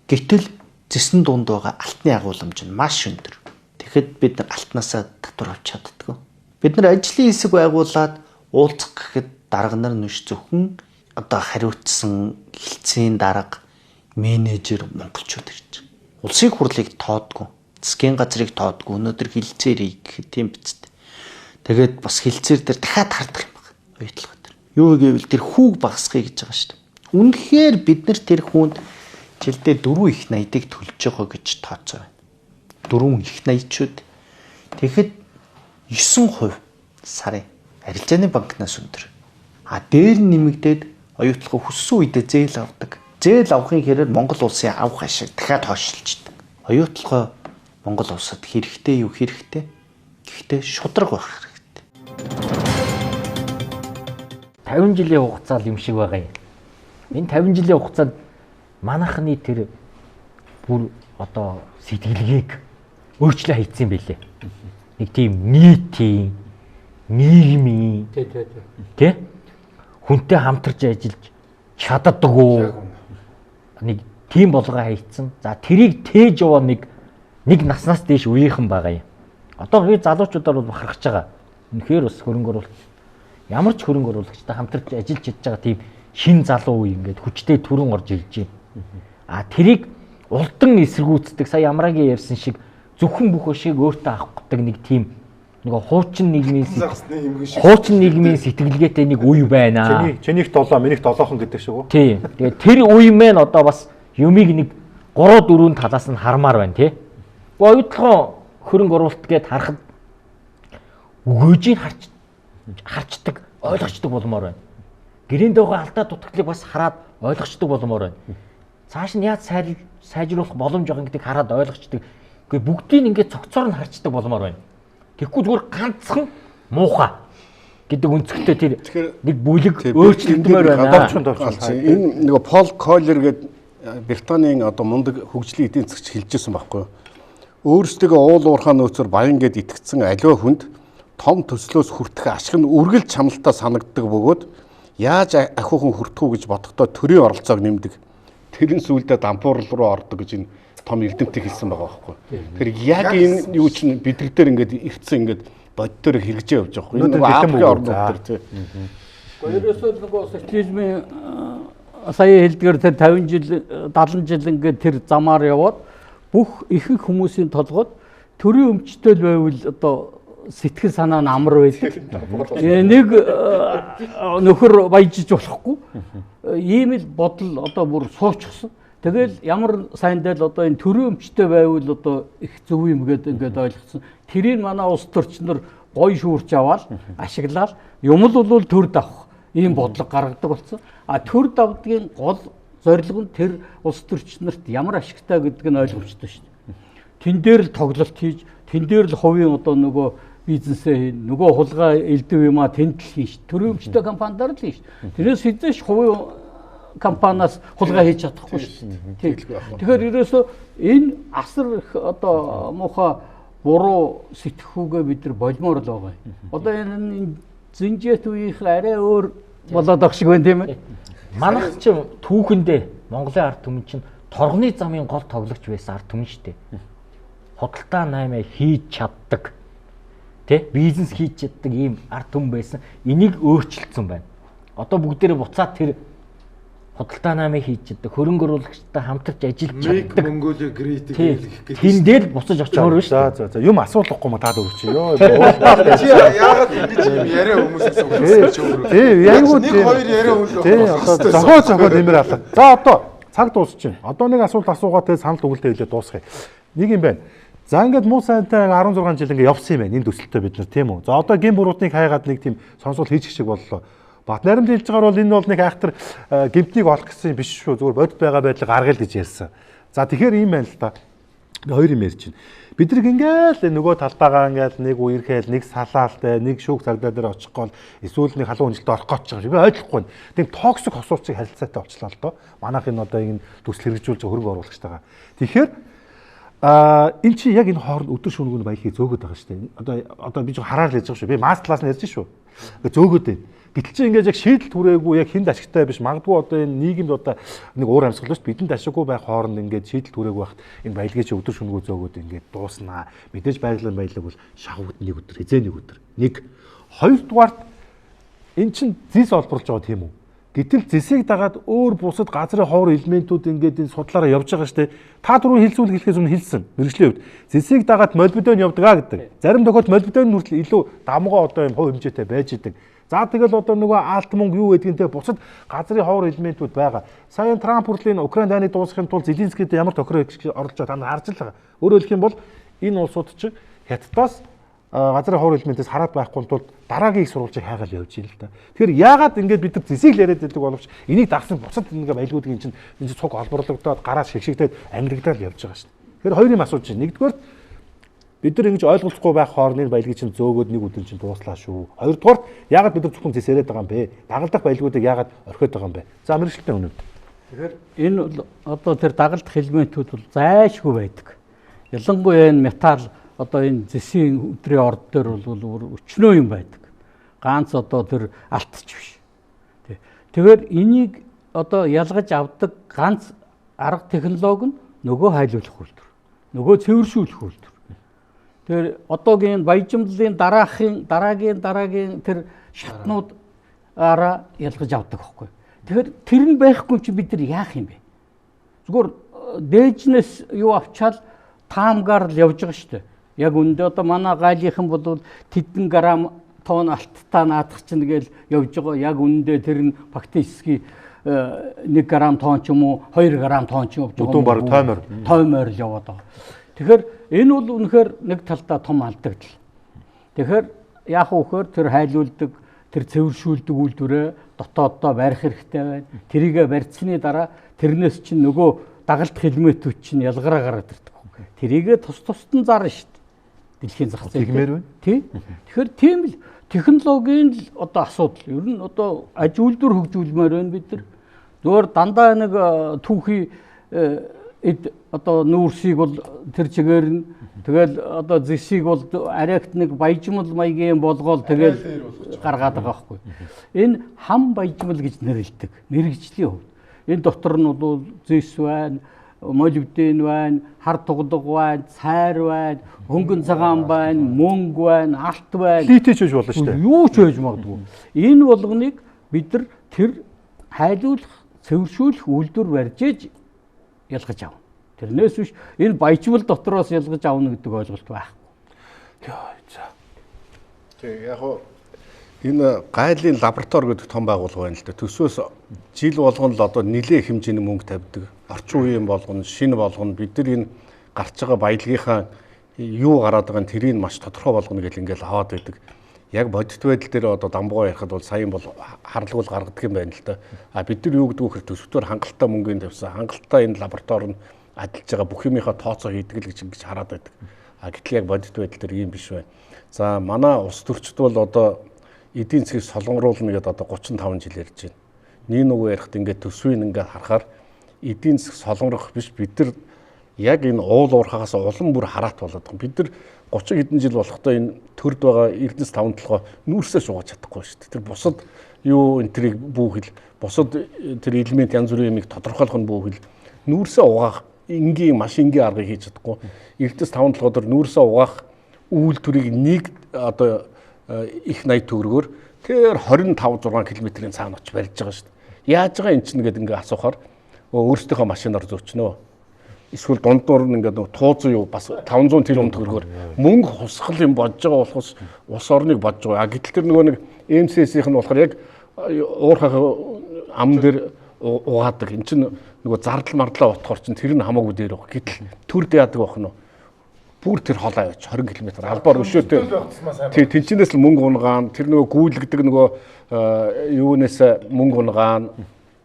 Гэтэл зэсэн дунд байгаа алтны агуулмж нь маш өндөр. Тэгэхэд бид нар алтнаасаа татвар авч чаддаггүй. Бид нар ажлын хэсэг байгуулад уулзах гэхэд дарга нар нүш зөвхөн одоо хариуцсан хилцээний дарга менежер монголчууд ирж. Улсын хурлыг тоодгүй, засгийн газрыг тоодгүй, өнөөдөр хилцээрийг гэхэд тийм биз дээ. Тэгээд бас хилцээр дээр дахиад хардах юм байна. Оюутлага дээр. Юу гэвэл тэр хүүг багасгая гэж байгаа шүү дээ. Үнэхээр бид нар тэр хүнд жилдээ 4 их 80-ыг төлж байгаа гэж тооцоо байна. 4 их 80-чуд. Тэгэхэд 9% сарын арилжааны банкнаас өндөр. Дээр нэмэгдээд оюутлага хүссэн үедээ зээл авдаг. Зээл авахын хэрээр Монгол улсын авах ашиг дахиад хойшилждаг. Оюутлага Монгол улсад хэрэгтэй юу хэрэгтэй? Гэхдээ шудраг байх хэрэгтэй. 50 жилийн хугацаа юм шиг байгаа юм. Энэ 50 жилийн хугацаанд манайхны тэр бүр одоо сэтгэлгээг өөрчлөө хийцэн байлээ. Нэг тийм нийтийн нийгмийн тий хүнтэй хамтарч ажиллаж чаддаггүй нэг тийм болгоо хийцэн. За тэрийг тээж яваа нэг наснаас дээш үеийнхэн байгаа юм. Одоо би залуучуудаар бол бахархаж байгаа. Үнэхээр бас хөрөнгө оруулалт ямар ч хөрөнгө оруулагчтай хамтарч ажиллаж чадж байгаа тийм шин залуу үе ингээд хүчтэй түрэн орж ирж байна. Тэрийг улдан эсэргүүцдэг сая Ямрагийн ярьсан шиг зөвхөн бүх өшийг өөртөө авахдаг нэг тийм нэг хуучин нийгмийн сэтгэлгээтэй нэг үе байна. Чинийх 7, минийх 7хон гэдэг шиг үү? Тийм. Тэгээд тэр үе мэн одоо бас юмыг нэг 3-4 талаас нь хармаар байна тий. Оюутлогоо хөрөнгө оруулалт гээд харахад өгөөжийг харчдаг, ойлгочдөг болмоор байна. Гэрээнд байгаа алдаа дутагдлыг бас хараад ойлгочдөг болмоор байна. Цааш нь яаж сайжруулах боломж байгаа гэдгийг хараад ойлгочдөг. Гэхдээ бүгдийг ингээд цогцоор нь харчдаг болмоор байна. Тэгэхгүй зүгээр ганцхан муухай гэдэг өнцгтэй тэр нэг бүлэг өөрчлөлтмөр байна. Энэ нэг Пол Коллер гэдэг Британийн одоо мундаг хөгжлийн эдийн засгч хэлжсэн байхгүй юу? Өөрсдөө уул уурхай нөөцөөр баян гэд итгэцэн аливаа хүнд том төслөөс хүртэх ашиг нь үргэлж чамлалтаа санагддаг бөгөөд яаж ахиухан хүртэх үү гэж бодохдоо төрийн оролцоог нэмдэг. Тэр нь сүүлдээ дампуурал руу ордог гэж энэ том эрдэмтдийг хэлсэн байгаа байхгүй. Тэр яг энэ юу чинь бид нар дээр ингээд ирцэн ингээд боддоор хэрэгжээ явж байгаа байхгүй. Энэ нэг Африкийн орнууд төр тий. Ерөөсөө нөгөө социализмын сая хэлдгээр тэр 50 жил 70 жил ингээд тэр замаар яваад бүх ихэнх хүмүүсийн толгойд төрийн өмчтөл байвал одоо сэтгэл санаа нь амар байдаг. Нэг нөхөр баяжиж болохгүй. Ийм л бодол одоо бүр суучихсан. Тэгэл ямар сайндаа л одоо энэ төрийн өмчтэй байвал одоо их зөв юм гээд ингээд ойлгоцсон. Тэрийг манай улс төрчнөр гоё шүүрч аваад ашиглаад юм л бол төр давах ийм бодлого гаргадаг болсон. Төр давдгийн гол зорилго нь тэр улс төрчнөрт ямар ашигтай гэдэг нь ойлгомжтой шүү дээ. Тэн дээр л тоглолт хийж, тэн дээр л хувийн одоо нөгөө бизнесээ хийн, нөгөө хулгай элдв юмаа тэнд л хийн. Төрийн өмчтэй компанидар л хийн. Тэрээс хэзээ ч хувийн компаниас хулгай хийж чадахгүй шүү дээ. Тэгэхээр ерөөсөө энэ асар их одоо муухай буруу сэтгхүүгээ бид нар болмоор л байгаа юм. Одоо энэ зинжэт үеийнх арай өөр болоод ах шиг байна тийм ээ. Манайх ч түүхэндээ Монголын ард түмэн чинь торгоны замын гол тоглогч байсан ард түмэн шүү дээ. Худалдаа 8 хийж чаддаг. Тэ бизнес хийж чаддаг ийм ард түмэн байсан. Энийг өөрчилсөн байна. Одоо бүгдээрээ буцаад тэр худалдаа 8 хийж чаддаг, хөрөнгө оруулагчтай хамтарч ажиллаж чаддаг. Mongolia Great гэх гээд тэндэл буцаж очиор шүү дээ. За юм асуулахгүй ма таад өрч ёо. Чи яагаад ингэж юм яриа хүмүүсээс өгсөн ч өөрөө. Тий, яг үү. Нэг хоёр яриа хүн л. Тий, одоо зохио нэмэр алаа. За одоо цаг дуусчихна. Одоо нэг асуулт асуугаад тэгээ санал өгүүлдэ хэлээ дуусгая. Нэг юм байна. За ингээд муу сайнтай 16 жил ингээд явсан юм байна. Энэ төсөлтөө бид нар тийм үү. За одоо гин буруутныг хайгаад нэг тийм сонсвол хийчих шиг боллоо. Бат найрамд хэлж байгаа бол энэ бол нэг айхтар гэмтнийг олох гэсэн биш шүү. Зүгээр бодит байгаа байдлыг гаргая л гэж ярьсан. За тэгэхээр ийм байна л да. Хоёр юм ярьж байна. Бид нэг ингээл нөгөө талбайгаа ингээл нэг үерхээл, нэг салаалтай, нэг шүүх цагдаа дээр очих гол эсвэл нэг халуун хүнжилтэд орох гэж байгаа юм шиг би ойлгохгүй байна. Тийм токсик хосууцыг харилцаатай очлоо л доо. Манайх энэ одоо энэ төсөл хэрэгжүүлж хөрөнгө оруулагчтайгаа. Тэгэхээр энэ чи яг энэ хооронд өдөр шөнөгүй баялагийг зөөгöd байгаа шүү дээ. Одоо би жоо хараад ярьж байгаа шүү. Би мастер класс ярьж шүү. Зөөгöd байна. Гэтэл чи ингээд яг шийдэл түрээгүй яг хүнд ашигтай биш. Магадгүй одоо энэ нийгэмд одоо нэг уур амьсгал шүү. Бидэнд ашиггүй байх хооронд ингээд шийдэл түрээгүй байхад энэ баялагийг чи өдөр шөнөгүй зөөгöd ингээд дууснаа. Мэдээж баялаг бол шавхад нэг өдөр, хизээ нэг өдөр. Нэг хоёрдугаарт эн чин зис олборлж байгаа тийм үү? Гэтэл зэсийг дагаад өөр бусад газрын ховор элементүүд ингээд энэ судлаараа явж байгаа штэ. Та түрүү хэлцүүлэг хэлэхээс өмнө хэлсэн. Мэргэжлийн хувьд зэсийг дагаад молибден явдаг гэдэг. Зарим тохиолдолд молибден нүртэл илүү давмгай одоо юм хувь хэмжээтэй байж идэг. За тэгэл одоо нөгөө алт мөнгө юу гэдгийнтэй бусад газрын ховор элементүүд байгаа. Саяхан Трамп хүртэл Украин дайныг дуусгахын тулд Зеленскийд ямар тохироо оруулж байгаа та нар харж байгаа. Өөрөөр хэлэх юм бол энэ улсууд чинь Хятадаас газрын ховор элементээс хараад байхгүй тулд дараагийн их сурвалжийг хайгаал явж байна л да. Тэгэхээр яагаад ингэж бид нар зэсийг яриад байдаг боловч энийг дагсан буцаад ингээ баялгуудын чинь энэ цуг олборлогдоод гараа шигшигдээд ангирагдаад явж байгаа шүү дээ. Тэгэхээр хоёр юм асууж байна. Нэгдүгээр бид нар ингэж ойлголцохгүй байх хооронд баялагийг чинь зөөгөөд нэг өдөр чинь дууслаа шүү. Хоёрдугаар яагаад бид нар зөвхөн зэс яриад байгаа юм бэ? Дагалдах баялагуудыг яагаад орхиод байгаа юм бэ? За мэргэжилтийн үнэнд. Тэгэхээр энэ одоо тэр дагалдах элементүүд бол зайлшгүй байдаг. Ялангуяа энэ металл одоо энэ зэсийн өдрийн орд дээр бол өчнөө юм байдаг. Ганц одоо тэр алтч биш. Тэгэхээр энийг одоо ялгаж авдаг ганц арга технологи нь нөгөө хайлуулах үйлдвэр. Нөгөө цэвэршүүлэх үйлдвэр. Тэгэхээр одоогийн баяжмлалын дараагийн тэр шатнуудаараа ялгаж авдаг байхгүй. Тэгэхээр тэр нь байхгүй чи бид нар яах юм бэ? Зүгээр дээжнээс юу авчаал таамгаар л явж байгаа шүү дээ. Яг үндэ одоо манай гайлийнхан бол тэдэн грамм тонн алттай наадах чинь гээл явж байгаа. Яг үндэ тэр нь фактически 1 грамм тонн ч юм уу 2 грамм тонн ч явж байгаа. Өдөө баг тоймоор л яваад байгаа. Тэгэхээр энэ бол үнэхээр нэг талдаа том алдагдал. Тэгэхээр яах вэ? Тэр хайлуулдаг, тэр цэвэршүүлдэг үйлдвэрээ дотооддоо барих хэрэгтэй байна. Тэрийгэ барьцсны дараа тэрнээс чинь нөгөө дагалдах элементүүд чинь ялгараа гараад ирдэг. Тэрийгэ тусад нь зарна шүү дээ. Дэлхийн зах зээл. Тий. Тэгэхээр тийм л технологийн л одоо асуудал. Ер нь одоо аж үйлдвэр хөгжүүлмээр байна бид нар. Зөвөр дандаа нэг түүхий одоо нүүрсийг бол тэр чигээр нь тэгэл одоо зэсийг бол арайгт нэг баяжмал маягийн болгоол тэгэл гаргаад байгаа байхгүй. Энэ хам баяжмал гэж нэрлэдэг. Мэргэжлийн хувьд. Энэ дотор нь бол зэс байна, молибден байна, хар тугдаг байна, цайр байна, хөнгөн цагаан байна, мөнгө байна, алт байна. Литич гэж болно шүү дээ. Юу ч байж магадгүй. Энэ болгоныг бид нар тэр хайлуулах, цэвэршүүлэх үйлдвэр барьж ялгаж авна. Тэрнээс биш энэ баяжмал дотроос ялгаж авна гэдэг ойлголт байхгүй. Тэг яг хоо энэ гайлын лаборатори гэдэг том байгууллага байна л да. Төсвөөс жил болгоно л одоо нэлээд хэмжээний мөнгө тавьдаг. Орчин үеийн болгоно, шинэ болгоно бид нар энэ гарч байгаа баялагийнхаа юу гараад байгаа нь тэрийг маш тодорхой болгоно гэж ингээл хаваад байдаг. Яг бодит байдал дээр одоо дамбуугаа ярихад бол саяхан бол харлагуул гаргадаг юм байна л да. А бид нар юу гэдэг вэ гэхээр төсвөөр хангалттай мөнгөний тавьсан, хангалттай энэ лаборатори нь ажиллаж байгаа бүх юмынхаа тооцоо хийдэг л гэж хараад байдаг. А гэтэл яг бодит байдал дээр ийм биш байна. За манай улс төрчид бол одоо эдийн засгийг солонгоруулна гэдэг одоо 35 жил ярьж байна. Нэг нөгөө ярихад ингээд төсвийг ингээд харахаар эдийн засаг солонгорох биш бид нар яг энэ уул уурхагаас улам бүр хараат болоод байгаа. Бид нар 30 хэдэн жил болохдоо энэ төрд байгаа Эрдэнэс 5 толгой нүүрсээ шугаж чадахгүй шүү дээ. Тэр бусад юу энэ тэрийг бүүхэл, бусад тэр элемент янз бүрийн юмыг тодорхойлох нь бүүхэл нүүрсээ угаах энгийн маш энгийн аргыг хийж чадахгүй. Эрдэнэс 5 толгойдор нүүрсээ угаах үйлдвэрийг нэг одоо их 80 төгрөгөөр тэр 25 6 км-ийн цаана очиж барьж байгаа шүү дээ. Яаж байгаа энэ чинь гэдэг ингээ асуухаар өөрсдийнхөө машинаар зөөчнөө. Эсвэл дундуур нь ингээд туузан юу бас 500 тэрбум төгрөгөөр мөнгө хусгал юм бодож байгаа болохоос улс орныг бодож байгаа. Гэтэл тэр нөгөө нэг МСС-ийнх нь болохоор яг уурхах ам дээр угаадаг. Энд чинь нөгөө зардал мардлаа утгаар чинь тэр нь хамаагүй дээр баг. Гэтэл төрд яадаг байх нь бүр тэр холоо явж 20 км албаар өшөөтэй. Тий тэнчнээс л мөнгө унгаан тэр нөгөө гүйлгдэг нөгөө юунаас мөнгө унгаан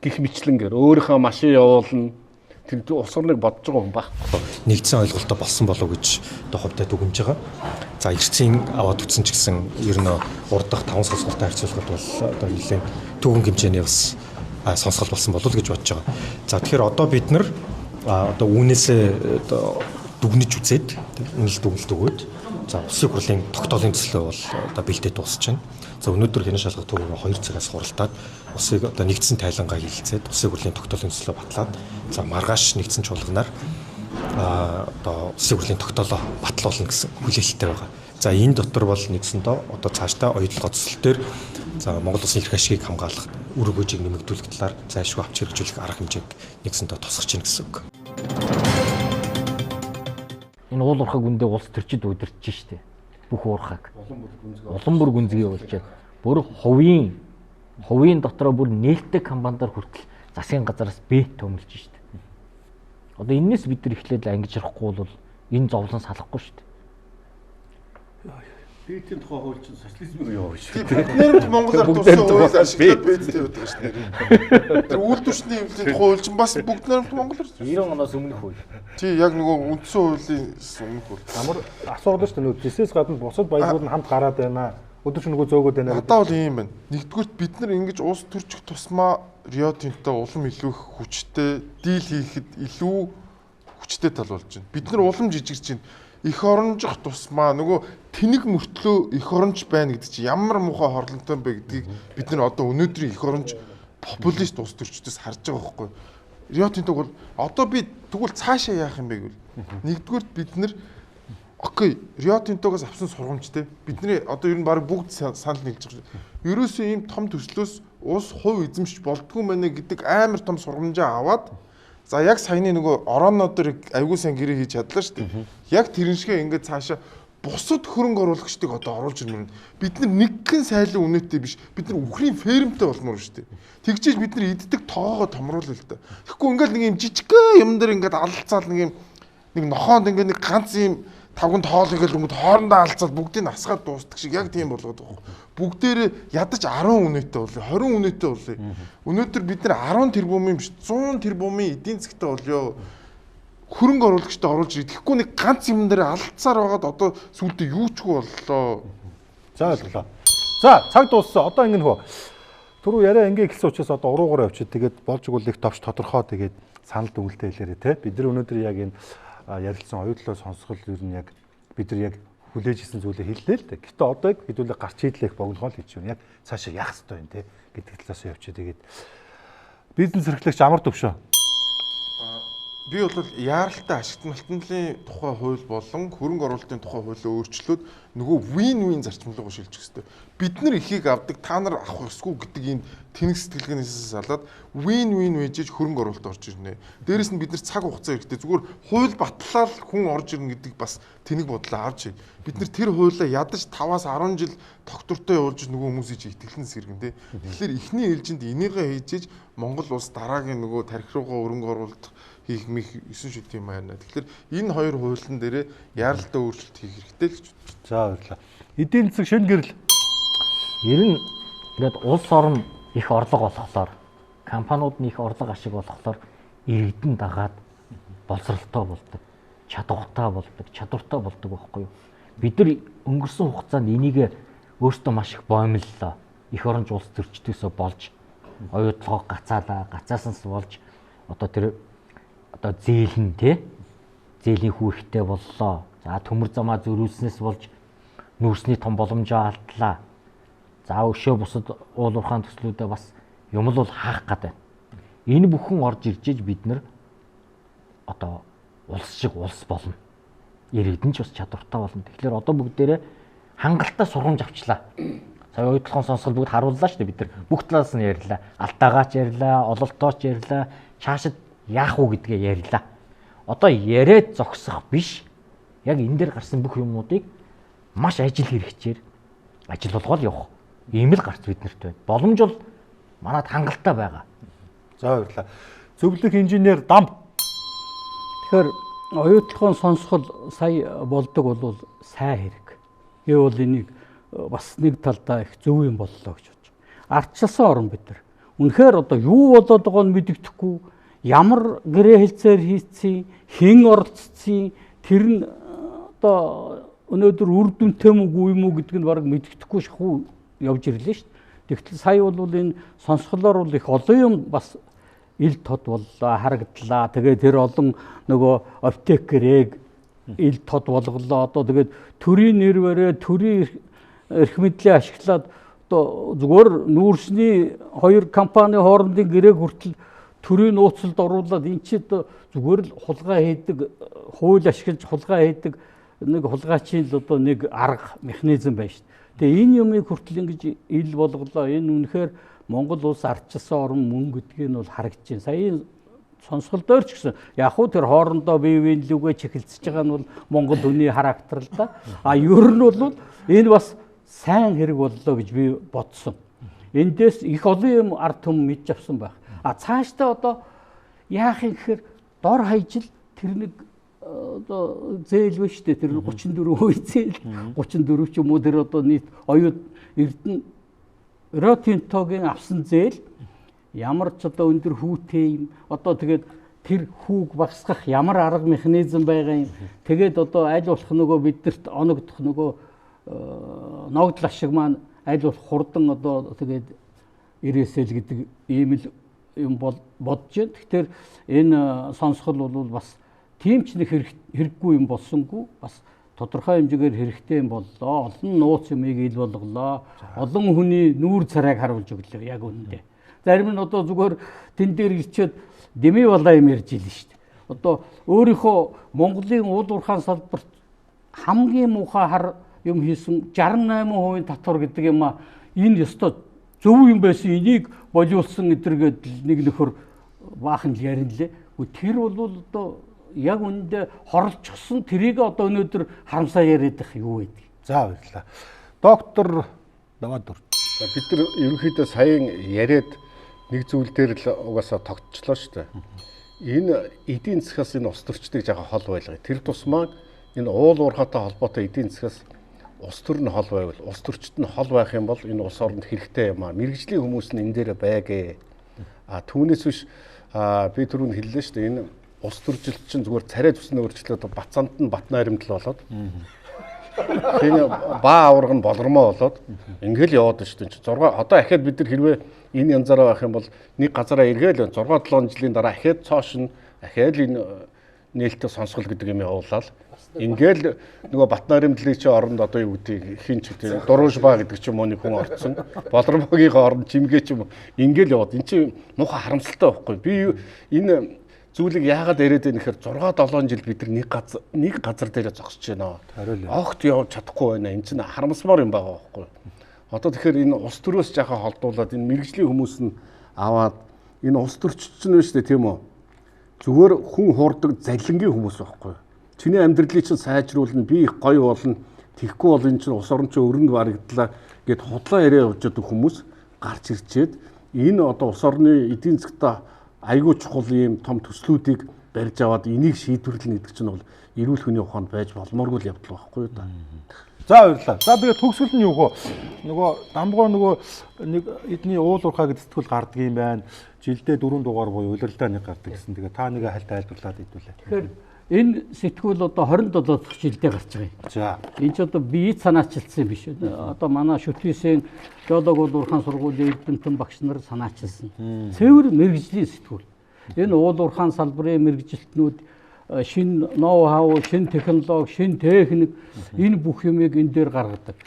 гих мэтлэнгээр өөрийнхөө машин явуулна. Тэр улс орныг бодож байгаа хүн баг. Нэгдсэн ойлголтоо болсон болов уу гэж одоо ховдод дүгнж байгаа. За эрсцийн аваад үтсэн ч гэсэн ер нь урдах 5 сонсголтой харьцуулахад бол одоо нэлээд төвөн хэмжээний бас сонсголт болсон болов уу гэж бодож байгаа. За тэгэхээр одоо бид нар одоо үүнээсээ одоо дүгнэж үзээд үнэлт дүгнэлт өгөөд за улсын хурлын тогтоолын төслөө бол одоо бэлдээд дуусч байна. За өнөөдөр хянан шалгах төвөөр 2 цагаас хуралдаад улсыг одоо нэгдсэн тайлангаа хилцээд улсын хурлын тогтоолын төслөө батлаад за маргааш нэгдсэн чуулганаар одоо улсын хурлын тогтоолоо батлуулна гэсэн хүлээлттэй байгаа. За энэ дотор бол нэгсэндээ одоо цаашдаа оюутлогоо төсөл дээр за Монгол улсын эрх ашигыг хамгаалах үр өгөөжийг нэмэгдүүлэх талаар зайлшгүй авч хэрэгжүүлэх арга хэмжээг нэгсэндээ тусгаж чинь гэсэн үг. Энэ уул уурхаг үндэ улс төрчид удирдах штеп. Бүх уурхаг. Улам бүр гүнзгий болчиход бүр хувийн дотроо бүр нээлттэй компанидар хүртэл засгийн газараас бэт төмөлж штеп. Одоо энэс бид нар эхлээд ангижрахгүй бол энэ зовлон салахгүй штеп. Бэтийн тухай хууль чинь социализмыг яваа шүү. Бид Монголоор туссан хууль ашиглаад бэттэй байдаг шүү дээ. Тэр үйлдвэрчний хэмжээний хууль чинь бас бүгд нэрмт монголоор 90 оноос өмнөх хууль. Тий, яг нөгөө үндсэн хуулийн өмнөх хууль. Амар асуудал шүү дээ. Тэсээс гадна бусад баялгууд нь хамт гараад байна. Өдөр чинь нөгөө зөөгөөд байна. Надад бол ийм байна. Нэгдүгürt бид нар ингэж улс төрчих тусмаа Рио Тинто улам илүү их хүчтэй дийл хийхэд илүү хүчтэй тал болж байна. Бид нар улам жижигч чинь их оронжих тусмаа нөгөө тэнэг мөртлөө их оронж байна гэдэг чинь ямар муухай хорлонтой бэ гэдгийг бид нар одоо өнөөдрийн их оронж популист улс төрчдөөс харж байгаа байхгүй. Рио Тинтог бол одоо би тэгвэл цаашаа яах юм бэ гэвэл нэгдүгээр бид нар окей Рио Тинтогоос авсан сургамжтай бидний одоо ер нь баг бүгд санал нийлж байгаа шүү. Ерөөсөө ийм том төслөөс улс хувь эзэмшиж болдгүй мэнэ гэдэг амар том сургамжаа аваад за яг саяны нөгөө ороонуудыг аягүй сайн гэрээ хийж чадлаа шүү дээ. Яг тэрэн шигээ ингээд цаашаа бусад хөрөнгө оруулагчдыг одоо оруулж ирмээр бид нар нэгэн сайлын үнэтэй биш бид нар үхрийн фермтэй болмоор шүү дээ. Тэгжээж бид нар иддэг тоогоо томруулъя л да. Тэгэхгүй ингээд нэг юм жижигхэн юм дээр ингээд алалцаал нэг нохоонд ингээд нэг ганц юм тавган тоолыг л өнгөд хоорондоо алцаад бүгдийг асгаад дуустдаг шиг яг тийм болгоод байгаа. Бүгдээрээ ядаж 10 үнэтэй болоо 20 үнэтэй болоо. Өнөөдөр бид нар 10 тэрбумын биш 100 тэрбумын эдийн засгтай болоо. Хөрөнгө оруулагчтай оруулж ирэх. Тэгэхгүй нэг ганц юм дээр алдцаар байгаад одоо сүүлдээ юу ч боллоо. За ойлголоо. За цаг дууссан. Одоо ингэ нөхөө. Түрүү яриа ингээ эхэлсэн учраас одоо уруугаар явчих. Тэгээд болж игэл их товч тодорхой тэгээд санал дүгнэлтээ хэлээрэй те. Бид нар өнөөдөр яг энэ ярилцсан оюутлаа сонсгол ер нь яг бид нар яг хүлээж исэн зүйлээ хэллээ л дээ. Гэтэ одоо хэдүүлээ гарч хийлэх богинохоо л хийж байна. Яг цаашаа яах ёстой юм те гэдэг талаас нь явчих. Тэгээд бизнес эрхлэгч амар төвшөө. Би бол яаралтай ашигт малтналын тухай хууль болон хөрөнгө оруулалтын тухай хуулиа өөрчлөөд нөгөө win-win зарчимлуугаар шилжих хэрэгтэй. Бид нар ихийг авдаг, та нар авах ёсгүй гэдэг ийм тэнэг сэтгэлгээнээс салаад win-win вэжж хөрөнгө оруулалт орж ирнэ. Дээрээс нь бид нар цаг хугацаа хэрэгтэй. Зүгээр хууль батлаад хүн орж ирнэ гэдэг бас тэнэг бодлоо авч. Бид нар тэр хуулиа ядаж 5-аас 10 жил тогтвортой явуулж нөгөө хүмүүсийг итгэлэн сэргэн тэ. Тэгэхээр эхний ээлжинд энийгээ хийж Монгол улс дараагийн нөгөө тархи руугаа хөрөнгө оруулалт хийх мэх 9 шүт юм байна. Тэгэхээр энэ хоёр хуулийн дээрээ яаралтай өөрчлөлт хийх хэрэгтэй л гэж байна. За баярлалаа. Эдийн засаг шинэ гэрэл. Ер нь ингээд улс орн их орлого олгохлоор компаниуд нь их орлого ашиг олгохлоор иргэдэн дагаад боловсралтай болдог, чадвартай болдог байхгүй юу? Бид нар өнгөрсөн хугацаанд энийг өөртөө маш их боомллоо. Их оронж улс төрчдөөсөө болж оюутлогоо гацаасанс болж одоо тэр одоо зээлэн тий зээлийн хүүхтэй боллоо. За төмөр замаа зөрүүлснээс болж нүүрсний том боломжоо алдлаа. За өшөө бусад уул уурхайн төслүүдээ бас юм л хаах гад байна. Энэ бүхэн орж иржээж бид нар одоо улс шиг улс болно. Иргэдэн ч бас чадвартай болно. Тэгэхээр одоо бүгдээрээ хангалттай сургамж авчлаа. Сая оюутлогын сонсгол бүгд харууллаа шүү дээ бид нар. Бүх талаас нь ярьлаа. Алдаагаач ярьлаа, ололтооч ярьлаа, чаашид яах уу гэдгээ ярьлаа. Одоо яриад зогсох биш. Яг энэ дээр гарсан бүх юмнуудыг маш ажил хэрэгчээр ажил болгоод явах. Ийм л гарц биднэрт байна. Боломж бол манад хангалттай байгаа. За баярлалаа. Зөвлөх инженер Дам. Тэгэхээр оюутлогын сонсгол сая болдог бол сайн хэрэг. Гэвол энийг бас нэг талдаа их зөв юм боллоо гэж бодож. Ардчилсан орн бид нар. Үнэхээр одоо юу болоод байгааг нь мэддэхгүй, ямар гэрээ хэлцээр хийцیں, хэн оролцсон, тэр нь одоо өнөөдөр үр дүнтэй юм уу гэдг нь бараг мэддэхгүй шахуу явж ирлээ шүү дээ. Тэгтэл сая бол энэ сонсголоор бол их олон юм бас ил тод боллоо, харагдлаа. Тэгээ тэр олон нөгөө аптекерэг ил тод болголоо. Одоо тэгээд төрийн нэр бариа, төрийн эрх мэдлээ ашиглаад одоо зүгээр нүүрсний хоёр компани хоорондын гэрээг хүртэл төрийн нууцлалд оруулаад эн чинь зүгээр л хулгай хийдэг, хууль ашиглаж хулгай хийдэг нэг хулгайчийн л одоо нэг арга механизм байна шүү дээ. Тэгээ энэ юмыг хүртэл ингэж ил болголоо. Энэ үнэхээр Монгол улс ардчилсан орн мөн гэдгийг нь бол харагдаж байна. Сая сонсголдоор ч гэсэн яг хуу тэр хоорондоо бие биеийн лүгээ чиглэлцэж байгаа нь бол Монгол хүний характер л да. А ер нь бол энэ бас сайн хэрэг боллоо гэж би бодсон. Эндээс их олон юм ард түмэн мэдж авсан байх. А цаашдаа одоо яах юм гэхээр дор хаяжл тэр нэг одоо зээл вэ шүү дээ. Тэр 34% зээл 34 ч юм уу тэр одоо нийт оюут Эрдэнэ Ротинтогийн авсан зээл ямар ч одоо өндөр хүүтэй юм одоо тэгээд тэр хүүг багасгах ямар арга механизм байгаа юм. Тэгээд одоо аль болох нөгөө бидэрт оногдох нөгөө ногдол ашиг маань аль болох хурдан одоо тэгээд ирээсэл гэдэг ийм л юм бодож байна. Тэгэхээр энэ сонсгол бол бас тийм ч нэг хэрэггүй юм болсонгүй бас тодорхой хэмжээгээр хэрэгтэй юм боллоо. Олон нууц юмыг ил болголоо. Олон хүний нүүр царайг харуулж өглөө яг үнэндээ. Зарим нь одоо зүгээр тэн дээр ирчээд дэмий балаа юм ярьж илэн шүү дээ. Одоо өөрийнхөө Монголын уул уурхайн салбарт хамгийн муухай хар юм хийсэн 68% татвар гэдэг юм а энэ ёстой зөв юм байсан энийг болиулсан эдэргээд нэг нөхөр баахан л ярина лээ. Тэр бол одоо яг үүндээ хорлцсон тэрийг одоо өнөөдөр харамсаа яриад их юу байдаг. За баярлалаа. Доктор Даваад Дүр. Бид нар ерөнхийдөө саяхан яриад нэг зүйл дээр л угаасаа тогтчлоо шүү дээ. Энэ эдийн засгаас энэ ус төрчдгийг жага хол байлгая. Тэр тусмаа энэ уул уурхайтай холбоотой эдийн засгаас ус төр нь хол байвал ус төрчд нь хол байх юм бол энэ ус оронд хэрэгтэй юм аа. Мэргэжлийн хүмүүс нь энэ дээр байгээ. Түүнээс биш би түрүүн хэллээ шүү дээ. Энэ ус төржилт чинь зүгээр царай тусны өөрчлөлт Бацаанд нь бат найрамдал болоод тийм баа авраг нь болормоо болоод ингээл яваад шүү дээ. 6 одоо ахаад бид нар хэрвээ энэ янзаараа байх юм бол нэг газараа эргээл 6-7 жилийн дараа ахаад цоош нь ахаад энэ нээлттэй сонсгол гэдэг юм явуулаад ингээл нөгөө бат найрамдлын чинь оронд одоо юу гэдэг хин ч гэдэг дурууш баа гэдэг ч юм уу нэг хүн орцсон болормоогийн оронд чимгээ ч юм ингээл яваад эн чинь муухай харамсалтай байхгүй. Би энэ зүйлийг яагаад яриад байна гэхээр 6-7 жил бид нар нэг газар дээр зогсож байна. Огт явж чадахгүй байна. Энэ чинь харамсмаар юм байгаа байхгүй. Одоо тэгэхээр энэ ус төрөөс жаахан холдуулаад энэ мэргэжлийн хүмүүс нь аваад энэ ус төрчч нь шүү дээ тийм үү. Зүгээр хүн хуурдаг залингийн хүмүүс байхгүй. Чиний амьдралыг чинь сайжруулна, би их гоё болно. Тэгхгүй бол энэ чинь ус орон чинь өрөнд барагдлаа гэд худлаа яриа явж байгаа хүмүүс гарч ирчээд энэ одоо ус орны эдийн засгтаа айгүй чухал ийм том төслүүдийг барьж аваад энийг шийдвэрлэнэ гэдэг чинь бол эрүүл хүний ухаанд байж болмооргүй л явдал байхгүй юу та. За баярлалаа. За тэгээ төгсгөл нь юу хөө нөгөө дамгоо нөгөө нэг эдний уул уурхай гэдэг сэтгүүл гардаг юм байна. Жилдээ 4 дугаар буюу улирлаа нэг гардаг гэсэн. Тэгээ та нэг хальт тайлбарлаад идүүлээ. Тэгэхээр энэ сэтгүүл одоо 27 дахь жилдээ гарч байгаа юм. За. Энэ ч одоо бие санаачилсан биш. Одоо манай шүтгийсэн геолог уурхайн сургуулийн эрдэмтэн багш нар санаачилсан. Цэвэр мэргэжлийн сэтгүүл. Энэ уул уурхайн салбарын мэргэжилтнүүд шин ноу хау, шин технологи, шин техник энэ бүх юмыг энэ дээр гаргадаг.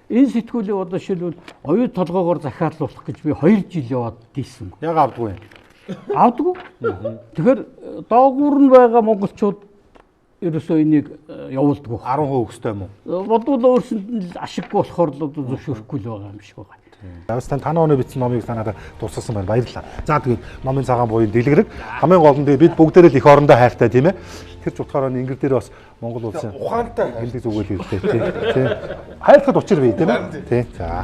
Энэ сэтгүүлийг одоо шилбэл оюу толгоогоор захиалуулах гэж би 2 жил яваад дийсэн. Яг авдгүй юм. Авдгүй. Тэгэхээр доогуур нь байгаа монголчууд ерөөсөө энийг явуулдаггүй. 10% өстэй юм уу? Бодвол өөрсөнд нь ашиггүй болохоор л одоо зөвшөөрөхгүй л байгаа юм шиг байна. Явстан таны өнөө бичсэн номыг санаад дуусгасан байна. Баярлалаа. За тэгээд номын цагаан буян дэлгэрэг хамгийн гол нь бид бүгдээрээ л их орондоо хайртай тийм ээ. Тэр ч утгаараа ингэр дээр бас Монгол улсын ухаантай хэлдэг зүгэл хэлдэг тийм. Хайрлахад учир бий тийм ээ. Тийм. За.